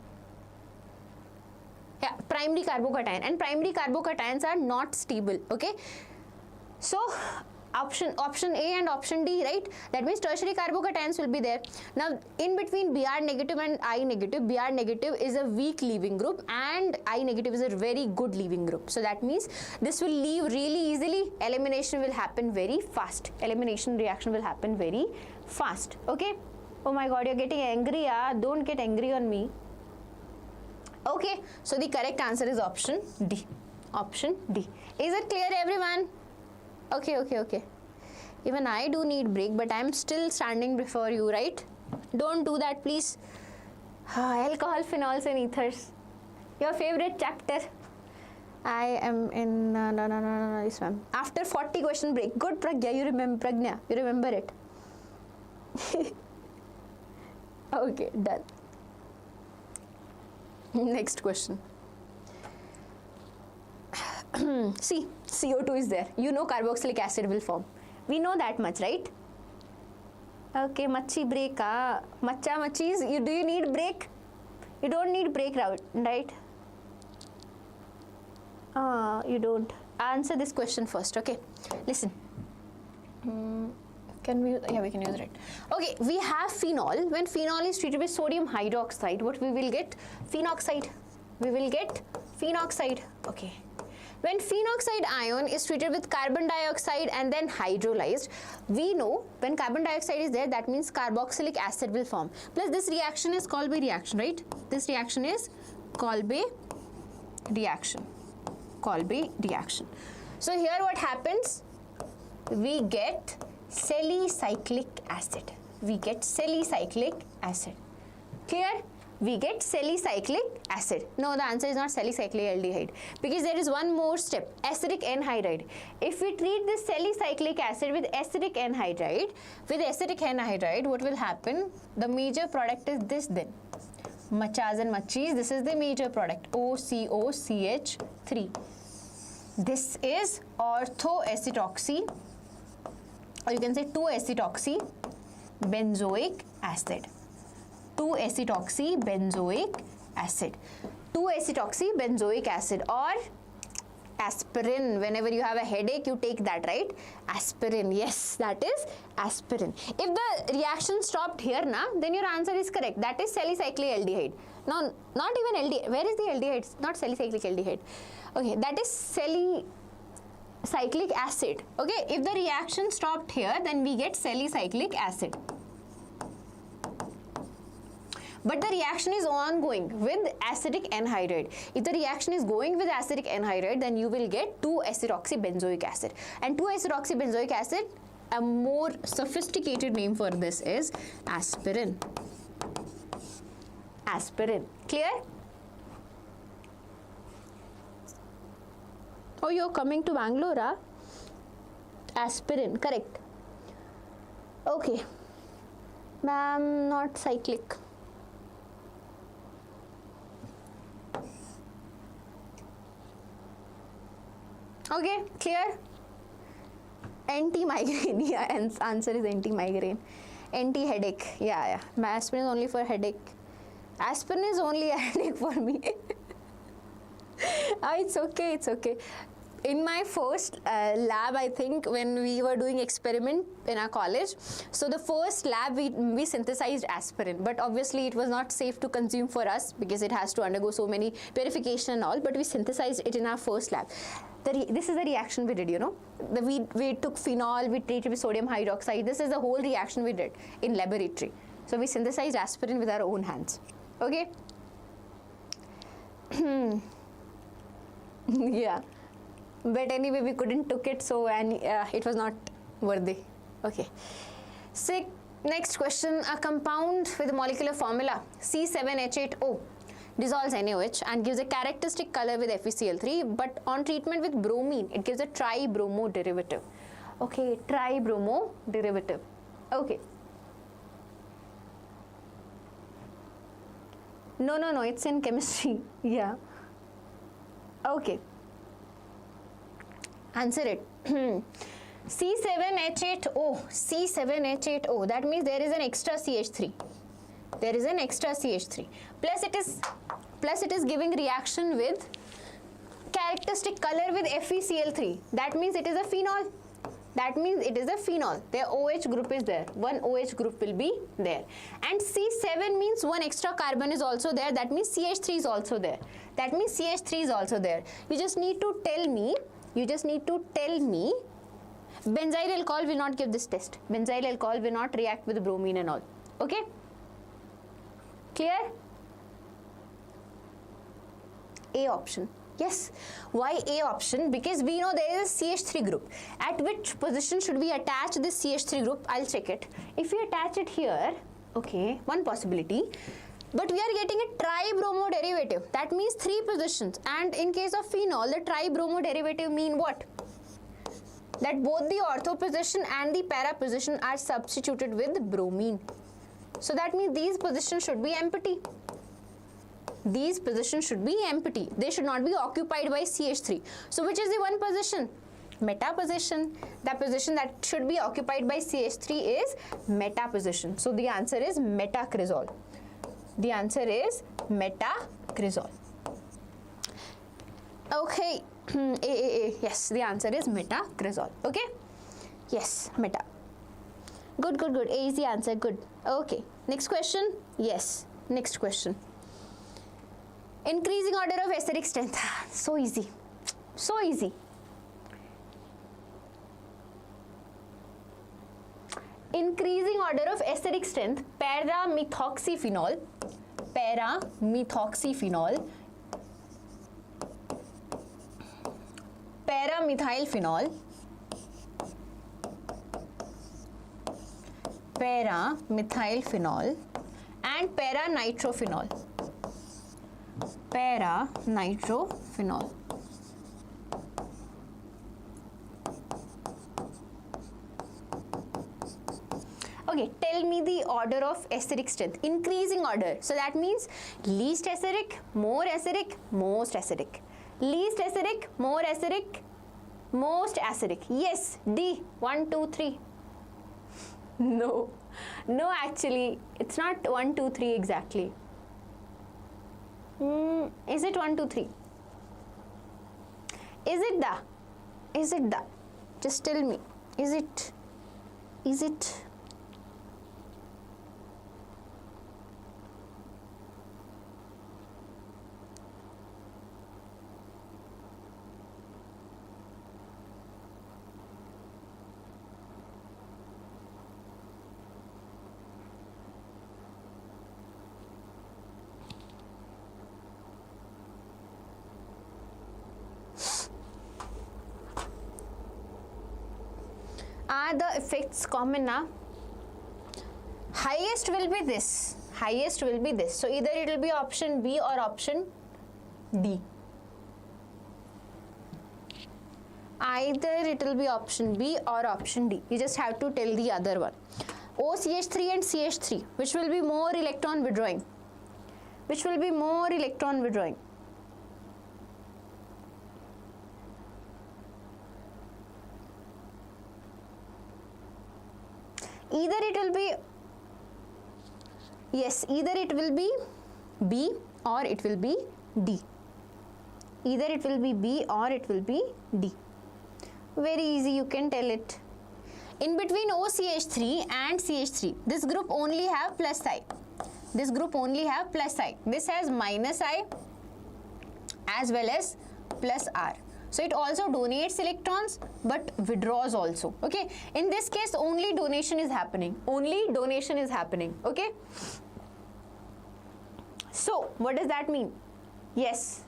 Yeah, primary carbocation, and primary carbocations are not stable. Okay, so Option A and option D, right? That means tertiary carbocations will be there. Now, in between Br negative and I negative, Br negative is a weak leaving group and I negative is a very good leaving group. So that means this will leave really easily. Elimination will happen very fast. Elimination reaction will happen very fast. Okay? Oh my God, you're getting angry. Don't get angry on me. Okay, so the correct answer is option D. Option D. Is it clear, everyone? Okay. Even I do need break, but I'm still standing before you, right? Don't do that, please. Alcohol, phenols and ethers. Your favorite chapter. I am in no, this one. After 40 question break. Good, Pragya, you remember it. Okay, done. Next question. See, CO2 is there. You know carboxylic acid will form. We know that much, right? Okay, machi break. Machis, do you need break? You don't need break, right? You don't. Answer this question first, okay? Listen. Can we? Yeah, we can use it. Okay, we have phenol. When phenol is treated with sodium hydroxide, what we will get? Phenoxide. We will get phenoxide. Okay. When phenoxide ion is treated with carbon dioxide and then hydrolyzed, we know when carbon dioxide is there, that means carboxylic acid will form. Plus this reaction is Kolbe reaction, right? This reaction is Kolbe reaction. Kolbe reaction. So here what happens? We get salicylic acid. We get salicylic acid. Clear? We get salicylic acid. No, the answer is not salicyclialdehyde because there is one more step, acidic anhydride. If we treat this salicylic acid with acidic anhydride, what will happen? The major product is this then. Machas and machis, this is the major product, OCOCH3. This is orthoacetoxy, or you can say 2-acetoxy benzoic acid. 2-acetoxy benzoic acid. 2-acetoxy benzoic acid, or aspirin. Whenever you have a headache, you take that, right? Aspirin. Yes, that is aspirin. If the reaction stopped here, then your answer is correct. That is salicylic No, not even aldehyde. Where is the aldehyde? Not salicylic aldehyde. Okay, that is salicylic acid. Okay, if the reaction stopped here, then we get salicylic acid. But the reaction is ongoing with acidic anhydride. If the reaction is going with acidic anhydride, then you will get 2-acetoxy benzoic acid. And 2-acetoxy benzoic acid, a more sophisticated name for this is aspirin. Aspirin. Clear? Oh, you're coming to Bangalore, huh? Aspirin, correct. Okay. Ma'am, not cyclic. Okay, clear? Anti-migraine. Yeah, answer is anti-migraine. Anti-headache. Yeah. My aspirin is only for headache. Aspirin is only a headache for me. It's okay. In my first lab, I think, when we were doing experiment in our college, so the first lab we synthesized aspirin, but obviously it was not safe to consume for us because it has to undergo so many purification and all, but we synthesized it in our first lab. This is the reaction we did, you know. We took phenol, we treated with sodium hydroxide. This is the whole reaction we did in laboratory. So we synthesized aspirin with our own hands. Okay? Yeah. But anyway, we couldn't took it, so it was not worthy. Okay. So next question, a compound with a molecular formula C7H8O dissolves NaOH and gives a characteristic color with FeCl3, but on treatment with bromine, it gives a tribromo derivative. Okay, tribromo derivative. Okay. No, it's in chemistry. Yeah. Okay. Answer it. C7H8O. That means there is an extra CH3. There is an extra CH3. Plus it is giving reaction with characteristic color with FeCl3. That means it is a phenol. That means it is a phenol. Their OH group is there. One OH group will be there. And C7 means one extra carbon is also there. That means CH3 is also there. That means CH3 is also there. You just need to tell me, benzyl alcohol will not give this test. Benzyl alcohol will not react with bromine and all. Okay? Clear? A option. Yes. Why A option? Because we know there is a CH3 group. At which position should we attach this CH3 group? I'll check it. If we attach it here, okay, one possibility. But we are getting a tribromo derivative. That means 3 positions. And in case of phenol, the tribromo derivative mean what? That both the ortho position and the para position are substituted with bromine. So that means these positions should be empty. These positions should be empty. They should not be occupied by CH3. So which is the one position? Meta position. The position that should be occupied by CH3 is meta position. So the answer is metacresol. The answer is metacresol. Okay. A. Yes, the answer is metacresol. Okay. Yes, meta. Good. A is the answer. Good. Okay. Next question. Yes. Next question. Increasing order of acidic strength. So easy. So easy. Increasing order of acidic strength, para-methoxyphenol, para-methylphenol, para-methylphenol and para-nitrophenol. Para-nitrophenol. Okay, tell me the order of acidic strength. Increasing order. So that means least acidic, more acidic, most acidic. Least acidic, more acidic, most acidic. Yes, D. 1, 2, 3. No, actually, it's not 1, 2, 3 exactly. Is it 1, 2, 3? Is it the? Just tell me. Is it? Are the effects common now? Highest will be this. So either it will be option B or option D. Either it will be option B or option D. You just have to tell the other one. OCH3 and CH3, which will be more electron withdrawing? Either it will be, yes, either it will be B or it will be D. Either it will be B or it will be D. Very easy, you can tell it. In between OCH3 and CH3, this group only have plus I. This has minus I as well as plus R. So it also donates electrons but withdraws also. Okay. In this case, only donation is happening. Okay. So what does that mean? Yes.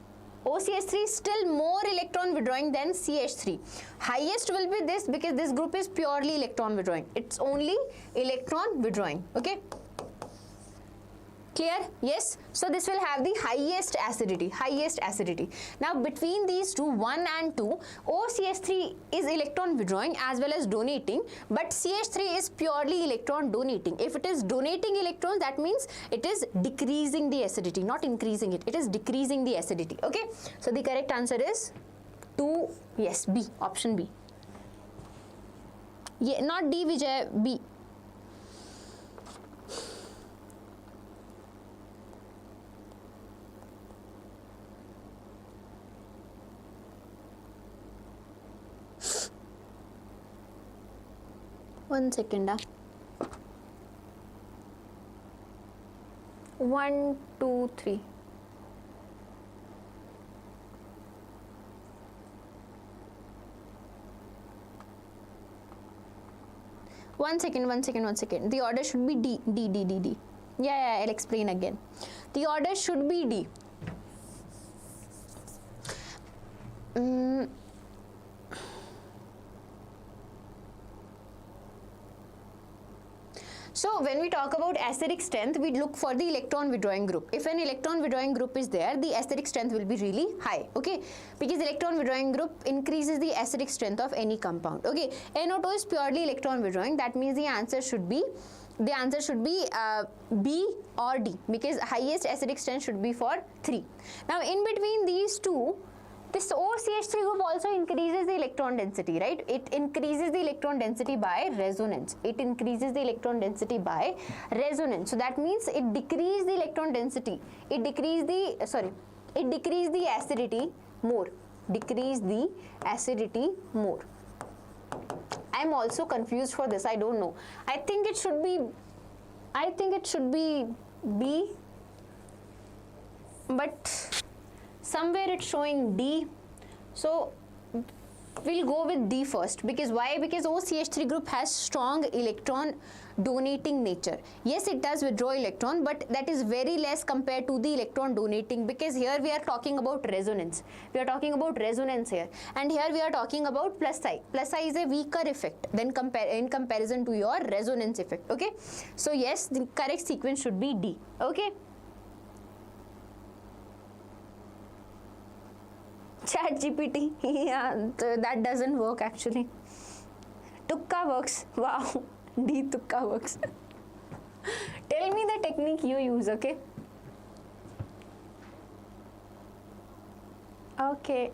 OCH3 is still more electron withdrawing than CH3. Highest will be this because this group is purely electron withdrawing. It's only electron withdrawing. Okay. Clear? Yes. So this will have the highest acidity. Now between these two, 1 and 2, OCH3 is electron withdrawing as well as donating, but CH3 is purely electron donating. If it is donating electrons, that means it is decreasing the acidity, not increasing it. It is decreasing the acidity. Okay. So the correct answer is 2. Yes, B. Option B. Yeah, not D, Vijay. B. 1 second. 1, 2, 3. One second. The order should be D. Yeah, I'll explain again. The order should be D. So when we talk about acidic strength, we look for the electron withdrawing group. If an electron withdrawing group is there, the acidic strength will be really high, okay? Because electron withdrawing group increases the acidic strength of any compound, okay? NO2 is purely electron withdrawing. That means the answer should be B or D, because highest acidic strength should be for 3. Now in between these two, this OCH3 group also increases the electron density, right? It increases the electron density by resonance. So that means it decreases the electron density. It decreases the acidity more. I'm also confused for this. I don't know. I think it should be B, but somewhere it's showing D, so we'll go with D first. Because why? Because OCH3 group has strong electron donating nature. Yes, it does withdraw electron, but that is very less compared to the electron donating, because here we are talking about resonance. Here, and here we are talking about plus I. Plus I is a weaker effect than in comparison to your resonance effect, okay? So yes, the correct sequence should be D, okay? Chat GPT, yeah, that doesn't work actually. Tukka works. Wow, D Tukka works. Tell me the technique you use, okay? Okay.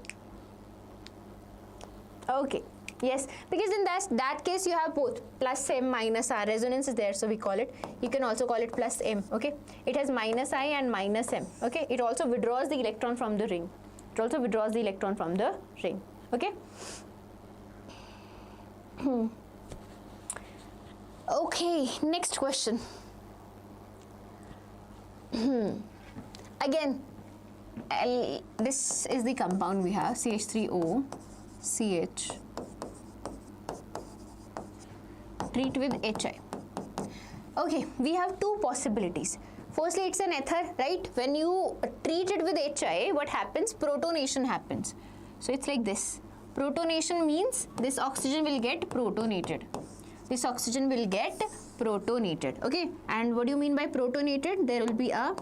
Yes, because in that case you have both plus M minus R. Resonance is there, so we call it. You can also call it plus M, okay? It has minus I and minus M, okay? It also withdraws the electron from the ring. Okay? Okay, next question. Again, this is the compound we have, CH3O, CH. Treat with HI. Okay, we have two possibilities. Firstly, it's an ether, right? When you treat it with HI, what happens? Protonation happens. So it's like this. Protonation means this oxygen will get protonated. Okay? And what do you mean by protonated? There will be a...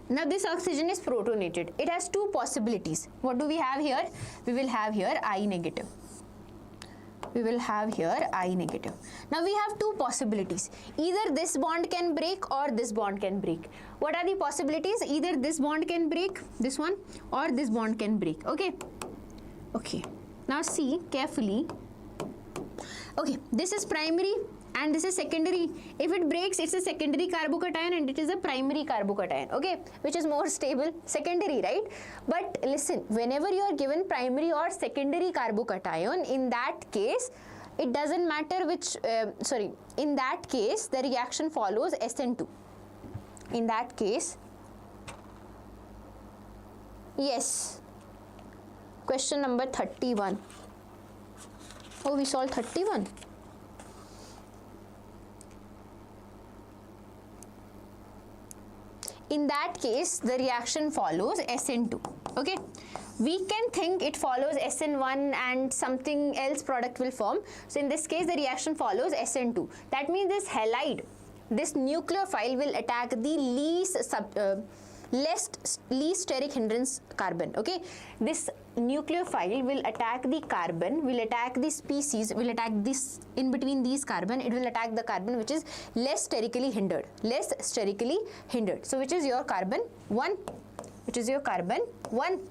Now this oxygen is protonated. It has two possibilities. What do we have here? We will have here I negative. Now we have two possibilities. Either this bond can break or this bond can break. What are the possibilities? Either this bond can break, this one, or this bond can break. Okay. Now see carefully. Okay, this is primary and this is secondary. If it breaks, it's a secondary carbocation and it is a primary carbocation, okay, which is more stable, secondary, right? But listen, whenever you are given primary or secondary carbocation, in that case, it doesn't matter which, in that case, the reaction follows SN2. In that case, yes. Question number 31. Oh, we solved 31. In that case, the reaction follows SN2. Okay, we can think it follows SN1 and something else product will form. So in this case, the reaction follows SN2. That means this halide, this nucleophile will attack the least steric hindrance carbon. Okay, this nucleophile will attack the carbon, will attack the species, will attack this in between these carbon. It will attack the carbon which is less sterically hindered. So which is your carbon 1,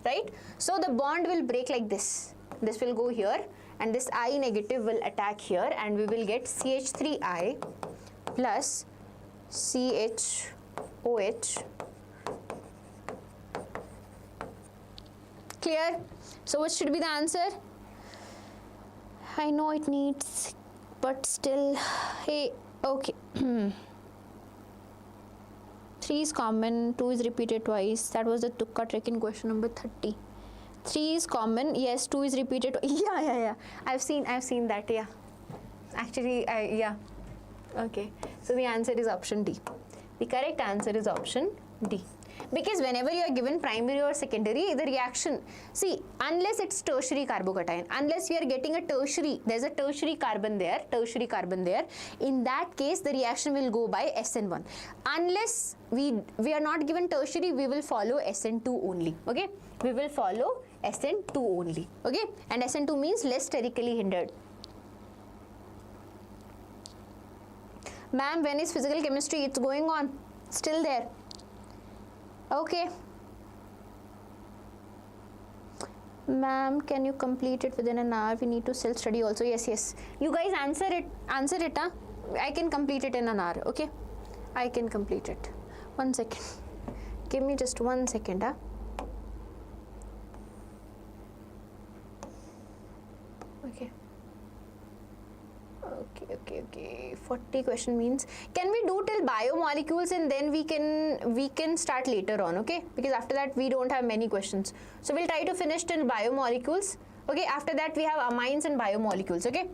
right? So the bond will break like this. This will go here and this I negative will attack here and we will get CH3I plus CHOH. Clear? So what should be the answer? I know it needs, but still, hey, okay. 3 is common, 2 is repeated twice. That was the tukka trick in question number 30. 3 is common, yes, 2 is repeated. Yeah. I've seen that, yeah. Actually, yeah. Okay, so the answer is option D. The correct answer is option D. Because whenever you are given primary or secondary, the reaction, see, unless it's tertiary carbocation, unless we are getting a tertiary, there's a tertiary carbon there, in that case, the reaction will go by SN1. Unless we are not given tertiary, we will follow SN2 only, okay? We will follow SN2 only, okay? And SN2 means less sterically hindered. Ma'am, when is physical chemistry? It's going on, still there. Okay. Ma'am, can you complete it within an hour? We need to self-study also. Yes. You guys answer it, huh? I can complete it in an hour, okay? I can complete it. 1 second. Give me just 1 second, huh? Okay. 40 question means, can we do till biomolecules and then we can start later on, okay? Because after that we don't have many questions. So we'll try to finish till biomolecules, okay? After that we have amines and biomolecules, okay?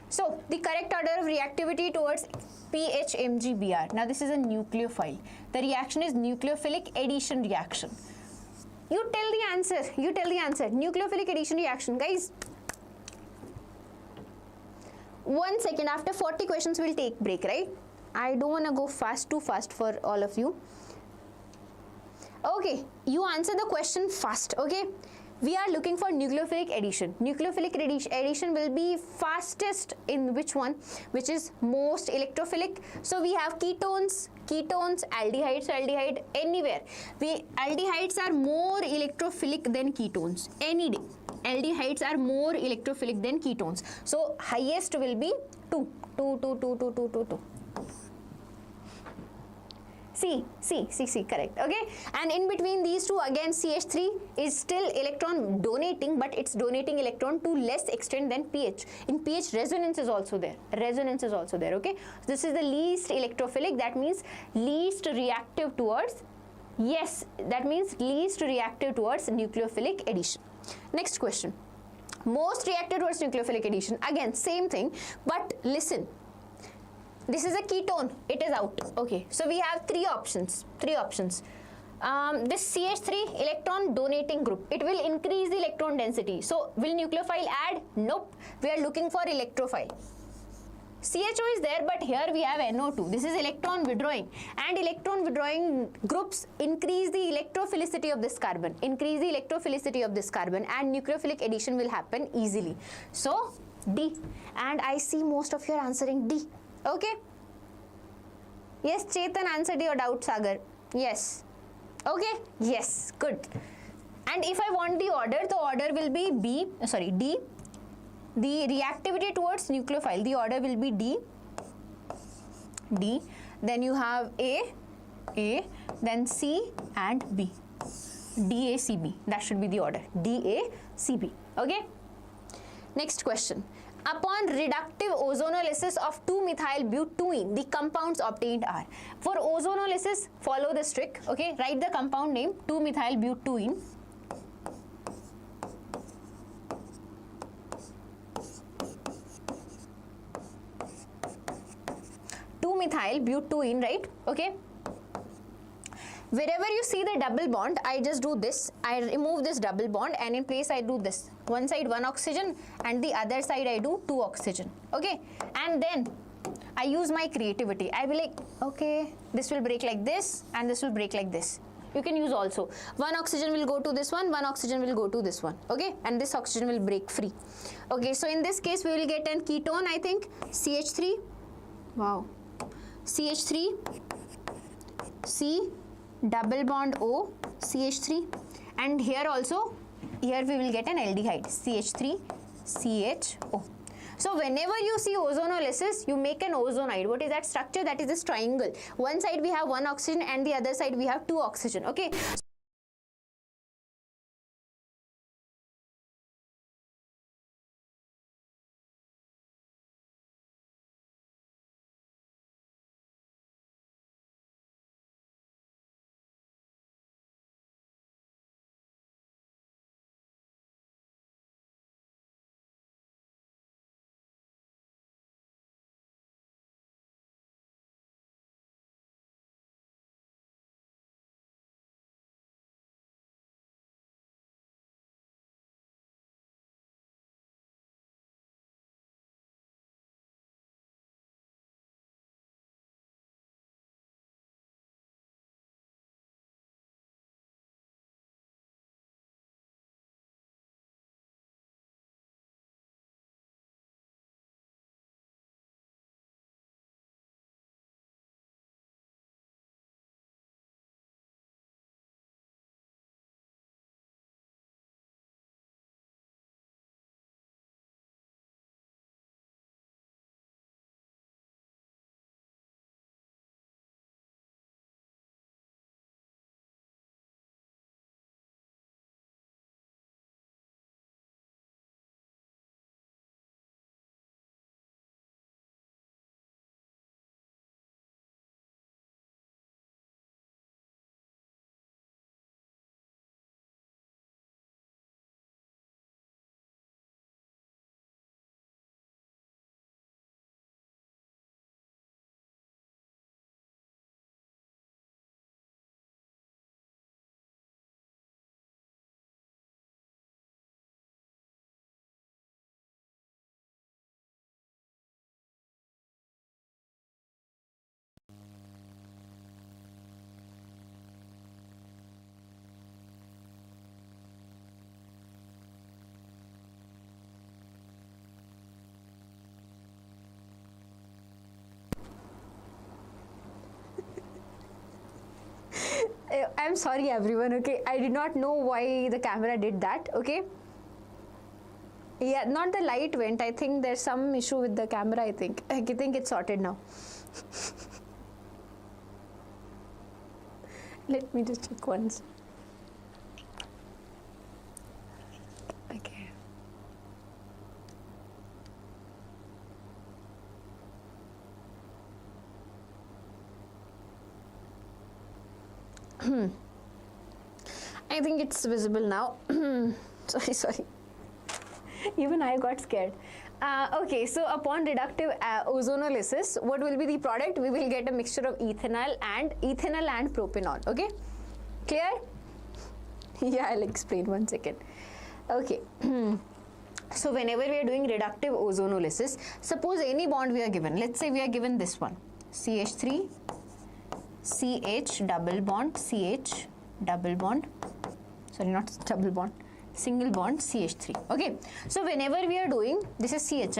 So the correct order of reactivity towards PHMgBr. Now this is a nucleophile. The reaction is nucleophilic addition reaction. You tell the answer. Nucleophilic addition reaction, guys. 1 second, after 40 questions we'll take break, right? I don't want to go too fast for all of you. Okay, you answer the question fast, okay? We are looking for nucleophilic addition. Nucleophilic addition will be fastest in which one? Which is most electrophilic. So we have ketones, aldehydes, so aldehyde anywhere. Aldehydes are more electrophilic than ketones any day. Aldehydes are more electrophilic than ketones. So highest will be 2. C, correct, okay? And in between these two, again CH3 is still electron donating, but it's donating electron to less extent than pH. In pH, resonance is also there, okay? This is the least electrophilic, that means least reactive towards, nucleophilic addition. Next question. Most reactive towards nucleophilic addition. Again, same thing, but listen. This is a ketone. It is out. Okay. So we have three options. This CH3 electron donating group. It will increase the electron density. So will nucleophile add? Nope. We are looking for electrophile. CHO is there, but here we have NO2. This is electron withdrawing, and electron withdrawing groups increase the electrophilicity of this carbon, and nucleophilic addition will happen easily. So D, and I see most of you are answering D. Okay. Yes, Chetan answered your doubt, Sagar. Yes. Okay. Yes. Good. And if I want the order will be D. The reactivity towards nucleophile, the order will be D. Then you have A, then C and B. DACB. That should be the order. DACB. Okay. Next question. Upon reductive ozonolysis of 2-methyl-butene, the compounds obtained are. For ozonolysis, follow this trick. Okay. Write the compound name 2-methyl-butene. 2-methyl-butene, right? Okay. Wherever you see the double bond, I just do this. I remove this double bond, and in place I do this. One side 1 oxygen and the other side I do 2 oxygen. Okay. And then I use my creativity. I will like, okay, this will break like this and this will break like this. You can use also. 1 oxygen will go to this one, 1 oxygen will go to this one. Okay. And this oxygen will break free. Okay. So in this case, we will get an ketone, I think, CH3. Wow. CH3, C, double bond O, CH3, and here also, here we will get an aldehyde, CH3, CHO. So whenever you see ozonolysis, you make an ozonide. What is that structure? That is this triangle. One side we have 1 oxygen and the other side we have 2 oxygen. Okay. I'm sorry everyone, okay? I did not know why the camera did that, okay? Yeah, not the light went. I think there's some issue with the camera, I think. I think it's sorted now. Let me just check once. Okay. I think it's visible now. Sorry. Even I got scared. Okay, so upon reductive ozonolysis, what will be the product? We will get a mixture of ethanol and propanol. Okay, clear? Yeah, I'll explain 1 second. Okay. So whenever we are doing reductive ozonolysis, suppose any bond we are given. Let's say we are given this one, CH3, CH double bond, CH double bond. Sorry, not double bond. Single bond CH3. Okay, so whenever we are doing, this is CH,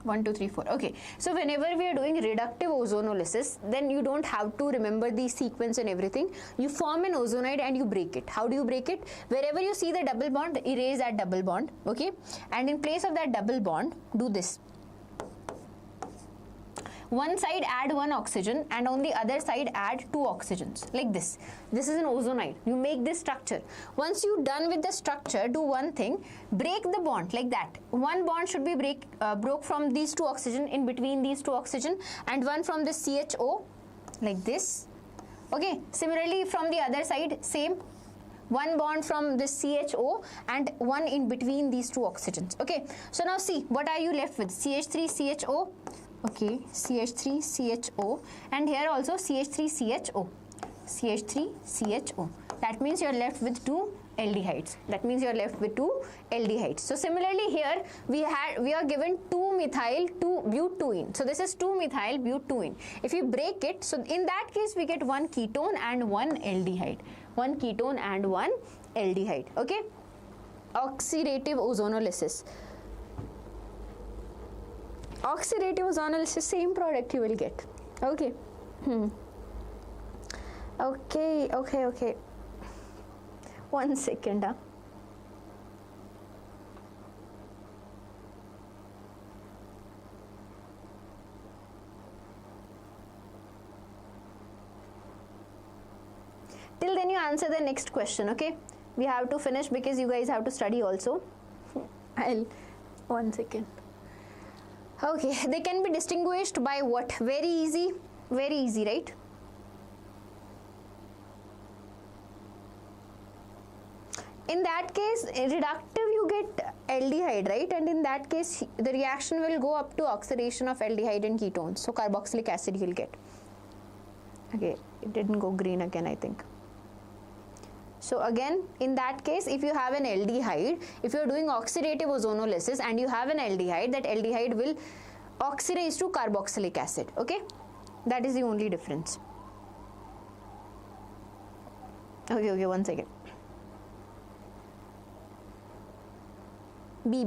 1, 2, 3, 4. Okay, so whenever we are doing reductive ozonolysis, then you don't have to remember the sequence and everything. You form an ozonide and you break it. How do you break it? Wherever you see the double bond, erase that double bond. Okay, and in place of that double bond, do this. One side add 1 oxygen and on the other side add 2 oxygens, like this. This is an ozonide. You make this structure. Once you're done with the structure, do one thing, break the bond like that. One bond should be broke from these 2 oxygen, in between these 2 oxygen, and one from the CHO, like this. Okay, similarly from the other side, same. One bond from this CHO and one in between these 2 oxygens. Okay, so now see, what are you left with? CH3 CHO. Okay, CH3 CHO, and here also CH3 CHO, CH3 CHO. That means you are left with 2 aldehydes. So similarly here we are given 2-methyl 2-butene. So this is 2-methyl butene. If you break it, so in that case we get 1 ketone and 1 aldehyde. 1 ketone and 1 aldehyde. Okay. Oxidative ozonolysis. Oxidative ozonolysis, same product you will get. Okay. Okay. 1 second. Till then you answer the next question, okay? We have to finish because you guys have to study also. 1 second. Okay, they can be distinguished by what? Very easy, right? In that case, reductive you get aldehyde, right? And in that case, the reaction will go up to oxidation of aldehyde and ketones. So carboxylic acid you will get. Okay, it didn't go green again, I think. So again, in that case, if you have an aldehyde, if you are doing oxidative ozonolysis and you have an aldehyde, that aldehyde will oxidize to carboxylic acid. Okay, that is the only difference. Okay, 1 second. B.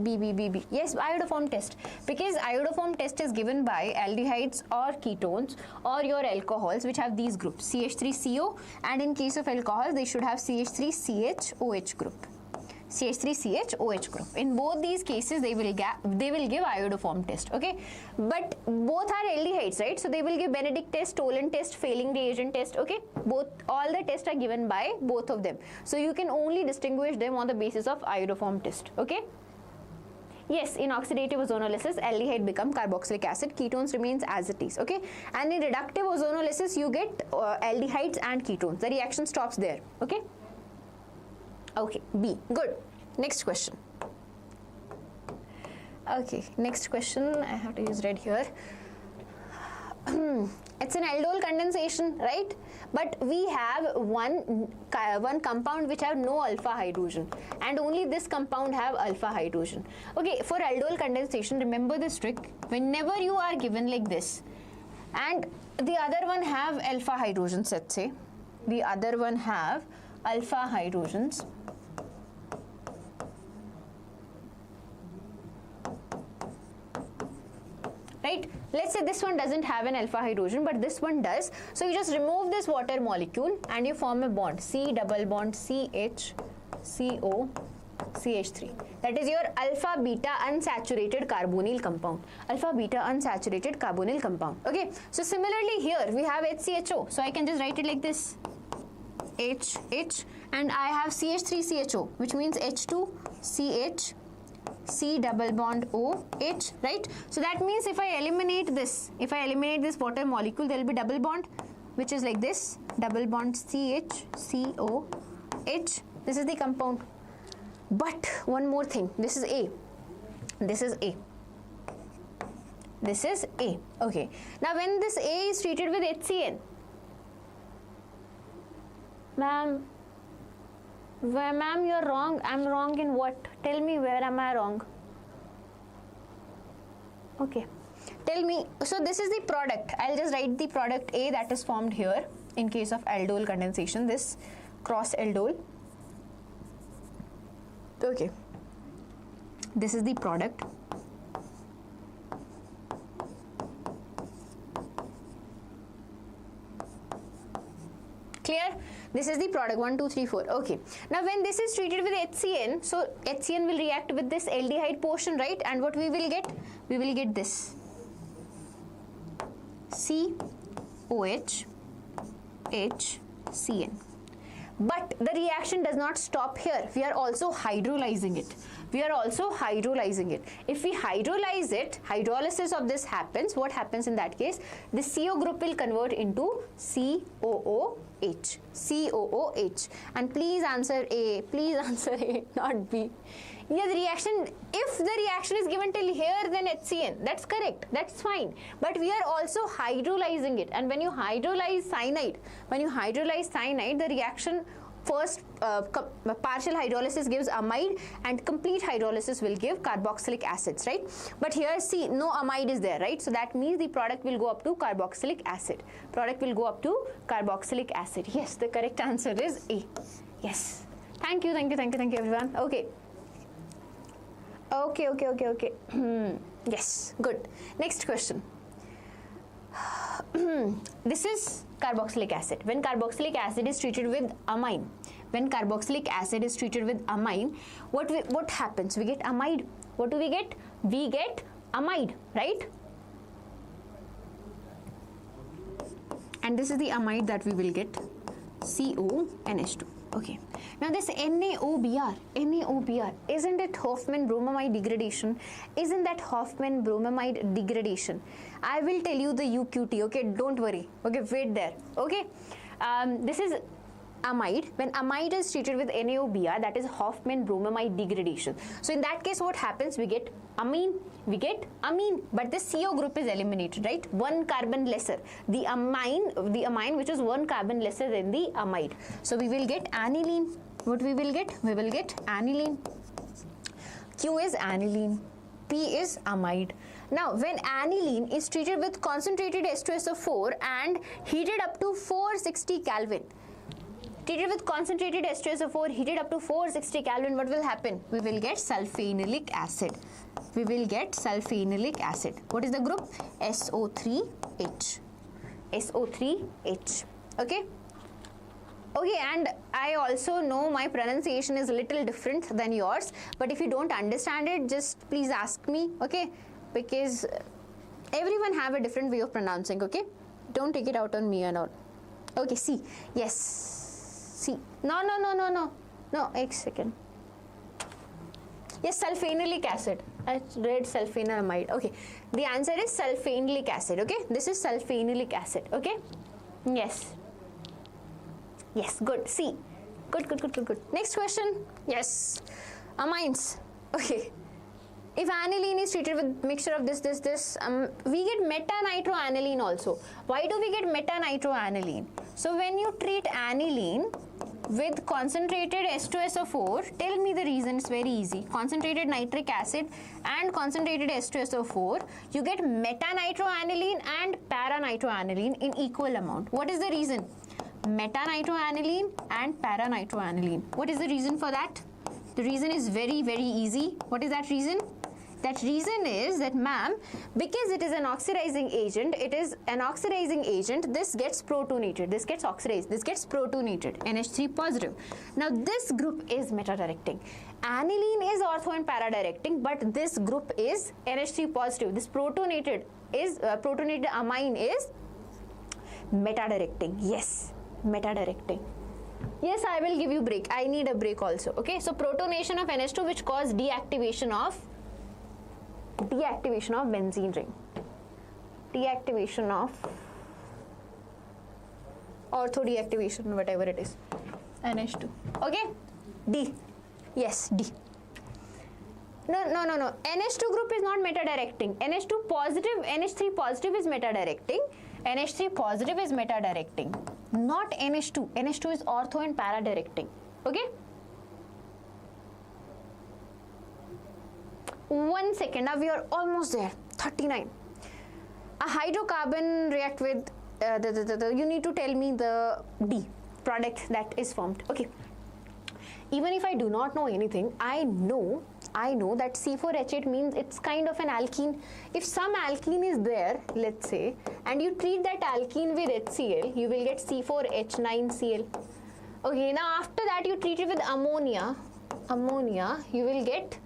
Yes, iodoform test. Because iodoform test is given by aldehydes or ketones or your alcohols which have these groups, CH3CO, and in case of alcohols they should have CH3CHOH group. CH3CHOH group. In both these cases they will give iodoform test. Okay, but both are aldehydes, right? So they will give Benedict test, Toland test, failing reagent test. Okay, all the tests are given by both of them. So you can only distinguish them on the basis of iodoform test. Okay. Yes, in oxidative ozonolysis, aldehyde become carboxylic acid, ketones remains as it is, okay? And in reductive ozonolysis, you get aldehydes and ketones. The reaction stops there, okay? Okay, B, good. Next question. Okay, next question, I have to use red here. It's an aldol condensation, right? But we have one compound which have no alpha hydrogen, and only this compound have alpha hydrogen. Okay, for aldol condensation, remember this trick. Whenever you are given like this, and the other one have alpha hydrogens, let's say, the other one have alpha hydrogens. right? Let's say this one doesn't have an alpha hydrogen, but this one does. So you just remove this water molecule and you form a bond, C double bond CH, CO, CH3. That is your alpha beta unsaturated carbonyl compound. Alpha beta unsaturated carbonyl compound. Okay. So similarly here we have HCHO. So I can just write it like this. H, and I have CH3CHO, which means H2CH, C double bond O, H, right? So that means if I eliminate this water molecule, there will be double bond, which is like this, double bond CH, CO, H. This is the compound. But one more thing, this is A. This is A. This is A. Okay. Now when this A is treated with HCN, ma'am, you're wrong. I'm wrong in what? Tell me, where am I wrong? Okay. Tell me. So this is the product. I'll just write the product A that is formed here in case of aldol condensation. This cross aldol. Okay. This is the product. Clear? This is the product 1, 2, 3, 4. Okay. Now when this is treated with HCN, so HCN will react with this aldehyde portion, right? And what we will get? We will get this COH HCN. But the reaction does not stop here. We are also hydrolyzing it. If we hydrolyze it, hydrolysis of this happens. What happens in that case? The CO group will convert into COOH. And please answer A. Not B. Yeah, the reaction, if the reaction is given till here, then HCN. That's correct. That's fine. But we are also hydrolyzing it. And when you hydrolyze cyanide, the reaction first partial hydrolysis gives amide and complete hydrolysis will give carboxylic acids, right? But here see, no amide is there, right? So that means the product will go up to carboxylic acid. Yes, the correct answer is A. Yes. Thank you everyone. Okay. Yes, good. Next question. This is carboxylic acid. When carboxylic acid is treated with amine, what happens? We get amide. What do we get? We get amide, right? And this is the amide that we will get, CONH2. Okay. Now this NaOBr, isn't it Hofmann bromamide degradation? I will tell you the UQT, okay? Don't worry. Okay, wait there. Okay. This is amide. When amide is treated with NaOBr, that is Hofmann bromamide degradation. So in that case, what happens? We get amine, but the CO group is eliminated, right? One carbon lesser. The amine which is one carbon lesser than the amide. So we will get aniline. What we will get? We will get aniline. Q is aniline. P is amide. Now, when aniline is treated with concentrated H2SO4 and heated up to 460 Kelvin, what will happen? We will get sulfanilic acid. What is the group? SO3H. Okay. Okay, and I also know my pronunciation is a little different than yours, but if you don't understand it, just please ask me, okay? Because everyone have a different way of pronouncing, okay? Don't take it out on me and all. Okay, C. Yes. C. No, X second. Yes, sulfanilic acid. I read sulfonamide. Okay, the answer is sulfanilic acid. Okay, this is sulfanilic acid. Okay, yes, good. C. Good. Next question. Yes, amines. Okay. If aniline is treated with mixture of this, we get meta-nitroaniline also. Why do we get meta-nitroaniline? So when you treat aniline with concentrated H2SO4, tell me the reason. It's very easy. Concentrated nitric acid and concentrated H2SO4, you get meta-nitroaniline and para-nitroaniline in equal amount. What is the reason? Meta-nitroaniline and para-nitroaniline. What is the reason for that? The reason is very, very easy. What is that reason? That reason is that, ma'am, because it is an oxidizing agent, this gets protonated, this gets oxidized, this gets protonated, NH3 positive. Now this group is meta-directing. Aniline is ortho and para-directing, but this group is NH3 positive. This protonated amine is meta-directing. Yes, meta-directing. Yes, I will give you break. I need a break also. Okay, so protonation of NH2 which cause deactivation of benzene ring. Deactivation of ortho deactivation, whatever it is. NH2. Okay? D. Yes, D. No. NH2 group is not meta-directing. NH2 positive, NH3 positive is meta-directing. NH3 positive is meta-directing. Not NH2. NH2 is ortho and para-directing. Okay? 1 second. Now we are almost there. 39. A hydrocarbon react with, you need to tell me the D product that is formed. Okay. Even if I do not know anything, I know that C4H8 means it's kind of an alkene. If some alkene is there, let's say, and you treat that alkene with HCl, you will get C4H9Cl. Okay, now after that you treat it with ammonia, you will get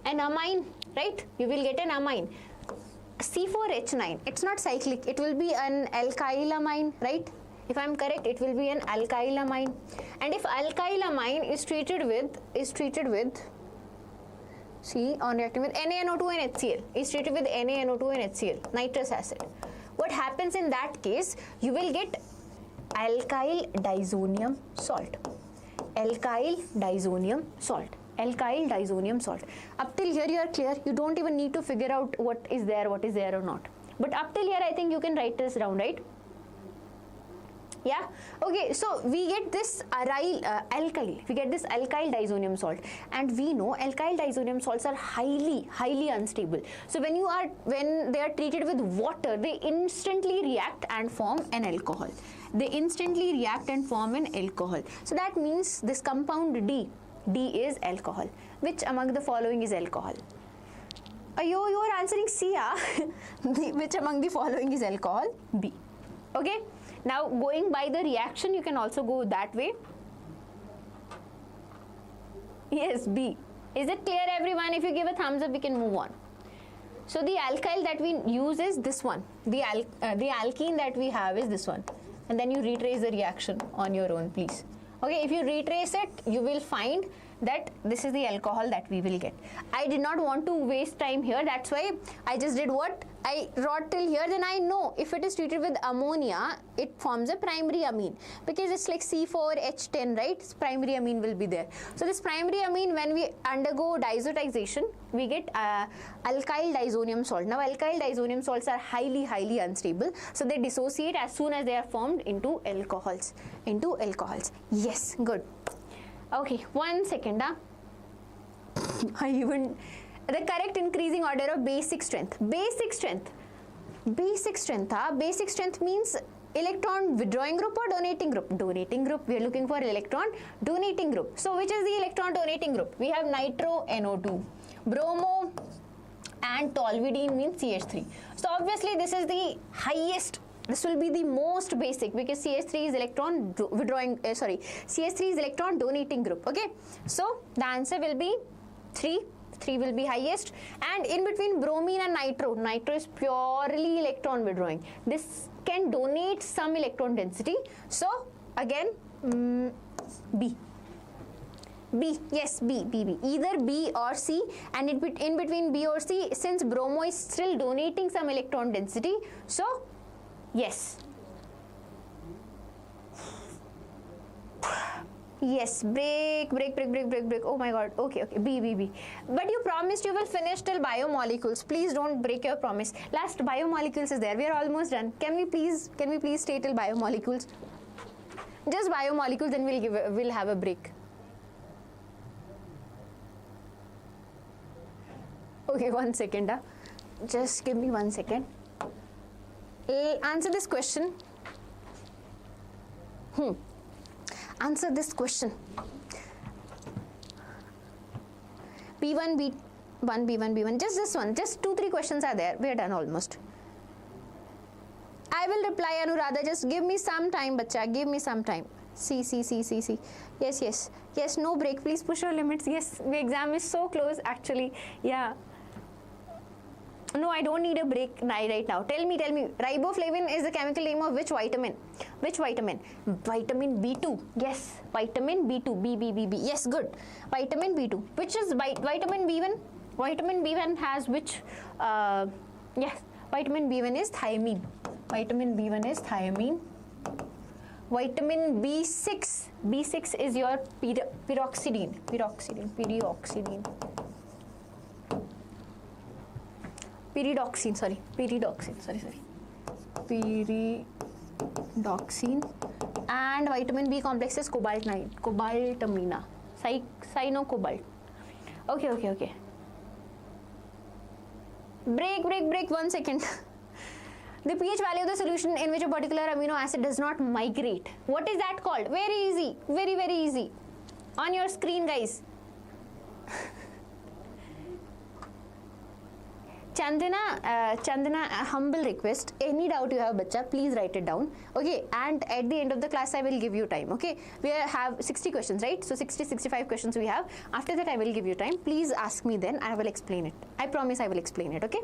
an amine, right? You will get an amine. C4H9, it's not cyclic, it will be an alkyl amine, right? If I am correct, it will be an alkyl amine. And if alkyl amine is treated with, see, on reacting with NaNO2 and HCl, is treated with NaNO2 and HCl, nitrous acid. What happens in that case? You will get alkyl disonium salt. Alkyl disonium salt. Alkyl disonium salt. Up till here you are clear. You don't even need to figure out what is there or not. But up till here I think you can write this down, right? Yeah, okay, so we get this alkyl, we get this alkyl disonium salt, and we know alkyl disonium salts are highly unstable. So when they are treated with water, they instantly react and form an alcohol. So that means this compound D is alcohol. Which among the following is alcohol? You are answering C, which among the following is alcohol? B. Okay. Now, going by the reaction, you can also go that way. Yes, B. Is it clear, everyone? If you give a thumbs up, we can move on. So, the alkyl that we use is this one. The alkene that we have is this one. And then you retrace the reaction on your own, please. Okay, if you retrace it, you will find that this is the alcohol that we will get. I did not want to waste time here. That's why I just did what? I wrote till here. Then I know if it is treated with ammonia, it forms a primary amine. Because it's like C4H10, right? This primary amine will be there. So this primary amine, when we undergo diazotization, we get alkyl disonium salt. Now alkyl disonium salts are highly unstable. So they dissociate as soon as they are formed into alcohols. Yes, good. Okay, 1 second. The correct increasing order of basic strength. Basic strength means electron withdrawing group or donating group? Donating group. We are looking for electron donating group. So which is the electron donating group? We have nitro NO2, bromo and toluidine means CH3. So obviously this is the highest. This will be the most basic because CH3 is electron CH3 is electron donating group. Okay, so the answer will be 3 will be highest, and in between bromine and nitro is purely electron withdrawing. This can donate some electron density. So again, B. Yes, B. Either B or C, and in between B or C, since bromo is still donating some electron density, so yes. Yes, break. Oh my god. Okay. B. But you promised you will finish till biomolecules. Please don't break your promise. Last biomolecules is there. We are almost done. Can we please stay till biomolecules? Just biomolecules, then we'll have a break. Okay, 1 second. Just give me 1 second. Answer this question. Answer this question. B1, 1B1, just this one, just 2-3 questions are there. We are done almost. I will reply, Anuradha. Just give me some time, bacha. Give me some time. See. Yes, no break. Please push your limits. Yes, the exam is so close, actually. Yeah. No, I don't need a break right now. Tell me. Riboflavin is the chemical name of which vitamin? Which vitamin? Vitamin B2. Yes, vitamin B2. B. Yes, good. Vitamin B2. Which is vitamin B1? Vitamin B1 has which? Yes, vitamin B1 is thiamine. Vitamin B1 is thiamine. Vitamin B6. B6 is your pyroxidine. Pyridoxine, sorry. Pyridoxine. And vitamin B complex is cobaltamina. Cyanocobalt. Okay. Break, 1 second. The pH value of the solution in which a particular amino acid does not migrate. What is that called? Very easy. Very easy. On your screen, guys. Chandana, a humble request. Any doubt you have, bacha, please write it down. Okay, and at the end of the class, I will give you time. Okay, we have 60 questions, right? So 65 questions we have. After that, I will give you time. Please ask me then. I will explain it. I promise I will explain it. Okay.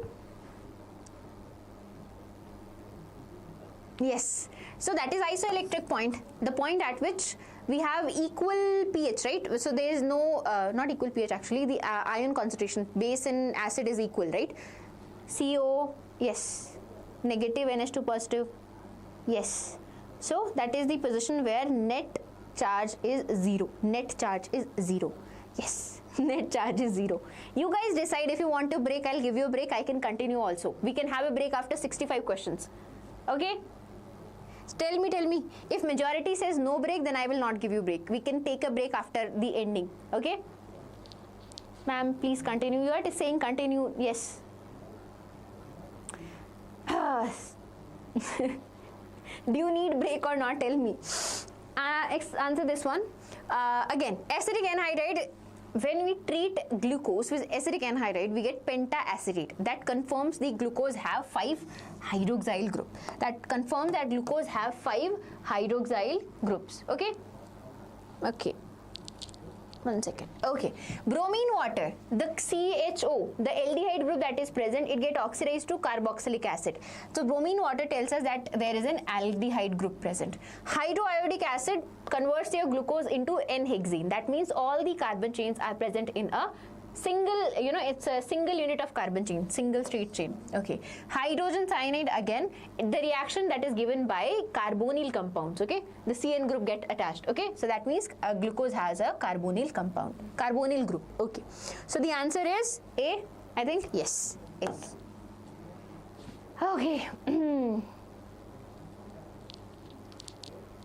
Yes. So that is isoelectric point. The point at which we have equal pH, right? So there is no, not equal pH actually, the ion concentration, base and acid is equal, right? CO, yes. Negative, NH2 positive, yes. So that is the position where net charge is 0. Net charge is 0. Yes, net charge is 0. You guys decide if you want a break, I'll give you a break. I can continue also. We can have a break after 65 questions. Okay? Tell me. If majority says no break, then I will not give you break. We can take a break after the ending. Okay? Ma'am, please continue. You are saying continue. Yes. Do you need break or not? Tell me. Answer this one. Again, acidic anhydride. When we treat glucose with acidic anhydride, we get pentaacetate. That confirms the glucose have 5 hydroxyl group. That confirms that glucose have 5 hydroxyl groups. Okay? Okay. 1 second. Okay. Bromine water, the CHO, the aldehyde group that is present, it get oxidized to carboxylic acid. So bromine water tells us that there is an aldehyde group present. Hydroiodic acid converts your glucose into N-hexene. That means all the carbon chains are present in a single, it's a single unit of carbon chain, single straight chain. Okay. Hydrogen cyanide, again, the reaction that is given by carbonyl compounds. Okay. The CN group get attached. Okay. So that means glucose has a carbonyl compound, carbonyl group. Okay. So the answer is A, I think. Yes. A. Okay.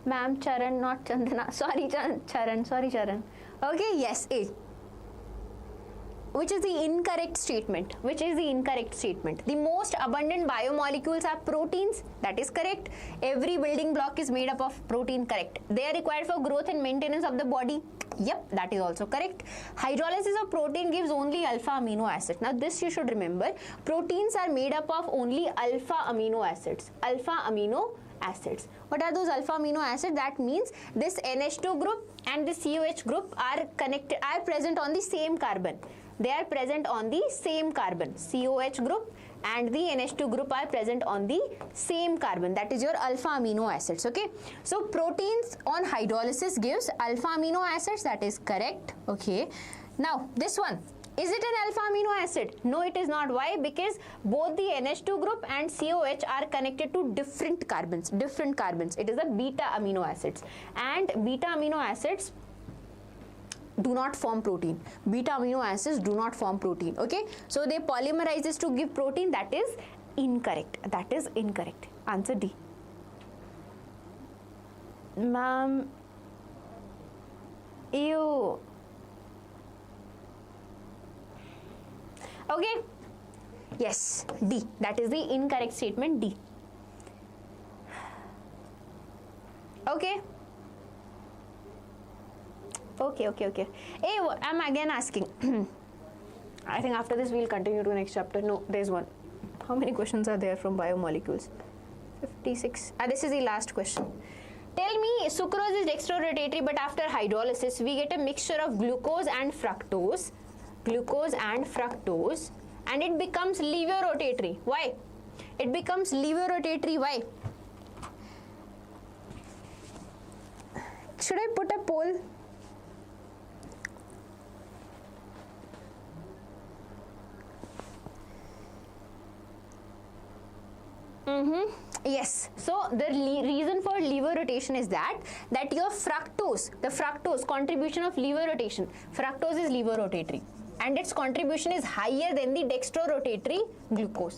Ma'am, Charan, not Chandana. Sorry, Charan. Okay. Yes. A. Which is the incorrect statement? The most abundant biomolecules are proteins. That is correct. Every building block is made up of protein. Correct. They are required for growth and maintenance of the body. Yep, that is also correct. Hydrolysis of protein gives only alpha amino acid. Now this you should remember. Proteins are made up of only alpha amino acids. What are those alpha amino acids? That means this NH2 group and this COH group are present on the same carbon. They are present on the same carbon. COH group and the NH2 group are present on the same carbon. That is your alpha amino acids. Okay. So proteins on hydrolysis gives alpha amino acids. That is correct. Okay. Now this one. Is it an alpha amino acid? No, it is not. Why? Because both the NH2 group and COH are connected to different carbons. It is a beta amino acids. And beta amino acids do not form protein. Beta amino acids do not form protein. Okay. So they polymerizes to give protein. That is incorrect. Answer D. Ma'am, ew. Okay. Yes, D. That is the incorrect statement, D. Okay. Okay. Hey, I'm again asking. I think after this we'll continue to the next chapter. No, there's one. How many questions are there from biomolecules? 56. This is the last question. Tell me, sucrose is dextrorotatory, but after hydrolysis we get a mixture of glucose and fructose, and it becomes levorotatory. Why? It becomes levorotatory. Why? Should I put a poll? Yes. So the reason for lever rotation is that your fructose, the fructose contribution of lever rotation, fructose is lever rotatory, and its contribution is higher than the dextrorotatory glucose.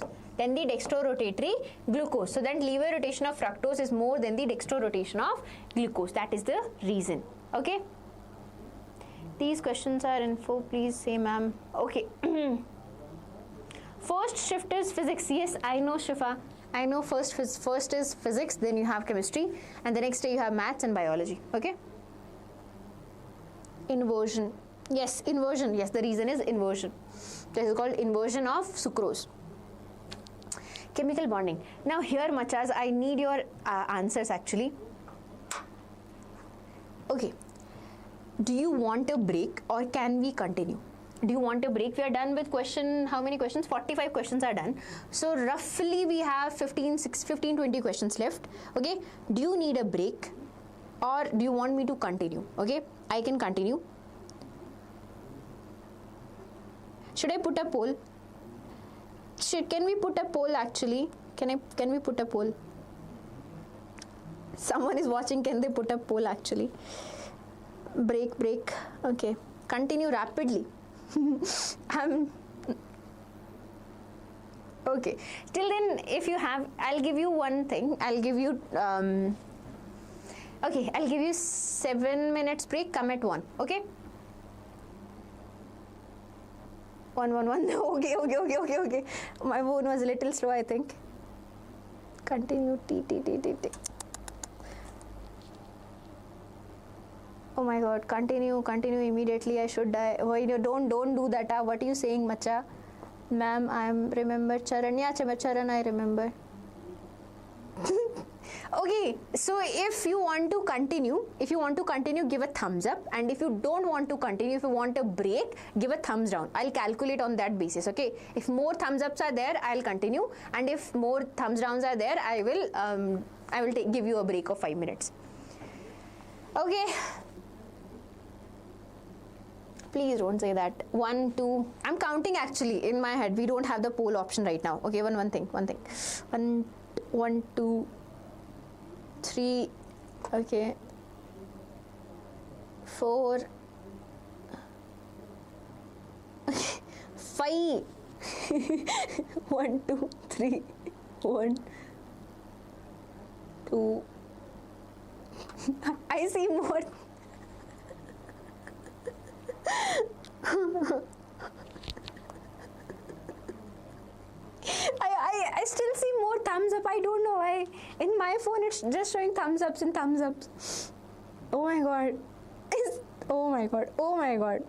So that lever rotation of fructose is more than the dextrorotation of glucose. That is the reason. Okay. These questions are info. Please say, ma'am. Okay. First shift is physics. Yes, I know, Shifa. I know first is physics, then you have chemistry, and the next day you have maths and biology. Okay. Inversion. Yes, inversion. Yes, the reason is inversion. This is called inversion of sucrose. Chemical bonding. Now here, machas, I need your answers actually. Okay. Do you want a break or can we continue? Do you want a break? We are done with how many questions? 45 questions are done. So roughly we have 15-20 questions left. Okay. Do you need a break or do you want me to continue? Okay. I can continue. Should I put a poll? Can we put a poll actually? Can we put a poll? Someone is watching. Can they put a poll actually? Break. Okay. Continue rapidly. Okay. Till then, if you have, I'll give you one thing. I'll give you, okay, I'll give you 7 minutes break. Come at 1. Okay. 1. Okay. My phone was a little slow, I think. Continue. T. Oh my God, continue immediately. I should die. Why don't do that. What are you saying, macha? Ma'am, I remember Charan. Yeah, Charan, I remember. Okay, so if you want to continue, give a thumbs up. And if you don't want to continue, if you want a break, give a thumbs down. I'll calculate on that basis, okay? If more thumbs ups are there, I'll continue. And if more thumbs downs are there, I will give you a break of 5 minutes. Okay. Please don't say that. 1, 2. I'm counting actually in my head. We don't have the poll option right now. Okay, one thing. 1, 2, 3. Okay. 4. 5. 1, 2, 3. 1, 2. I see more. I still see more thumbs up. I don't know why. In my phone, it's just showing thumbs ups and thumbs ups. Oh my God. Oh my God.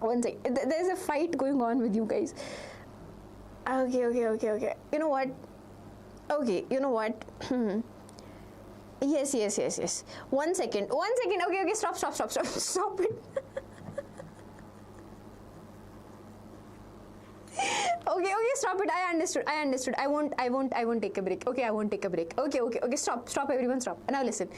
One second. There's a fight going on with you guys. Okay. You know what? Okay, you know what? Yes. 1 second. Okay. Stop it. Okay, stop it. I understood. I won't take a break. Okay, I won't take a break. Okay. Stop, everyone, stop. Now listen.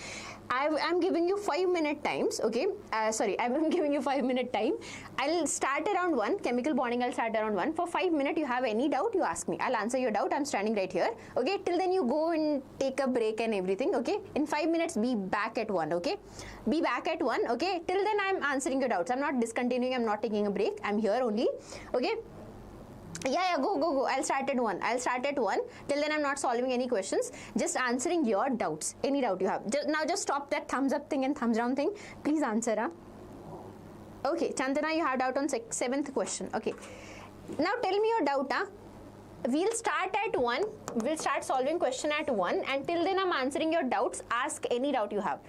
I'm giving you 5-minute times. Okay. I'm giving you 5-minute time. I'll start around 1. Chemical bonding. I'll start around 1. For 5 minutes, you have any doubt, you ask me. I'll answer your doubt. I'm standing right here. Okay. Till then, you go and take a break and everything. Okay. In 5 minutes, be back at 1. Okay. Be back at 1. Okay. Till then, I'm answering your doubts. I'm not discontinuing. I'm not taking a break. I'm here only. Okay. Yeah, go. I'll start at 1. Till then, I'm not solving any questions. Just answering your doubts. Any doubt you have. Just stop that thumbs up thing and thumbs down thing. Please answer. Huh? Okay, Chandana, you have doubt on 7th question. Okay. Now tell me your doubt. Huh? We'll start at 1. We'll start solving question at 1. And till then, I'm answering your doubts. Ask any doubt you have.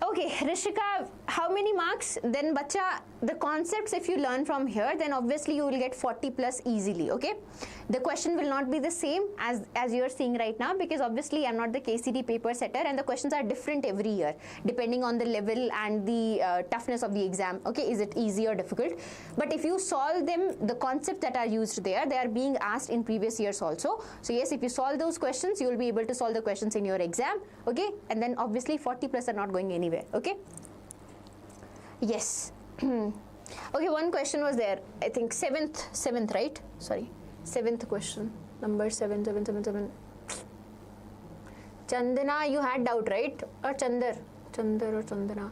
Okay, Rishika, how many marks? Then bacha, the concepts if you learn from here, then obviously you will get 40 plus easily, okay? The question will not be the same as you are seeing right now, because obviously I'm not the KCET paper setter and the questions are different every year depending on the level and the toughness of the exam, okay? Is it easy or difficult? But if you solve them, the concepts that are used there, they are being asked in previous years also. So yes, if you solve those questions, you will be able to solve the questions in your exam, okay? And then obviously 40 plus are not going anywhere, okay? Yes. Okay, one question was there. I think seventh, right? Sorry, 7th question. Number 7. Chandana, you had doubt, right? Or Chandar or Chandana?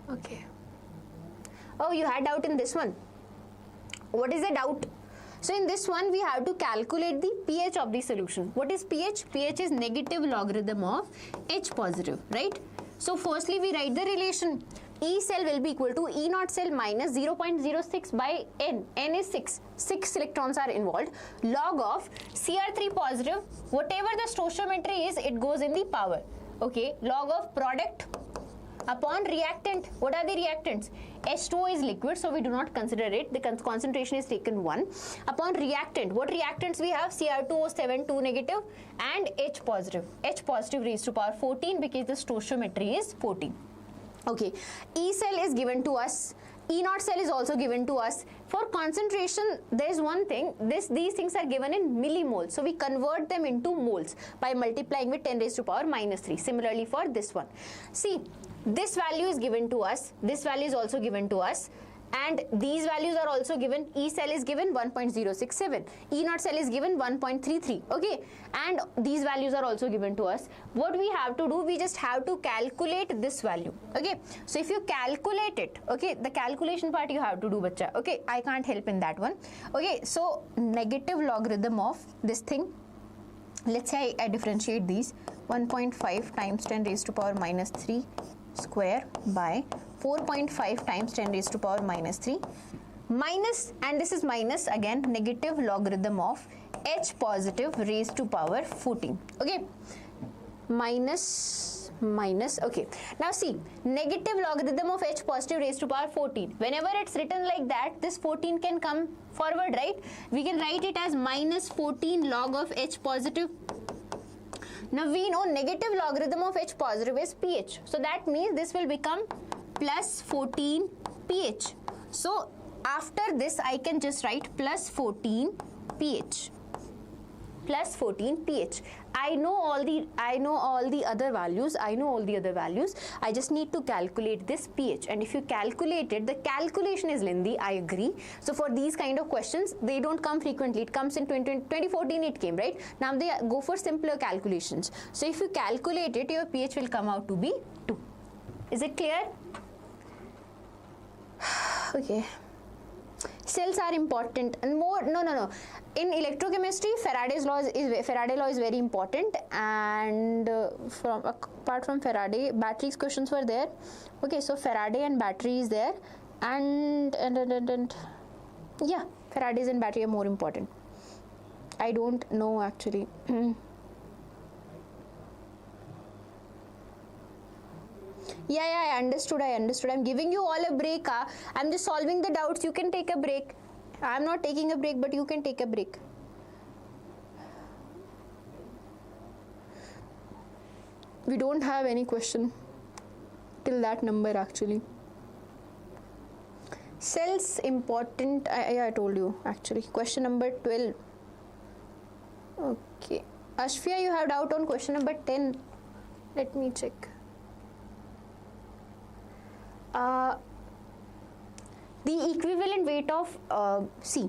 Okay. Oh, you had doubt in this one. What is the doubt? So in this one, we have to calculate the pH of the solution. What is pH? pH is negative logarithm of H positive, right? So firstly, we write the relation. E cell will be equal to E naught cell minus 0.06 by N. N is 6. 6 electrons are involved. Log of Cr3 positive, whatever the stoichiometry is, it goes in the power. Okay, log of product upon reactant. What are the reactants? H2O is liquid, so we do not consider it. The concentration is taken 1. Upon reactant, what reactants we have? Cr2O7 2 negative and H positive. H positive raised to power 14 because the stoichiometry is 14. Okay, E cell is given to us. E naught cell is also given to us. For concentration, there is one thing. These things are given in millimoles. So we convert them into moles by multiplying with 10 raised to power minus 3. Similarly for this one. See, this value is given to us. This value is also given to us. And these values are also given. E cell is given 1.067. E naught cell is given 1.33. Okay. And these values are also given to us. What we have to do, we just have to calculate this value. Okay. So if you calculate it, okay, the calculation part you have to do, bacha. Okay. I can't help in that one. Okay. So negative logarithm of this thing. Let's say I differentiate these. 1.5 times 10 raised to power minus 3 square by 4.5 times 10 raised to power minus 3 minus, and this is minus again, negative logarithm of H positive raised to power 14. Okay, minus, okay. Now see, negative logarithm of H positive raised to power 14. Whenever it's written like that, this 14 can come forward, right? We can write it as minus 14 log of H positive. Now we know negative logarithm of H positive is pH. So that means this will become plus 14 pH. So after this I can just write plus 14 pH. Plus 14 pH. I know all the other values. I just need to calculate this pH. And if you calculate it, the calculation is lengthy, I agree. So for these kind of questions, they don't come frequently. It comes in 2014 it came, right? Now they go for simpler calculations. So if you calculate it, your pH will come out to be 2. Is it clear? Okay. Cells are important and more. No. In electrochemistry, Faraday's law Faraday law is very important, and apart from Faraday, batteries questions were there. Okay, so Faraday and battery is there, and yeah, Faraday's and battery are more important. I don't know actually. Yeah, I understood. I'm giving you all a break. I'm just solving the doubts. You can take a break. I'm not taking a break, but you can take a break. We don't have any question till that number actually. Cells important. I told you actually. Question number 12. Okay. Ashfia, you have doubt on question number 10. Let me check. The equivalent weight of C.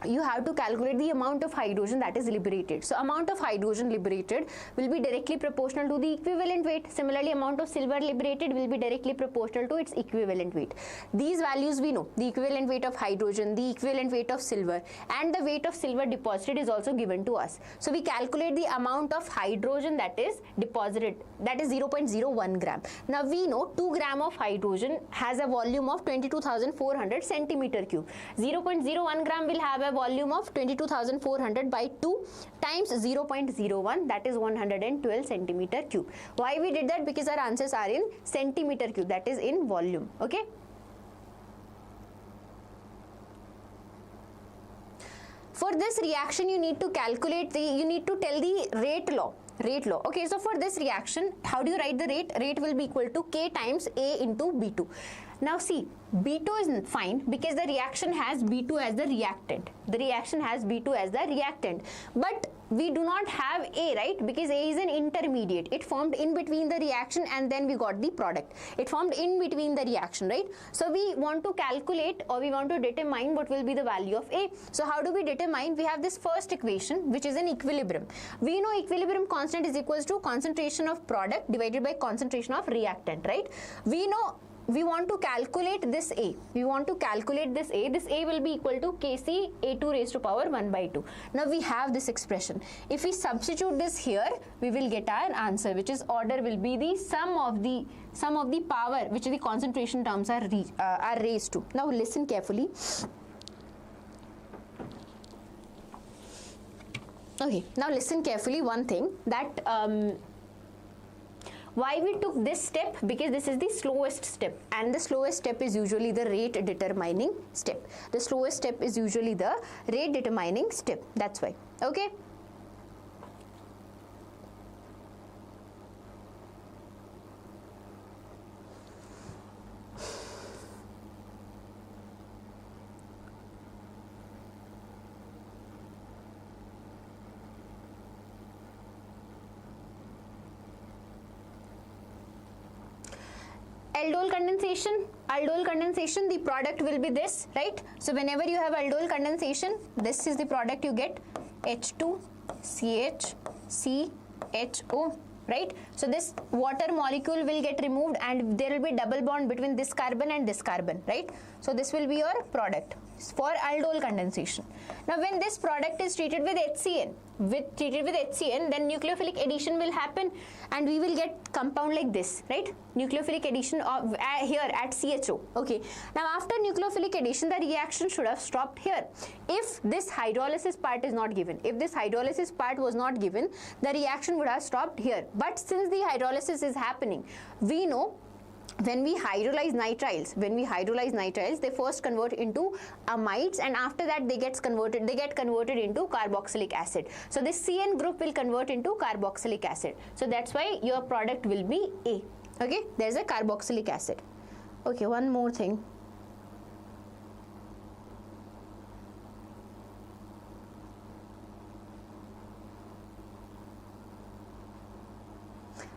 You have to calculate the amount of hydrogen that is liberated. So amount of hydrogen liberated will be directly proportional to the equivalent weight. Similarly, amount of silver liberated will be directly proportional to its equivalent weight. These values we know. The equivalent weight of hydrogen, the equivalent weight of silver, and the weight of silver deposited is also given to us. So we calculate the amount of hydrogen that is deposited, that is 0.01 gram. Now we know 2 gram of hydrogen has a volume of 22,400 centimeter cube. 0.01 gram will have a a volume of 22,400 by 2 times 0.01, that is 112 centimeter cube. Why we did that? Because our answers are in centimeter cube, that is in volume. Okay. For this reaction, you need to calculate you need to tell the rate law. Okay, so for this reaction, how do you write the rate? Rate will be equal to K times A into B2. Now see, B2 is fine because the reaction has B2 as the reactant. The reaction has B2 as the reactant. But we do not have A, right? Because A is an intermediate. It formed in between the reaction and then we got the product. It formed in between the reaction, right? So we want to calculate or we want to determine what will be the value of A. So how do we determine? We have this first equation which is an equilibrium. We know equilibrium constant is equals to concentration of product divided by concentration of reactant, right? We know we want to calculate this A. We want to calculate this A. This A will be equal to Kc A2 raised to power 1 by 2. Now we have this expression. If we substitute this here, we will get our answer, which is order will be the sum of the power which the concentration terms are raised to. Now listen carefully. Okay. Now listen carefully. One thing that. Why we took this step? Because this is the slowest step, and the slowest step is usually the rate determining step. The slowest step is usually the rate determining step. That's why. Okay. Aldol condensation, the product will be this, right? So whenever you have aldol condensation, this is the product you get, H2CHCHO, right? So this water molecule will get removed and there will be double bond between this carbon and this carbon, right? So this will be your product for aldol condensation. Now when this product is treated with HCN, then nucleophilic addition will happen and we will get compound like this, right? Nucleophilic addition of here at CHO. Okay. Now after nucleophilic addition, the reaction should have stopped here. If this hydrolysis part is not given, if this hydrolysis part was not given, the reaction would have stopped here. But since the hydrolysis is happening, we know when we hydrolyze nitriles, they first convert into amides and after that they get converted into carboxylic acid. So this CN group will convert into carboxylic acid. So that's why your product will be A. Okay, there's a carboxylic acid. Okay, one more thing.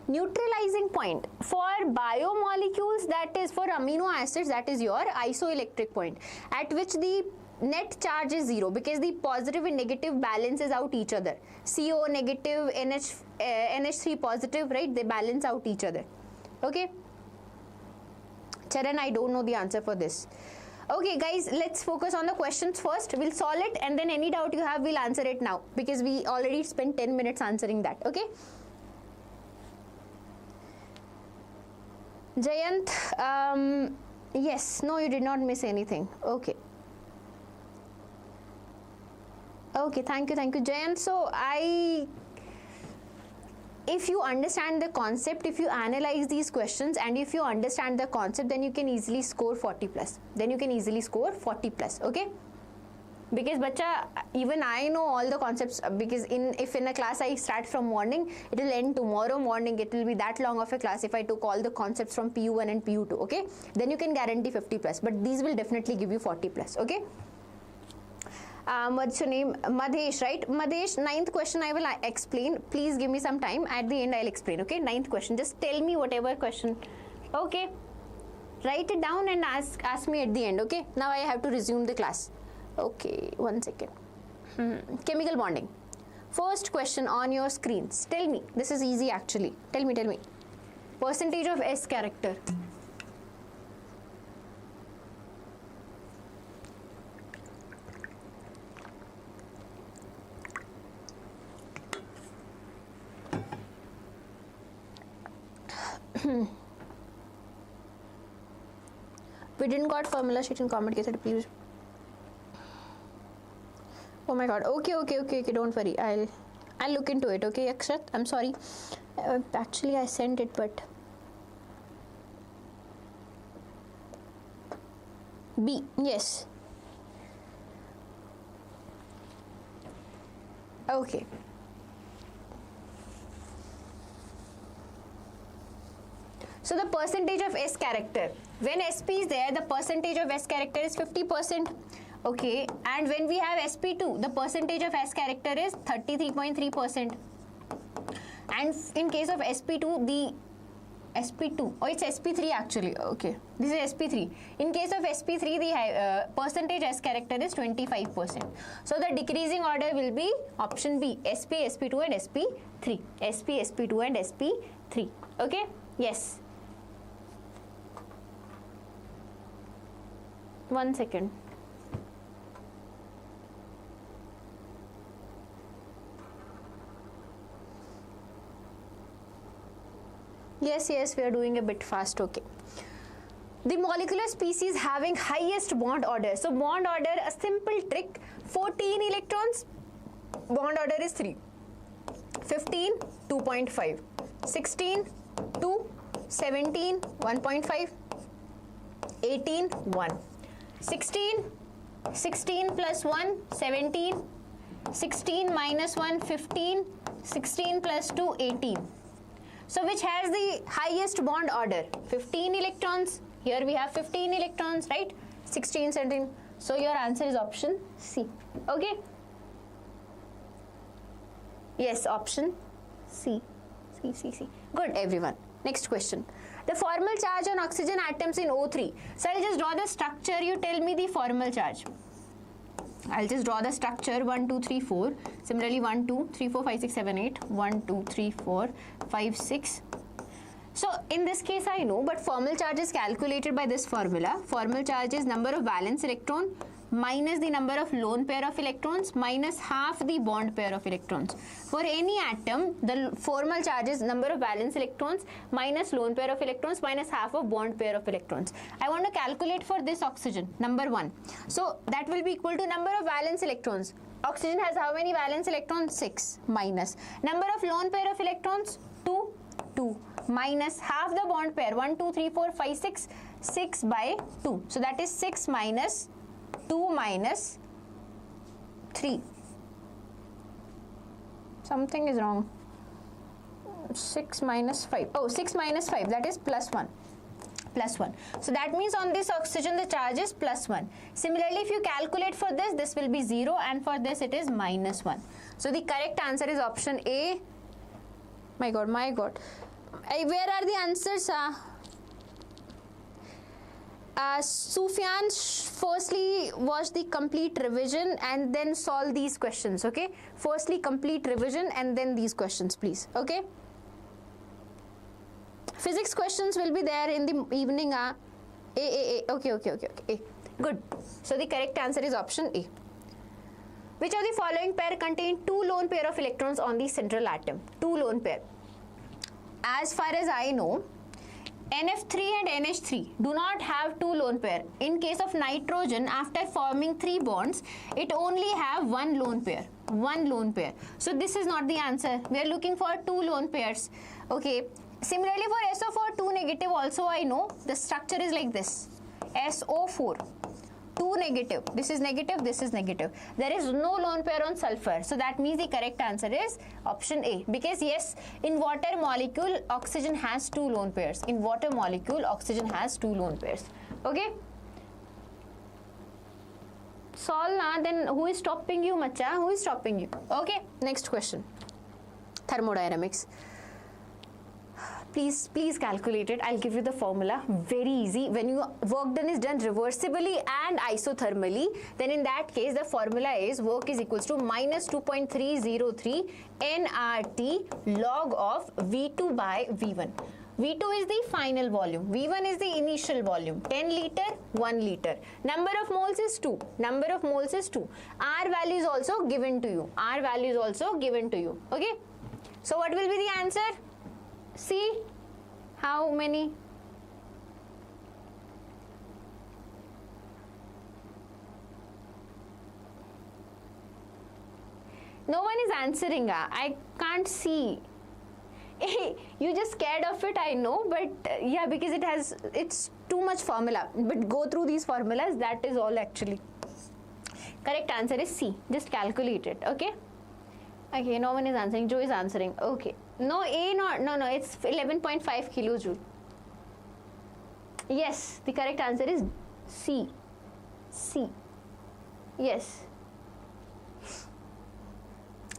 Neutralizing point for biomolecules, that is for amino acids, that is your isoelectric point at which the net charge is 0 because the positive and negative balances out each other. CO negative, NH3 positive, right? They balance out each other. Okay. Charan, I don't know the answer for this. Okay guys, let's focus on the questions first. We'll solve it and then any doubt you have, we'll answer it now because we already spent 10 minutes answering that. Okay. Jayant, yes, no, you did not miss anything. Okay. Okay, thank you, Jayant. So if you understand the concept, if you analyze these questions and if you understand the concept, then you can easily score 40 plus. Okay. Because bacha, even I know all the concepts because if in a class I start from morning, it will end tomorrow morning. It will be that long of a class if I took all the concepts from PU1 and PU2. Okay, then you can guarantee 50 plus, but these will definitely give you 40 plus. Okay. What's your name? Madhesh, right? Madhesh, 9th question I will explain. Please give me some time. At the end I'll explain. Okay, 9th question. Just tell me whatever question. Okay. Write it down and ask me at the end. Okay. Now I have to resume the class. Okay, 1 second. Chemical bonding. First question on your screens. Tell me. This is easy actually. Tell me. Percentage of S character. We didn't got formula sheet in COMEDK, please. Oh my god. Okay. Don't worry. I'll look into it. Okay, Akshat. I'm sorry. Actually, I sent it, but B. Yes. Okay. So the percentage of S character. When SP is there, the percentage of S character is 50%. Okay, and when we have SP2, the percentage of S character is 33.3%. And in case of SP2, the SP2, oh, it's SP3 actually. Okay, this is SP3. In case of SP3, the percentage S character is 25%. So the decreasing order will be option B, SP, SP2 and SP3. SP, SP2 and SP3. Okay, yes. 1 second. Yes, we are doing a bit fast. Okay. The molecular species having highest bond order. So bond order, a simple trick, 14 electrons, bond order is 3. 15, 2.5. 16, 2. 17, 1.5. 18, 1. 16 plus 1, 17. 16 minus 1, 15. 16 plus 2, 18. So which has the highest bond order? 15 electrons. Here we have 15 electrons, right? 16, 17. So your answer is option C. Okay? Yes, option C. C. Good, everyone. Next question. The formal charge on oxygen atoms in O3. So I'll just draw the structure. You tell me the formal charge. I'll just draw the structure 1, 2, 3, 4. Similarly 1, 2, 3, 4, 5, 6, 7, 8. 1, 2, 3, 4, 5, 6. So in this case I know, but formal charge is calculated by this formula. Formal charge is number of valence electron minus the number of lone pair of electrons minus half the bond pair of electrons. For any atom, the formal charge is number of valence electrons minus lone pair of electrons minus half of bond pair of electrons. I want to calculate for this oxygen, number 1. So that will be equal to number of valence electrons. Oxygen has how many valence electrons? 6 minus number of lone pair of electrons? 2 minus half the bond pair 1, 2, 3, 4, 5, 6, 6 by 2. So that is 6 minus 2 minus 3. Something is wrong. 6 minus 5. Oh, 6 minus 5, that is plus 1. Plus 1. So that means on this oxygen the charge is plus 1. Similarly, if you calculate for this, this will be 0, and for this it is minus 1. So the correct answer is option A. My God. Where are the answers? Sufyan, firstly watch the complete revision and then solve these questions, okay? Firstly complete revision and then these questions, please, okay? Physics questions will be there in the evening. Okay. A. Good. So the correct answer is option A. Which of the following pair contain 2 lone pair of electrons on the central atom? 2 lone pair. As far as I know, NF3 and NH3 do not have 2 lone pair. In case of nitrogen, after forming 3 bonds, it only have 1 lone pair. 1 lone pair. So this is not the answer. We are looking for 2 lone pairs. Okay. Similarly for SO4 2 negative also I know the structure is like this. SO4 2 negative. This is negative. This is negative. There is no lone pair on sulfur. So that means the correct answer is option A. Because yes, in water molecule, oxygen has 2 lone pairs. In water molecule, oxygen has 2 lone pairs. Okay. Solve na. Then who is stopping you, macha? Who is stopping you? Okay. Next question. Thermodynamics. Please calculate it. I'll give you the formula. Very easy. When your work done is done reversibly and isothermally, then in that case the formula is work is equals to minus 2.303 nRT log of V2 by V1. V2 is the final volume. V1 is the initial volume. 10 liter, 1 liter. Number of moles is 2. Number of moles is 2. R value is also given to you. R value is also given to you. Okay. So what will be the answer? See how many? No one is answering. I can't see. You just scared of it, I know, but yeah, because it's too much formula. But go through these formulas, that is all actually. Correct answer is C. Just calculate it, okay? Okay, no one is answering. Joe is answering. Okay. No, no, it's 11.5 kilojoule. Yes, the correct answer is C. C. Yes.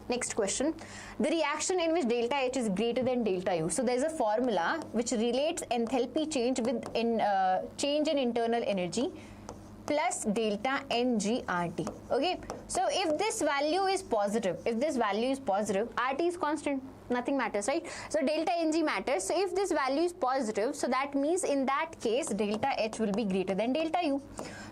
Next question. The reaction in which delta H is greater than delta U. So there is a formula which relates enthalpy change with change in internal energy plus delta NG/RT. Okay. So if this value is positive, RT is constant. Nothing matters, right? So delta NG matters. So if this value is positive, so that means in that case delta H will be greater than delta U.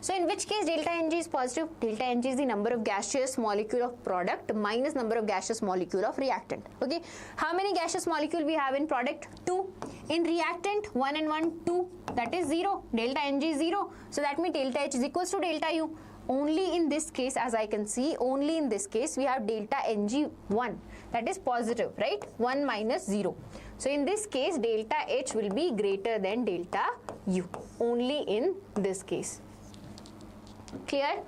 So in which case delta NG is positive? Delta NG is the number of gaseous molecule of product minus number of gaseous molecule of reactant. Okay. How many gaseous molecule we have in product? 2. In reactant, 1 and 1, 2. That is 0. Delta NG is 0. So that means delta H is equals to delta U. Only in this case, as I can see, only in this case we have delta NG 1. That is positive, right? 1 minus 0. So in this case, delta H will be greater than delta U. Only in this case. Clear?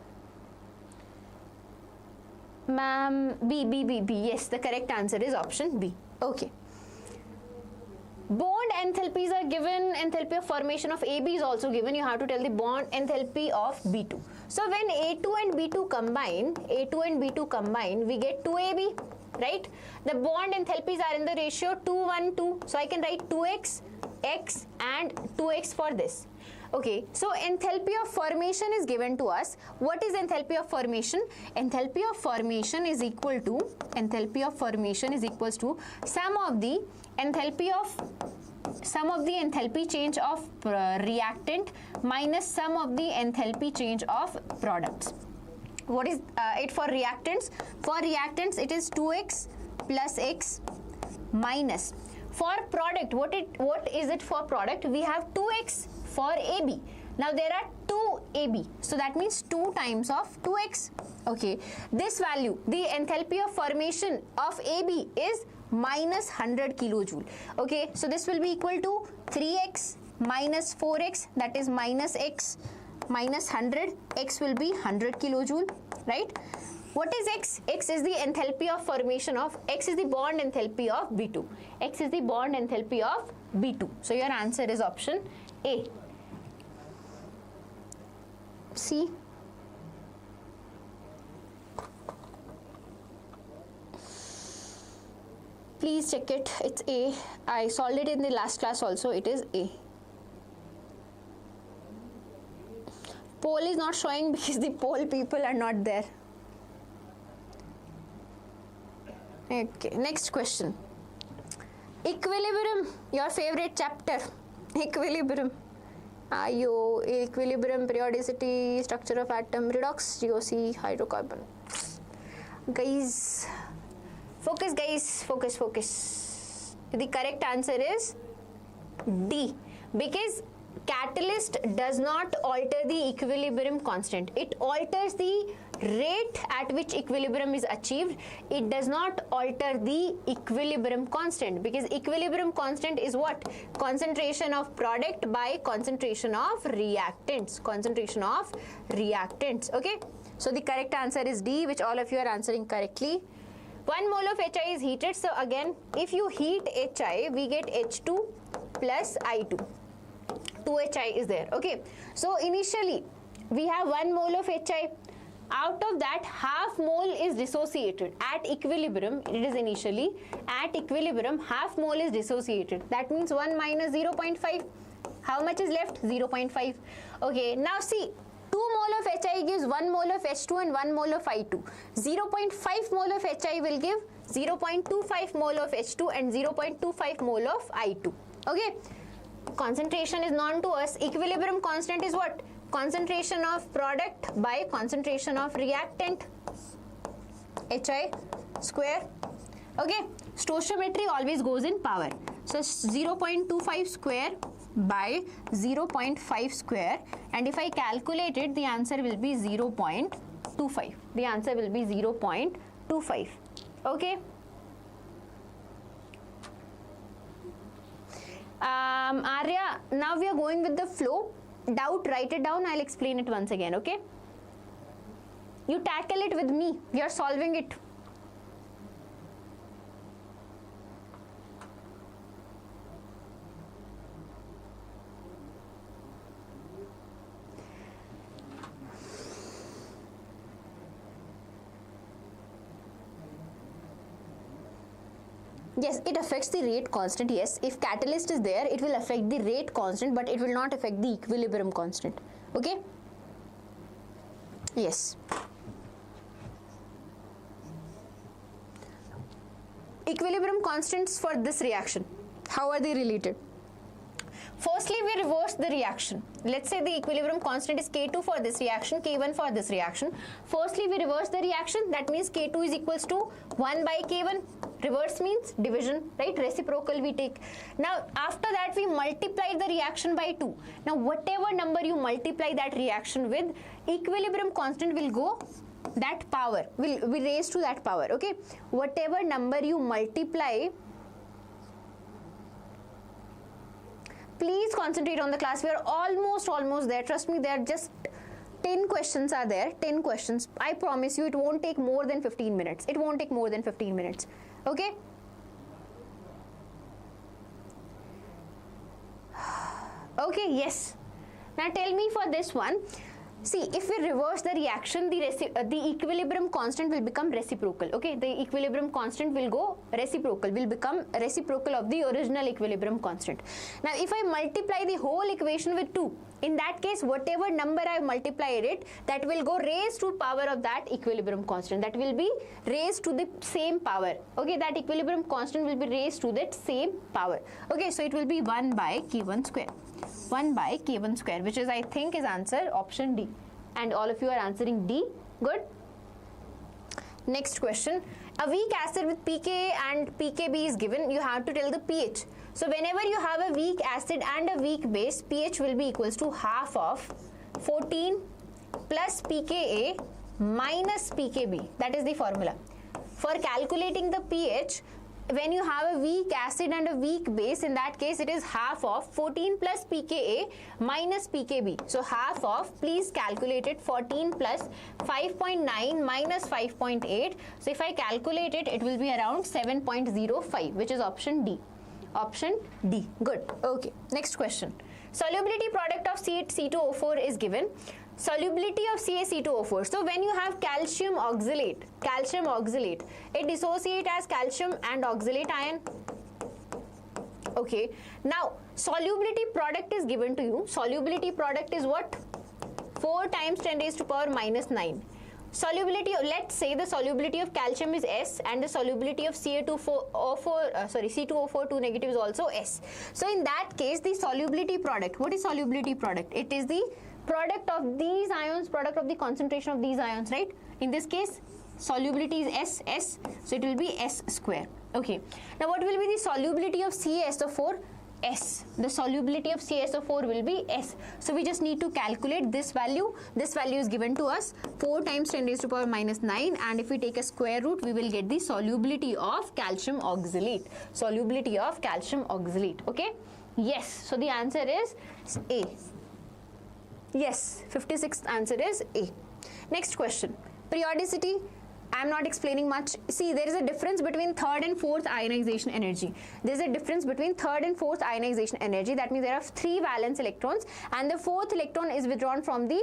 Ma'am, B. Yes, the correct answer is option B. Okay. Bond enthalpies are given. Enthalpy of formation of AB is also given. You have to tell the bond enthalpy of B2. So when A2 and B2 combine, we get 2AB, right? The bond enthalpies are in the ratio 2:1:2. So I can write 2x, x and 2x for this. Okay, so enthalpy of formation is given to us. What is enthalpy of formation? Enthalpy of formation is equal to sum of the enthalpy change of reactant minus sum of the enthalpy change of products. What is it for reactants? For reactants it is 2x plus x minus. For product, what is it for product? We have 2x for AB. Now there are 2 AB, so that means 2 times of 2x. Okay, this value, the enthalpy of formation of AB is minus 100 kilojoule. Okay, so this will be equal to 3x minus 4x, that is minus x minus 100. X will be 100 kilojoule, right? What is X? X is the enthalpy of formation of, X is the bond enthalpy of B2. X is the bond enthalpy of B2. So your answer is option A. C. Please check it. It's A. I solved it in the last class also. It is A. Poll is not showing because the poll people are not there. Okay, next question. Equilibrium, your favorite chapter. Equilibrium. Equilibrium, periodicity, structure of atom, redox, GOC, hydrocarbon. Guys, focus. The correct answer is D, because catalyst does not alter the equilibrium constant. It alters the rate at which equilibrium is achieved. It does not alter the equilibrium constant, because equilibrium constant is what? Concentration of product by concentration of reactants. Okay, so the correct answer is D, which all of you are answering correctly. 1 mole of HI is heated. So again, if you heat HI, we get H2 plus I2. 2HI is there. Okay, so initially we have 1 mole of HI. Out of that, half mole is dissociated at equilibrium. It is initially at equilibrium, half mole is dissociated. That means 1 minus 0.5. How much is left? 0.5. Okay, now see, 2 mole of HI gives 1 mole of H2 and 1 mole of I2. 0.5 mole of HI will give 0.25 mole of H2 and 0.25 mole of I2. Okay, concentration is known to us. Equilibrium constant is what? Concentration of product by concentration of reactant, HI square. Okay, stoichiometry always goes in power. So 0.25 square by 0.5 square, and if I calculate it, the answer will be 0.25. The answer will be 0.25. Okay. Arya, now we are going with the flow. Doubt, write it down. I'll explain it once again, okay? You tackle it with me. We are solving it. Yes, it affects the rate constant. Yes, if catalyst is there, it will affect the rate constant, but it will not affect the equilibrium constant. Okay? Yes. Equilibrium constants for this reaction, how are they related? Firstly, we reverse the reaction. Let's say the equilibrium constant is K2 for this reaction, K1 for this reaction. Firstly, we reverse the reaction. That means K2 is equals to 1 by K1. Reverse means division, right? Reciprocal we take. Now, after that, we multiply the reaction by 2. Now, whatever number you multiply that reaction with, equilibrium constant will go that power, will be raised to that power, okay? Whatever number you multiply, please concentrate on the class. We are almost there. Trust me, there are just 10 questions are there. 10 questions. I promise you it won't take more than 15 minutes. It won't take more than 15 minutes. Okay? Okay, yes. Now tell me for this one. See, if we reverse the reaction, the equilibrium constant will become reciprocal. Okay, the equilibrium constant will go reciprocal, will become reciprocal of the original equilibrium constant. Now, if I multiply the whole equation with 2, in that case, whatever number I multiplied it, that will go raised to power of that equilibrium constant. That will be raised to the same power. Okay, that equilibrium constant will be raised to that same power. Okay, so it will be 1 by K1 square. 1 by K1 square, which is, I think, is answer option D. And all of you are answering D. Good. Next question. A weak acid with pKa and pKb is given. You have to tell the pH. So whenever you have a weak acid and a weak base, pH will be equals to half of 14 plus pKa minus pKb. That is the formula. For calculating the pH, when you have a weak acid and a weak base, in that case it is half of 14 plus pKa minus pKb. So half of, please calculate it, 14 plus 5.9 minus 5.8. So if I calculate it, it will be around 7.05, which is option D. Option D. Good. Okay. Next question. Solubility product of C2O4 is given. Solubility of CaC2O4. So when you have calcium oxalate, it dissociates as calcium and oxalate ion. Okay. Now, solubility product is given to you. Solubility product is what? 4 times 10 raised to power minus 9. Solubility, let's say the solubility of calcium is S and the solubility of C2O4 2 negative is also S. So in that case, the solubility product, what is solubility product? It is the product of these ions, product of the concentration of these ions, right? In this case, solubility is S, so it will be S square. Okay. Now what will be the solubility of CaSO4? S. The solubility of CaSO4 will be S. So we just need to calculate this value. This value is given to us, 4 times 10 raised to power minus 9, and if we take a square root, we will get the solubility of calcium oxalate. Solubility of calcium oxalate. Okay? Yes. So the answer is A. Yes. 56th answer is A. Next question. Periodicity. I am not explaining much. See, there is a difference between third and fourth ionization energy. There is a difference between third and fourth ionization energy. That means there are 3 valence electrons, and the 4th electron is withdrawn from the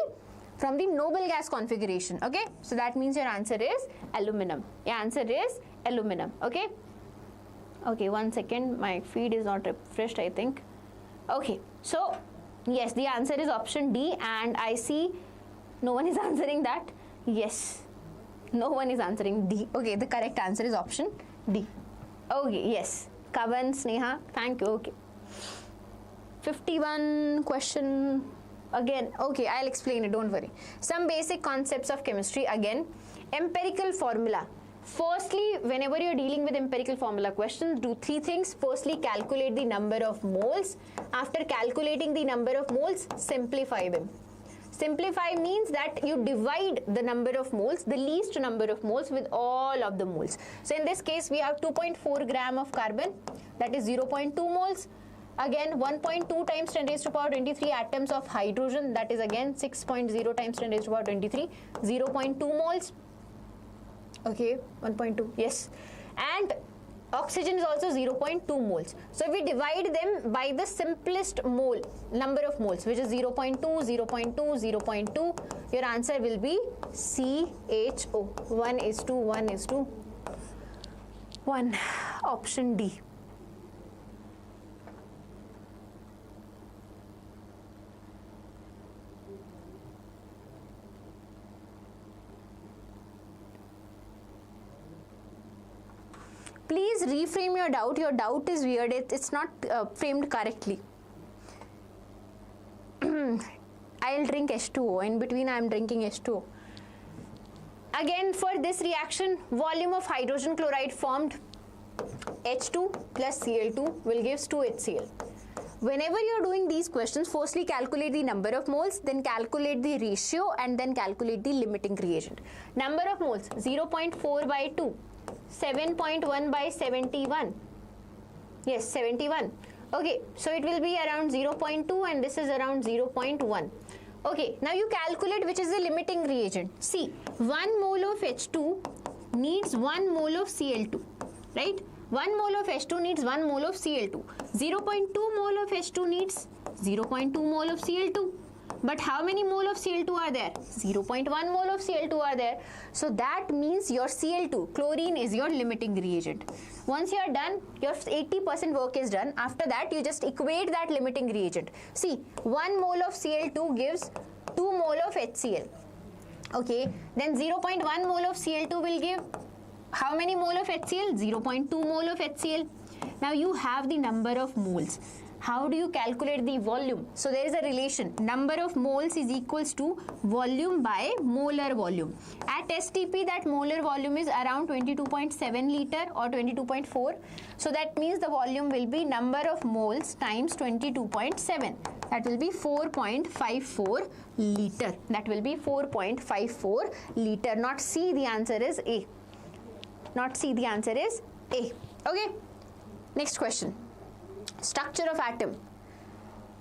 noble gas configuration. Okay, so that means your answer is aluminum. Your answer is aluminum. Okay. Okay, 1 second. My feed is not refreshed, I think. Okay, so yes, the answer is option D, and I see no one is answering that. Yes. No one is answering D. Okay, the correct answer is option D. Okay, yes. Kavan, Sneha, thank you. Okay. 51 question again. Okay, I'll explain it, don't worry. Some basic concepts of chemistry again. Empirical formula. Firstly, whenever you're dealing with empirical formula questions, do 3 things. Firstly, calculate the number of moles. After calculating the number of moles, simplify them. Simplify means that you divide the number of moles, the least number of moles, with all of the moles. So in this case, we have 2.4 gram of carbon, that is 0.2 moles. Again, 1.2 times 10 raised to power 23 atoms of hydrogen, that is again 6.0 times 10 raised to power 23, 0.2 moles. Okay, 1.2, yes. And oxygen is also 0.2 moles. So if we divide them by the simplest mole, number of moles, which is 0.2, 0.2, 0.2, your answer will be CHO. 1:1:1. 1. Option D. Please reframe your doubt. Your doubt is weird. It's not framed correctly. I'll drink H2O. In between, I'm drinking H2O. Again, for this reaction, volume of hydrogen chloride formed H2 plus Cl2 will give 2HCl. Whenever you're doing these questions, firstly calculate the number of moles, then calculate the ratio, and then calculate the limiting reagent. Number of moles, 0.4 by 2. 7.1 by 71. Yes, 71. Okay, so it will be around 0.2 and this is around 0.1. Okay, now you calculate which is the limiting reagent. See, 1 mole of H2 needs 1 mole of Cl2, right? 1 mole of H2 needs 1 mole of Cl2. 0.2 mole of H2 needs 0.2 mole of Cl2. But how many mole of Cl2 are there? 0.1 mole of Cl2 are there. So that means your Cl2, chlorine, is your limiting reagent. Once you are done, your 80% work is done. After that, you just equate that limiting reagent. See, 1 mole of Cl2 gives 2 mole of HCl. Okay, then 0.1 mole of Cl2 will give how many mole of HCl? 0.2 mole of HCl. Now you have the number of moles. How do you calculate the volume? So there is a relation. Number of moles is equals to volume by molar volume. At STP, that molar volume is around 22.7 liter or 22.4. So that means the volume will be number of moles times 22.7. That will be 4.54 liter. That will be 4.54 liter. Not C, the answer is A. Not C, the answer is A. Okay. Next question. Structure of atom.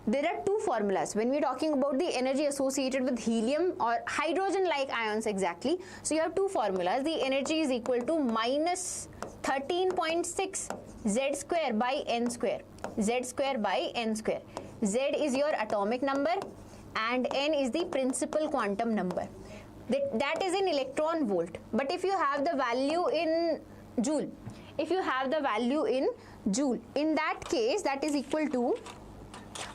There are two formulas when we're talking about the energy associated with helium or hydrogen-like ions exactly. So you have two formulas. The energy is equal to minus 13.6 Z square by N square. Z square by N square. Z is your atomic number and N is the principal quantum number. That is in electron volt. But if you have the value in joule, in that case, that is equal to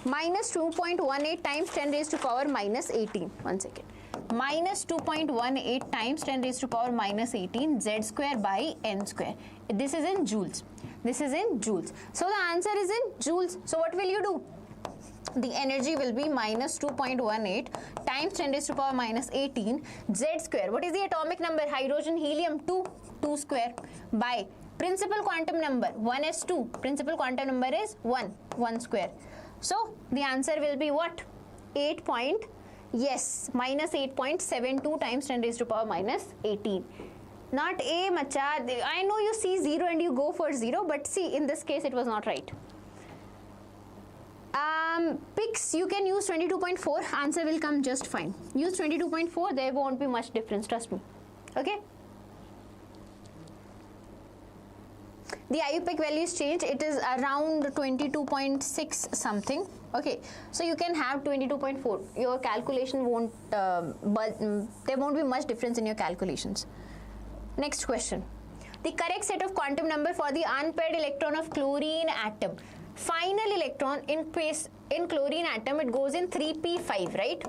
minus 2.18 times 10 raised to power minus 18. One second. Minus 2.18 times 10 raised to power minus 18 Z square by N square. This is in joules. This is in joules. So the answer is in joules. So what will you do? The energy will be minus 2.18 times 10 raised to power minus 18 Z square. What is the atomic number? Hydrogen, helium, 2 square by principal quantum number 1s2. Principal quantum number is 1 square. So the answer will be what? Minus 8.72 times 10 raised to power minus 18. Not A, macha. I know you see 0 and you go for 0, but see, in this case it was not right. Picks, you can use 22.4. Answer will come just fine. Use 22.4. There won't be much difference, trust me. Okay. The IUPAC value is changed. It is around 22.6 something. Okay, so you can have 22.4. Your calculation won't, but there won't be much difference in your calculations. Next question. The correct set of quantum number for the unpaired electron of chlorine atom. Final electron in chlorine atom, it goes in 3p5, right?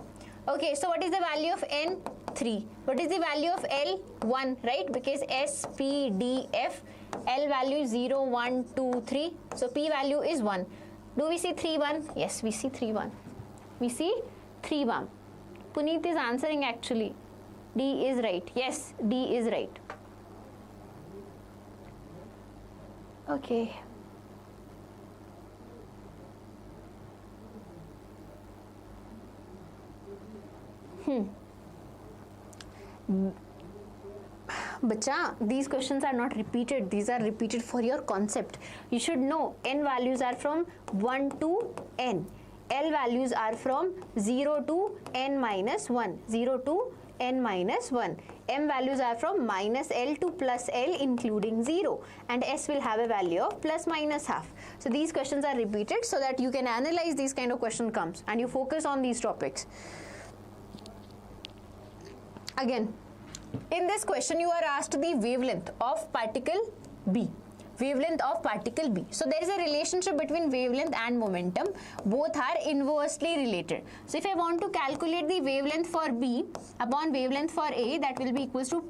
Okay, so what is the value of N? 3. What is the value of L? 1, right? Because S, P, D, F, L value is 0, 1, 2, 3. So P value is 1. Do we see 3, 1? Yes, we see 3, 1. We see 3, 1. Puneet is answering actually. D is right. Yes, D is right. Okay. Bacha, these questions are not repeated. These are repeated for your concept. You should know n values are from 1 to n. L values are from 0 to n minus 1. 0 to n minus 1. M values are from minus L to plus L including 0. And S will have a value of plus minus half. So these questions are repeated so that you can analyze these kind of question comes and you focus on these topics. Again, in this question you are asked the wavelength of particle B. Wavelength of particle B. So there is a relationship between wavelength and momentum. Both are inversely related. So if I want to calculate the wavelength for B upon wavelength for A, that will be equals to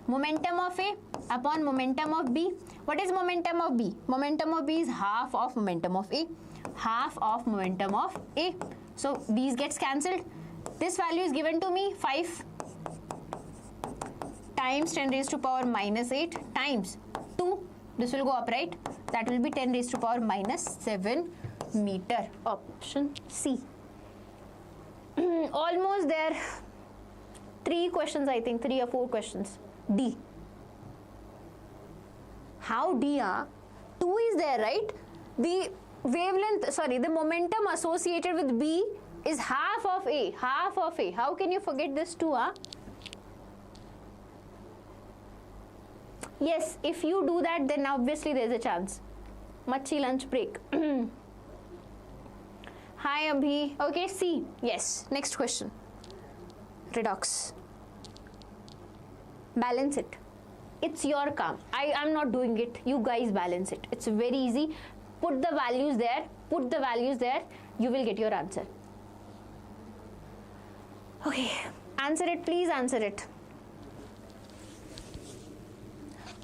momentum of A upon momentum of B. What is momentum of B? Momentum of B is half of momentum of A. Half of momentum of A. So these gets cancelled. This value is given to me 5 times 10 raised to power minus 8 times 2. This will go up, right? That will be 10 raised to power minus 7 meter. Option C. Almost there. 3 questions, I think. 3 or 4 questions. D. How D? 2 is there, right? The wavelength, sorry, the momentum associated with B is half of A. Half of A. How can you forget this 2? Yes, if you do that, then obviously there is a chance. Machi lunch break. Hi, Abhi. Okay, C. Yes. Next question. Redox. Balance it. It's your calm. I am not doing it. You guys balance it. It's very easy. Put the values there. Put the values there. You will get your answer. Okay. Answer it. Please answer it.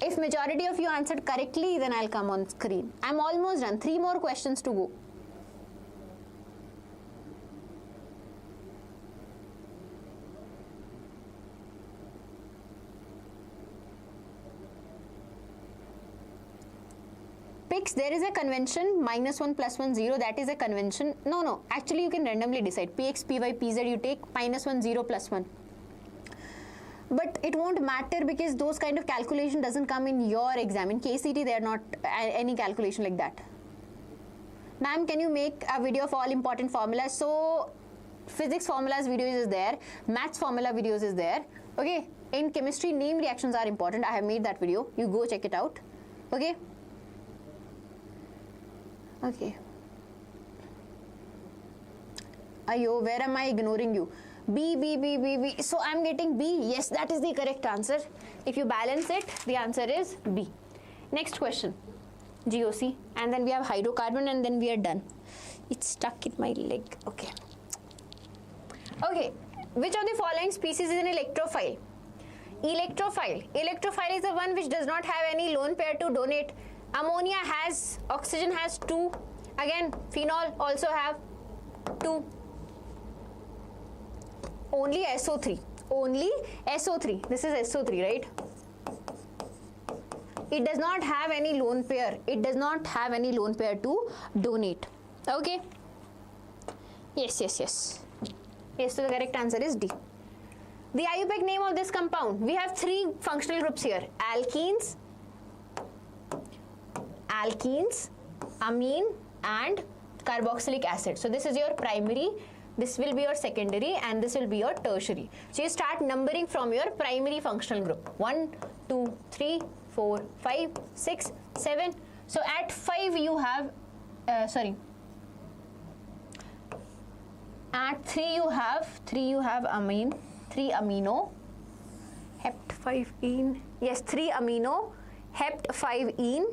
If majority of you answered correctly, then I'll come on screen. I'm almost done. 3 more questions to go. Picks, there is a convention, -1 +1 0, that is a convention. No, actually you can randomly decide. Px, Py, Pz you take, -1 0 +1. But it won't matter because those kind of calculation doesn't come in your exam. In KCET, they are not any calculation like that. Ma'am, can you make a video of all important formulas? So, physics formulas videos is there. Maths formula videos is there. Okay. In chemistry, name reactions are important. I have made that video. You go check it out. Okay. Okay. Ayo, where am I ignoring you? B. So I'm getting B. Yes, that is the correct answer. If you balance it, the answer is B. Next question. GOC. And then we have hydrocarbon and then we are done. It's stuck in my leg. Okay. Okay. Which of the following species is an electrophile? Electrophile. Electrophile is the one which does not have any lone pair to donate. Ammonia has, oxygen has 2. Again, phenol also have 2. Only SO3. Only SO3. This is SO3, right? It does not have any lone pair. It does not have any lone pair to donate. Okay. Yes. Yes, so the correct answer is D. The IUPAC name of this compound. We have 3 functional groups here. Alkenes, amine, and carboxylic acid. So this is your primary. This will be your secondary and this will be your tertiary. So you start numbering from your primary functional group. 1, 2, 3, 4, 5, 6, 7. So at 5 you have, at 3 you have amine, 3 amino, hept 5-ene. Yes, 3 amino, hept 5-ene.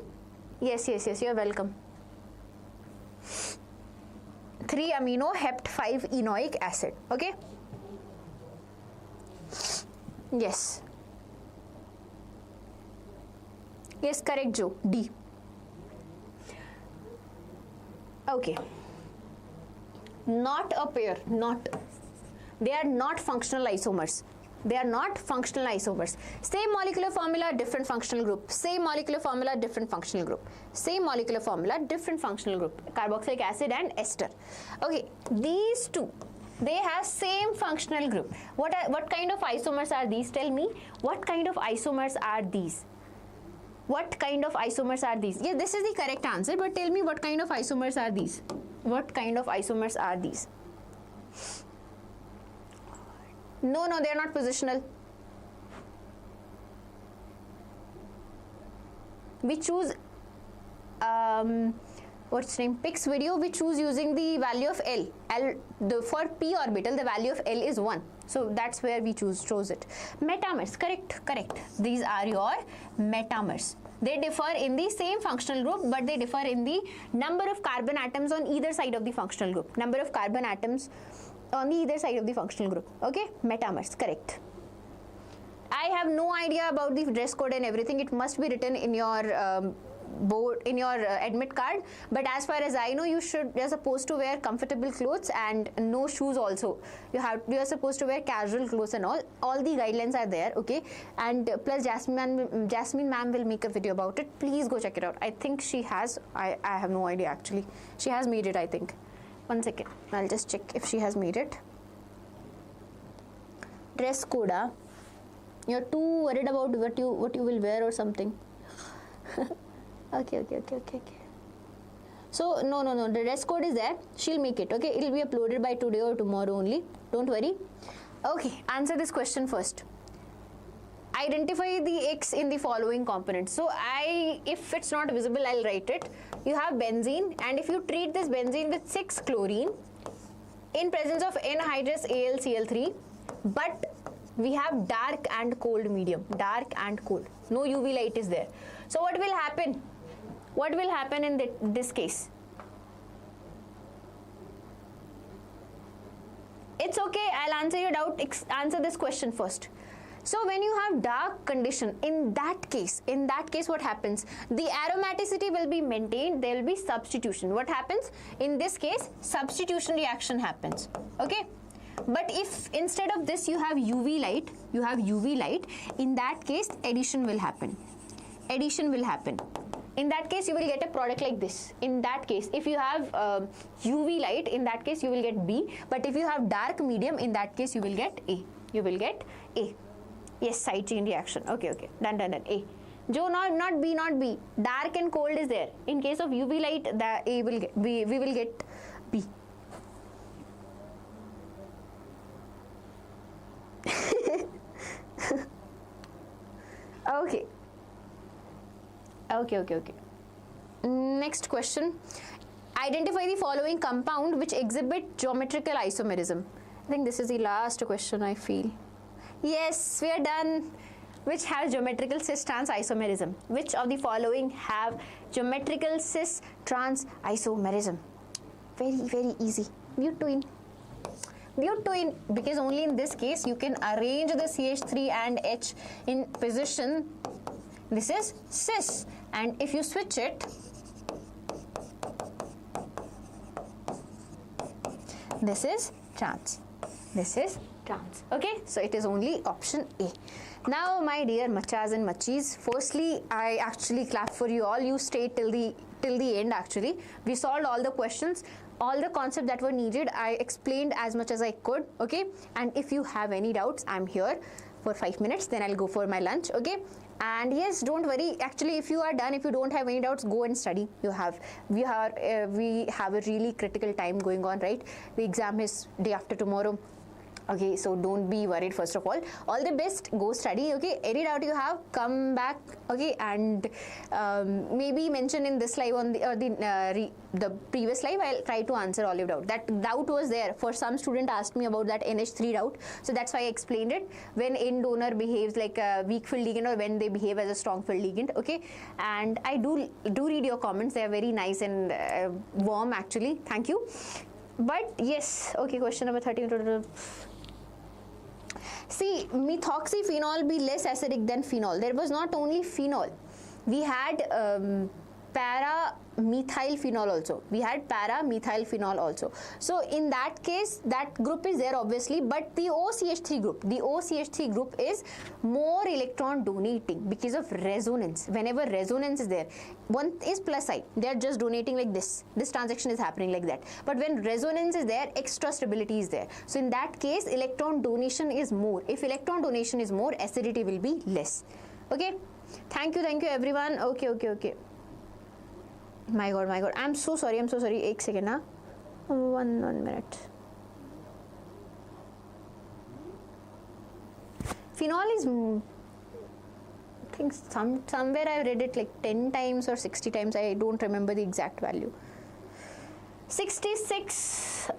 Yes, you're welcome. 3 amino hept 5 enoic acid. Okay. Yes, correct, Joe. D. Okay. Not a pair. They are not functional isomers. Same molecular formula, different functional group. Same molecular formula, different functional group. Carboxylic acid and ester. Okay, these two They have same functional group. What kind of isomers are these? Tell me, what kind of isomers are these? What kind of isomers are these? Yeah, this is the correct answer, but tell me what kind of isomers are these? What kind of isomers are these? No, they are not positional. We choose what's name? Pix video. We choose using the value of L. For p orbital, the value of L is 1. So that's where we chose it. Metamers, correct. These are your metamers. They differ in the same functional group, but they differ in the number of carbon atoms on either side of the functional group. Number of carbon atoms on the either side of the functional group. Okay, metamers, correct. I have no idea about the dress code and everything. It must be written in your board, in your admit card, but as far as I know, you're supposed to wear comfortable clothes and no shoes also. You're supposed to wear casual clothes and all the guidelines are there, okay? And plus Jasmine ma'am will make a video about it. Please go check it out. I think she has, I have no idea actually. She has made it, I think. 1 second, I'll just check if she has made it. Dress code, you're too worried about what you will wear or something. Okay. So no, the dress code is there. She'll make it, okay? It'll be uploaded by today or tomorrow only. Don't worry. Okay, answer this question first. Identify the X in the following components. So if it's not visible, I'll write it. You have benzene, and if you treat this benzene with 6-chlorine in presence of anhydrous AlCl3, but we have dark and cold medium. Dark and cold. No UV light is there. So what will happen? What will happen in this case? It's okay. I'll answer your doubt. Answer this question first. So when you have dark condition, in that case what happens? The aromaticity will be maintained. There will be substitution. What happens? In this case, substitution reaction happens. Okay? But if instead of this you have UV light, in that case addition will happen. In that case you will get a product like this. In that case, if you have UV light, in that case you will get B, but if you have dark medium, in that case you will get A. Yes, side chain reaction. Okay, done. A. Jo, not B. Dark and cold is there. In case of UV light, the A will get B. We will get B. Okay. Next question. Identify the following compound which exhibit geometrical isomerism. I think this is the last question, I feel. Yes, we are done. Which have geometrical cis-trans isomerism? Which of the following have geometrical cis-trans isomerism? Very easy. Butene, because only in this case you can arrange the CH3 and H in position. This is cis, and if you switch it, this is trans. Okay, so it is only option A. Now, my dear machas and machis, firstly, I actually clap for you all. You stayed till the end. Actually, we solved all the questions. All the concepts that were needed, I explained as much as I could, okay? And if you have any doubts, I'm here for 5 minutes, then I'll go for my lunch, okay? And yes, don't worry. Actually, if you are done, if you don't have any doubts, go and study. We have a really critical time going on, right? The exam is day after tomorrow. Okay, so don't be worried first of all the best. Go study, okay? Any doubt you have, come back, okay? And maybe mention in this live on the previous live, I'll try to answer all your doubt. That doubt was there. For some student asked me about that NH3 doubt, so that's why I explained it. When N donor behaves like a weak field ligand or when they behave as a strong field ligand, okay? And I do read your comments. They are very nice and warm actually. Thank you. But yes, okay, question number 13. See, methoxyphenol be less acidic than phenol. There was not only phenol. We had para-methyl phenol also. We had para-methyl phenol also. So in that case, that group is there obviously, but the OCH3 group is more electron donating because of resonance. Whenever resonance is there, one is plus I, they are just donating like this. This transaction is happening like that. But when resonance is there, extra stability is there. So in that case, electron donation is more. If electron donation is more, acidity will be less. Okay. Thank you everyone. Okay. My god, I'm so sorry. 1 second, huh? 1 minute. Phenol is, I think somewhere I read it like 10 times or 60 times. I don't remember the exact value. 66.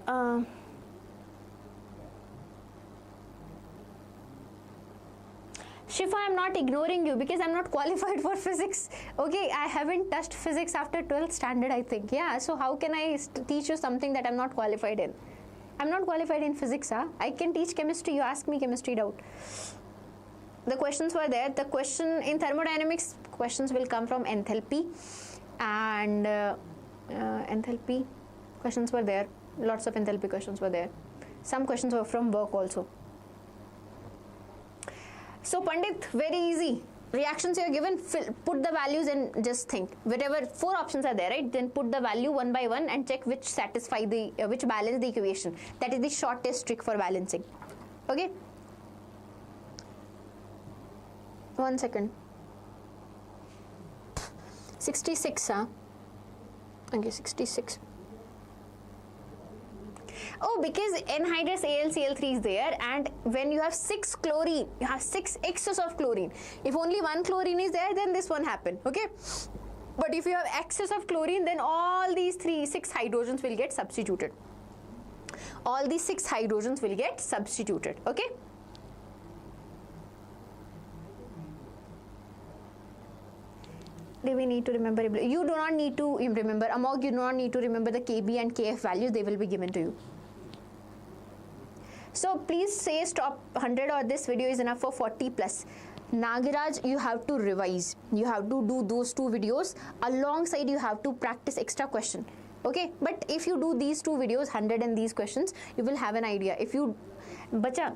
Shifa, I'm not ignoring you because I'm not qualified for physics. Okay, I haven't touched physics after 12th standard, I think. Yeah, so how can I teach you something that I'm not qualified in? I'm not qualified in physics, huh? I can teach chemistry. You ask me chemistry doubt. The questions were there. The question in thermodynamics, questions will come from enthalpy, and enthalpy questions were there. Lots of enthalpy questions were there. Some questions were from work also. So Pandit, very easy. Reactions you are given, put the values and just think. Whatever 4 options are there, right? Then put the value one by one and check which satisfy the which balance the equation. That is the shortest trick for balancing. Okay. 1 second. 66, huh? Okay, 66. Oh, because anhydrous AlCl3 is there, and when you have 6 chlorine, you have 6 excess of chlorine. If only 1 chlorine is there, then this won't happen, okay? But if you have excess of chlorine, then all these 6 hydrogens will get substituted. All these 6 hydrogens will get substituted, okay? Do we need to remember? You do not need to remember. Amog, you do not need to remember the Kb and Kf values. They will be given to you. So please say stop 100 or this video is enough for 40 plus. Nagaraj, you have to revise. You have to do those 2 videos. Alongside, you have to practice extra question. Okay, but if you do these 2 videos, 100 and these questions, you will have an idea. If you, bacha,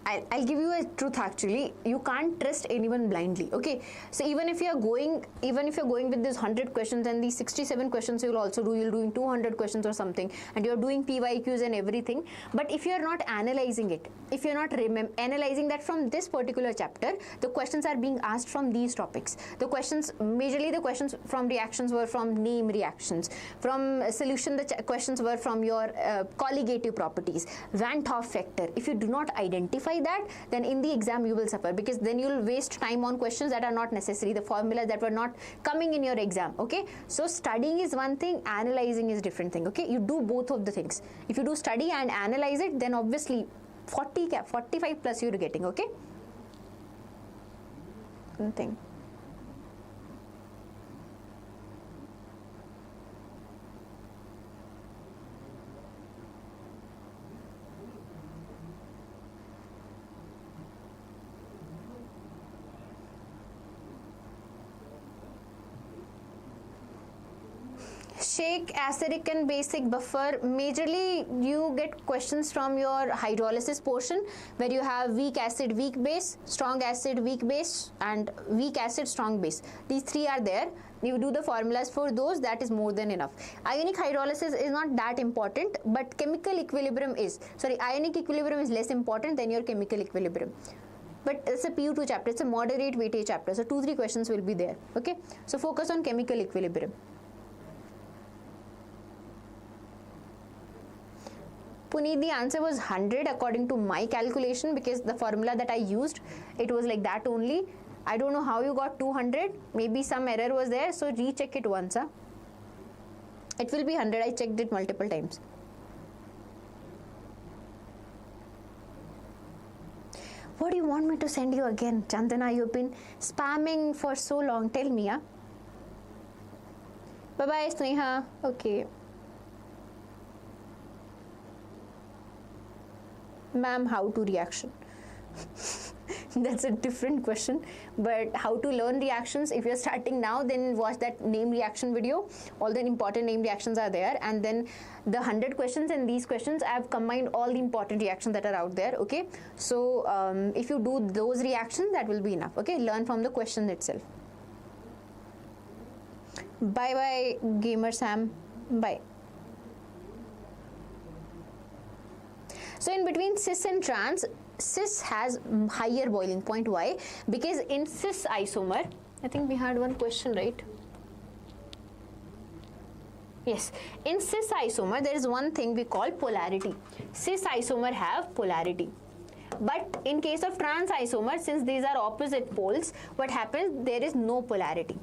I'll give you a truth actually. You can't trust anyone blindly. Okay, so even if you're going with this 100 questions and these 67 questions you'll also do, you're doing 200 questions or something, and you're doing PYQs and everything. But if you're not analyzing it, if you're not analyzing that from this particular chapter, the questions are being asked from these topics. The questions, majorly the questions from reactions were from name reactions. From solution, the questions were from your colligative properties, Van 't Hoff factor. If you do not identify that, then in the exam you will suffer, because then you will waste time on questions that are not necessary, the formulas that were not coming in your exam. Okay, so studying is one thing, analyzing is different thing. Okay, you do both of the things. If you do study and analyze it, then obviously 45 plus you're getting. Okay, one thing. Sheikh, acidic and basic buffer, majorly you get questions from your hydrolysis portion, where you have weak acid, weak base, strong acid, weak base, and weak acid, strong base. These 3 are there. You do the formulas for those, that is more than enough. Ionic hydrolysis is not that important, but chemical equilibrium is, ionic equilibrium is less important than your chemical equilibrium. But it's a PU2 chapter, it's a moderate weightage chapter, so 2-3 questions will be there. Okay, so focus on chemical equilibrium. Puneet, the answer was 100 according to my calculation, because the formula that I used, it was like that only. I don't know how you got 200. Maybe some error was there, so recheck it once. Huh? It will be 100. I checked it multiple times. What do you want me to send you again? Chandana, you've been spamming for so long. Tell me. Huh? Bye-bye, Sneha. Okay. Ma'am, how to reaction? That's a different question. But how to learn reactions, if you're starting now, then watch that name reaction video. All the important name reactions are there, and then the 100 questions and these questions, I've combined all the important reactions that are out there. Okay, so if you do those reactions, that will be enough. Okay, learn from the question itself. Bye bye, gamer Sam. Bye. So in between cis and trans, cis has higher boiling point. Why? Because in cis isomer, I think we had one question, right? Yes, in cis isomer there is one thing we call polarity. Cis isomer have polarity. But in case of trans isomer, since these are opposite poles, what happens? There is no polarity.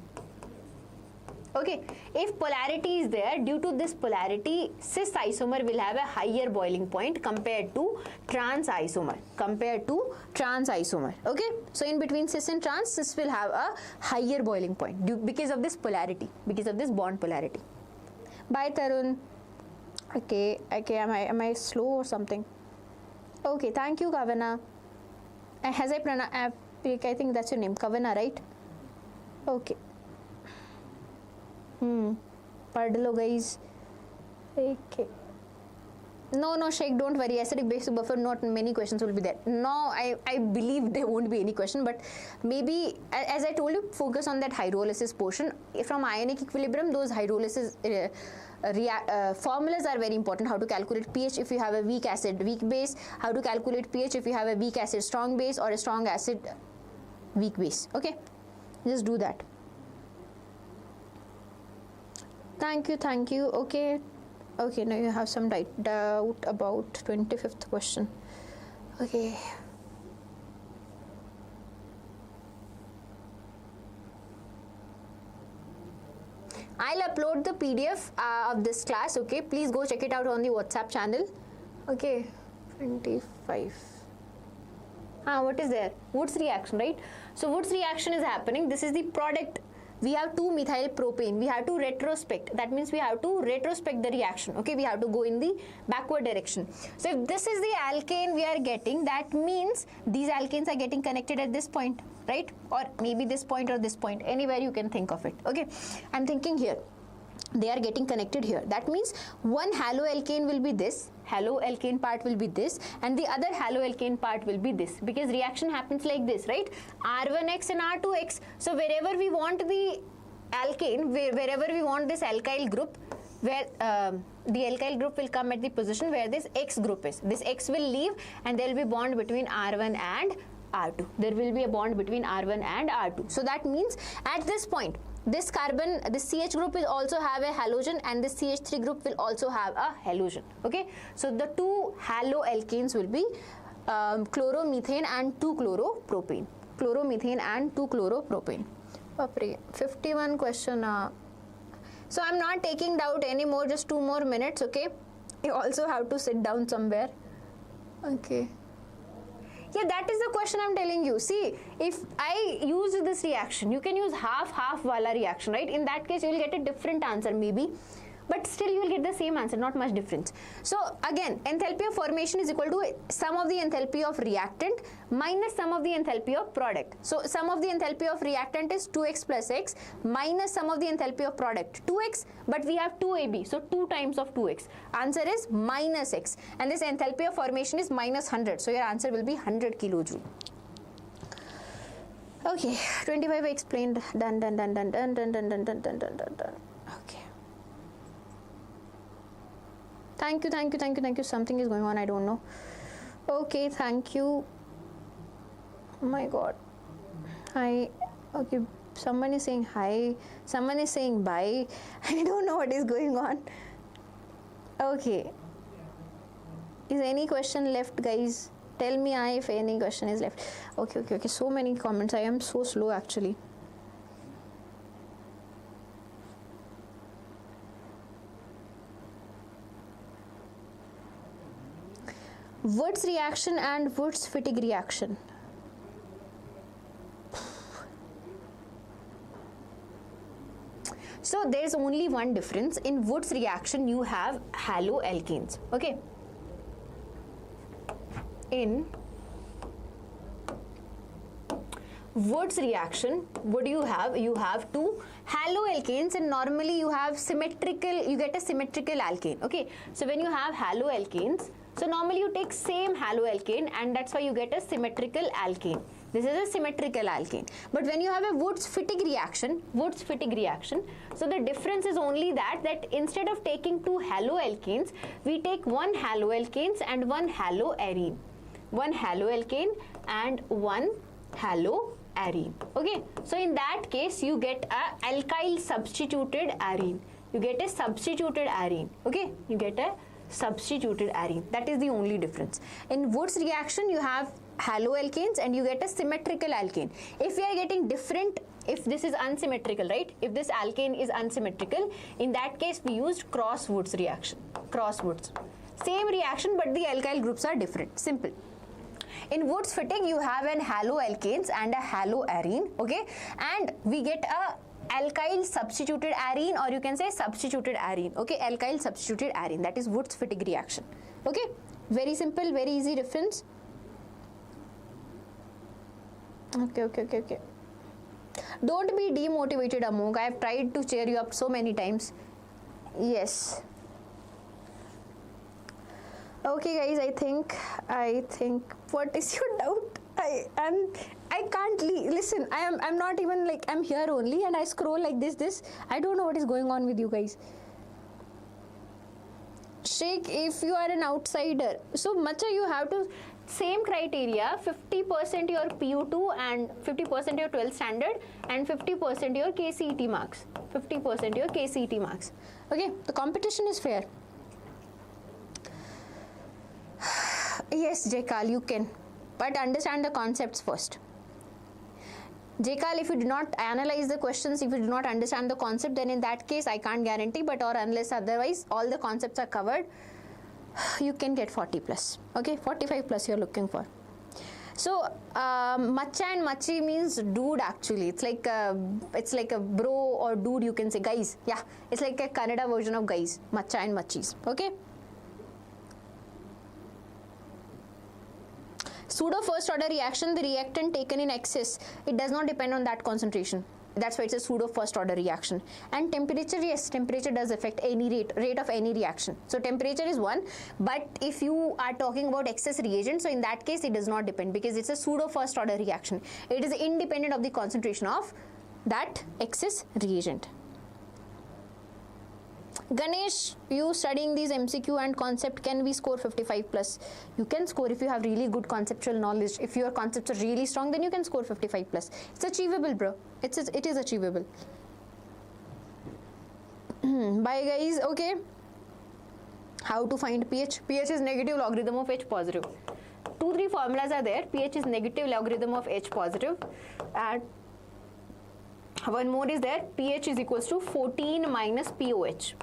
Okay, if polarity is there, due to this polarity, cis isomer will have a higher boiling point compared to trans isomer. Okay, so in between cis and trans, cis will have a higher boiling point because of this polarity, because of this bond polarity. Bye Tarun. Okay, am I slow or something? Okay, thank you Kavana. Has I think that's your name, Kavana, right? Okay. पढ़ लो guys. Okay. No, Sheikh, don't worry. Acidic basic buffer, not many questions will be there. No, I believe there won't be any question, but maybe, as I told you, focus on that hydrolysis portion. From ionic equilibrium, those hydrolysis formulas are very important. How to calculate pH if you have a weak acid, weak base. How to calculate pH if you have a weak acid, strong base, or a strong acid, weak base. Okay, just do that. Thank you. Okay, now you have some doubt about 25th question. Okay. I'll upload the PDF of this class. Okay, please go check it out on the WhatsApp channel. Okay, 25. What is there? Woods reaction, right? So Woods reaction is happening. This is the product. We have 2-methyl propane. We have to retrospect. That means we have to retrospect the reaction. Okay, we have to go in the backward direction. So if this is the alkane we are getting, that means these alkanes are getting connected at this point, right? Or maybe this point or this point. Anywhere you can think of it. Okay, I'm thinking here. They are getting connected here. That means one haloalkane will be this, haloalkane part will be this, and the other haloalkane part will be this, because reaction happens like this, right? R1X and R2X. So wherever we want the alkane, wherever we want this alkyl group, where the alkyl group will come at the position where this X group is. This X will leave and there will be bond between R1 and R2. There will be a bond between R1 and R2. So that means at this point, this carbon, this CH group will also have a halogen, and this CH3 group will also have a halogen. Okay, so the two haloalkanes will be chloromethane and 2-chloropropane. Chloromethane and 2-chloropropane. 51 question. So I'm not taking doubt anymore. Just 2 more minutes. Okay, you also have to sit down somewhere. Okay. Yeah, that is the question I'm telling you. See, if I use this reaction, you can use half wala reaction, right? In that case, you will get a different answer maybe, but still you will get the same answer, not much difference. So again, enthalpy of formation is equal to sum of the enthalpy of reactant minus sum of the enthalpy of product. So sum of the enthalpy of reactant is 2x plus x minus sum of the enthalpy of product 2x, but we have 2AB, so 2 times of 2x. Answer is minus x, and this enthalpy of formation is minus 100. So your answer will be 100 kilojoule. Okay, 25 explained. Done. Okay. Thank you. Something is going on, I don't know. Okay, thank you. Oh my god. Hi. Okay, someone is saying hi. Someone is saying bye. I don't know what is going on. Okay. Is any question left, guys? Tell me if any question is left. Okay. So many comments. I am so slow actually. Woods reaction and Woods fatigue reaction. So there is only one difference. In Woods reaction, you have haloalkanes. Okay. In Wood's reaction, what do you have? You have two haloalkanes, and normally you have symmetrical, you get a symmetrical alkane. Okay, so when you have haloalkanes, so normally you take same haloalkane, and that's why you get a symmetrical alkane. This is a symmetrical alkane. But when you have a Woods-Fittig reaction, so the difference is only that instead of taking two haloalkanes, we take one haloalkanes and one haloarine. One haloalkane and one haloarine. Okay, so in that case you get a alkyl substituted arene. You get a substituted arene. Okay, you get a substituted arene. That is the only difference. In Wood's reaction, you have haloalkanes and you get a symmetrical alkane. If we are getting different, if this is unsymmetrical, right? If this alkane is unsymmetrical, in that case we used cross-Wood's reaction. Cross-Wood's. Same reaction, but the alkyl groups are different. Simple. In Woods-Fittig, you have an haloalkanes and a haloarine, okay? And we get a alkyl substituted arene, or you can say substituted arene, okay? Alkyl substituted arene, that is Woods-Fittig reaction, okay? Very simple, very easy difference. Okay. Don't be demotivated, Amog. I have tried to cheer you up so many times. Yes. Okay, guys, I think, what is your doubt? I can't listen. I'm not even like, I'm here only and I scroll like this. I don't know what is going on with you guys. Sheikh, if you are an outsider, so Macha, you have to, same criteria, 50% your PU2 and 50% your 12th standard and 50% your KCET marks. 50% your KCET marks. Okay, the competition is fair. Yes, Jekal, you can, but understand the concepts first. Jekal, if you do not analyze the questions, if you do not understand the concept, then in that case I can't guarantee, but or unless otherwise all the concepts are covered, you can get 40 plus. Okay, 45 plus you're looking for. So Macha and Machi means dude actually. It's like a bro or dude, you can say guys. Yeah, it's like a Kannada version of guys, Macha and Machis. Okay. Pseudo first order reaction, the reactant taken in excess, it does not depend on that concentration. That's why it's a pseudo first order reaction. And temperature, yes, temperature does affect any rate of any reaction. So temperature is one, but if you are talking about excess reagent, so in that case it does not depend because it's a pseudo first order reaction. It is independent of the concentration of that excess reagent. Ganesh, you studying these MCQ and concept, can we score 55 plus? You can score if you have really good conceptual knowledge. If your concepts are really strong, then you can score 55 plus. It's achievable, bro. It is achievable. Bye, guys. Okay. How to find pH? pH is negative logarithm of H positive. 2-3 formulas are there. pH is negative logarithm of H positive. And one more is there. pH is equals to 14 minus POH.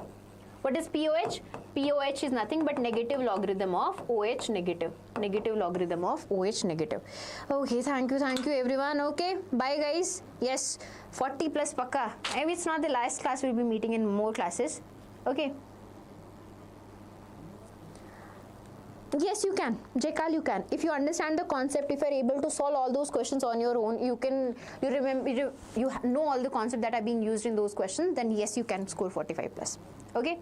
What is POH? POH is nothing but negative logarithm of OH negative. Negative logarithm of OH negative. Okay, thank you everyone. Okay, bye guys. Yes, 40 plus Pakka. Maybe it's not the last class, we'll be meeting in more classes. Okay. Yes, you can. Jekal, you can. If you understand the concept, if you're able to solve all those questions on your own, you know all the concept that are being used in those questions, then yes, you can score 45 plus. Okay.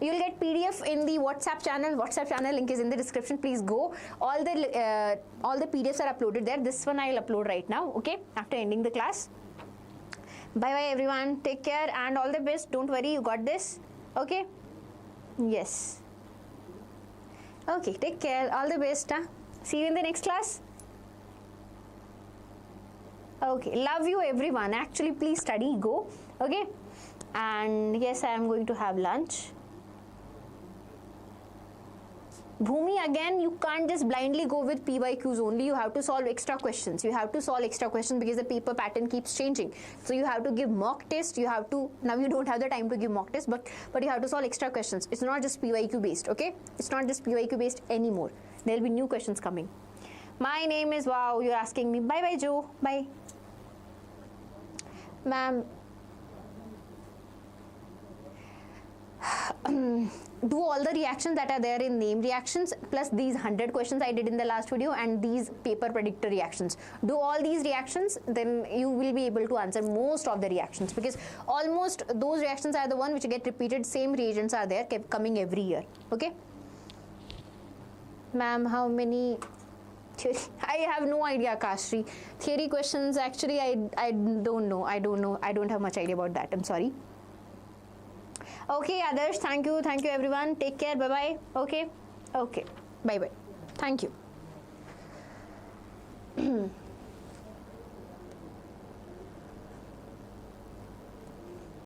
You'll get PDF in the WhatsApp channel. WhatsApp channel link is in the description. Please go. All the PDFs are uploaded there. This one I'll upload right now. Okay. After ending the class. Bye bye everyone. Take care and all the best. Don't worry. You got this. Okay. Yes. Okay, take care. All the best. Huh? See you in the next class. Okay, love you everyone. Actually, please study. Go. Okay. And yes, I am going to have lunch. Bhumi, again, you can't just blindly go with PYQs only. You have to solve extra questions. You have to solve extra questions because the paper pattern keeps changing. So you have to give mock test. You have to, now you don't have the time to give mock test, but you have to solve extra questions. It's not just PYQ based, okay? It's not just PYQ based anymore. There'll be new questions coming. My name is, wow, you're asking me. Bye bye, Joe. Bye. Ma'am. do all the reactions that are there in name reactions plus these 100 questions I did in the last video and these paper predictor reactions. Do all these reactions, then you will be able to answer most of the reactions, because almost those reactions are the one which get repeated. Same reagents are there kept coming every year. Okay. Ma'am, how many theory? I have no idea, Kashri. Theory questions, actually, I don't know. I don't have much idea about that. I'm sorry. Okay, Adarsh, thank you everyone. Take care. Bye bye. Okay, bye bye. Thank you.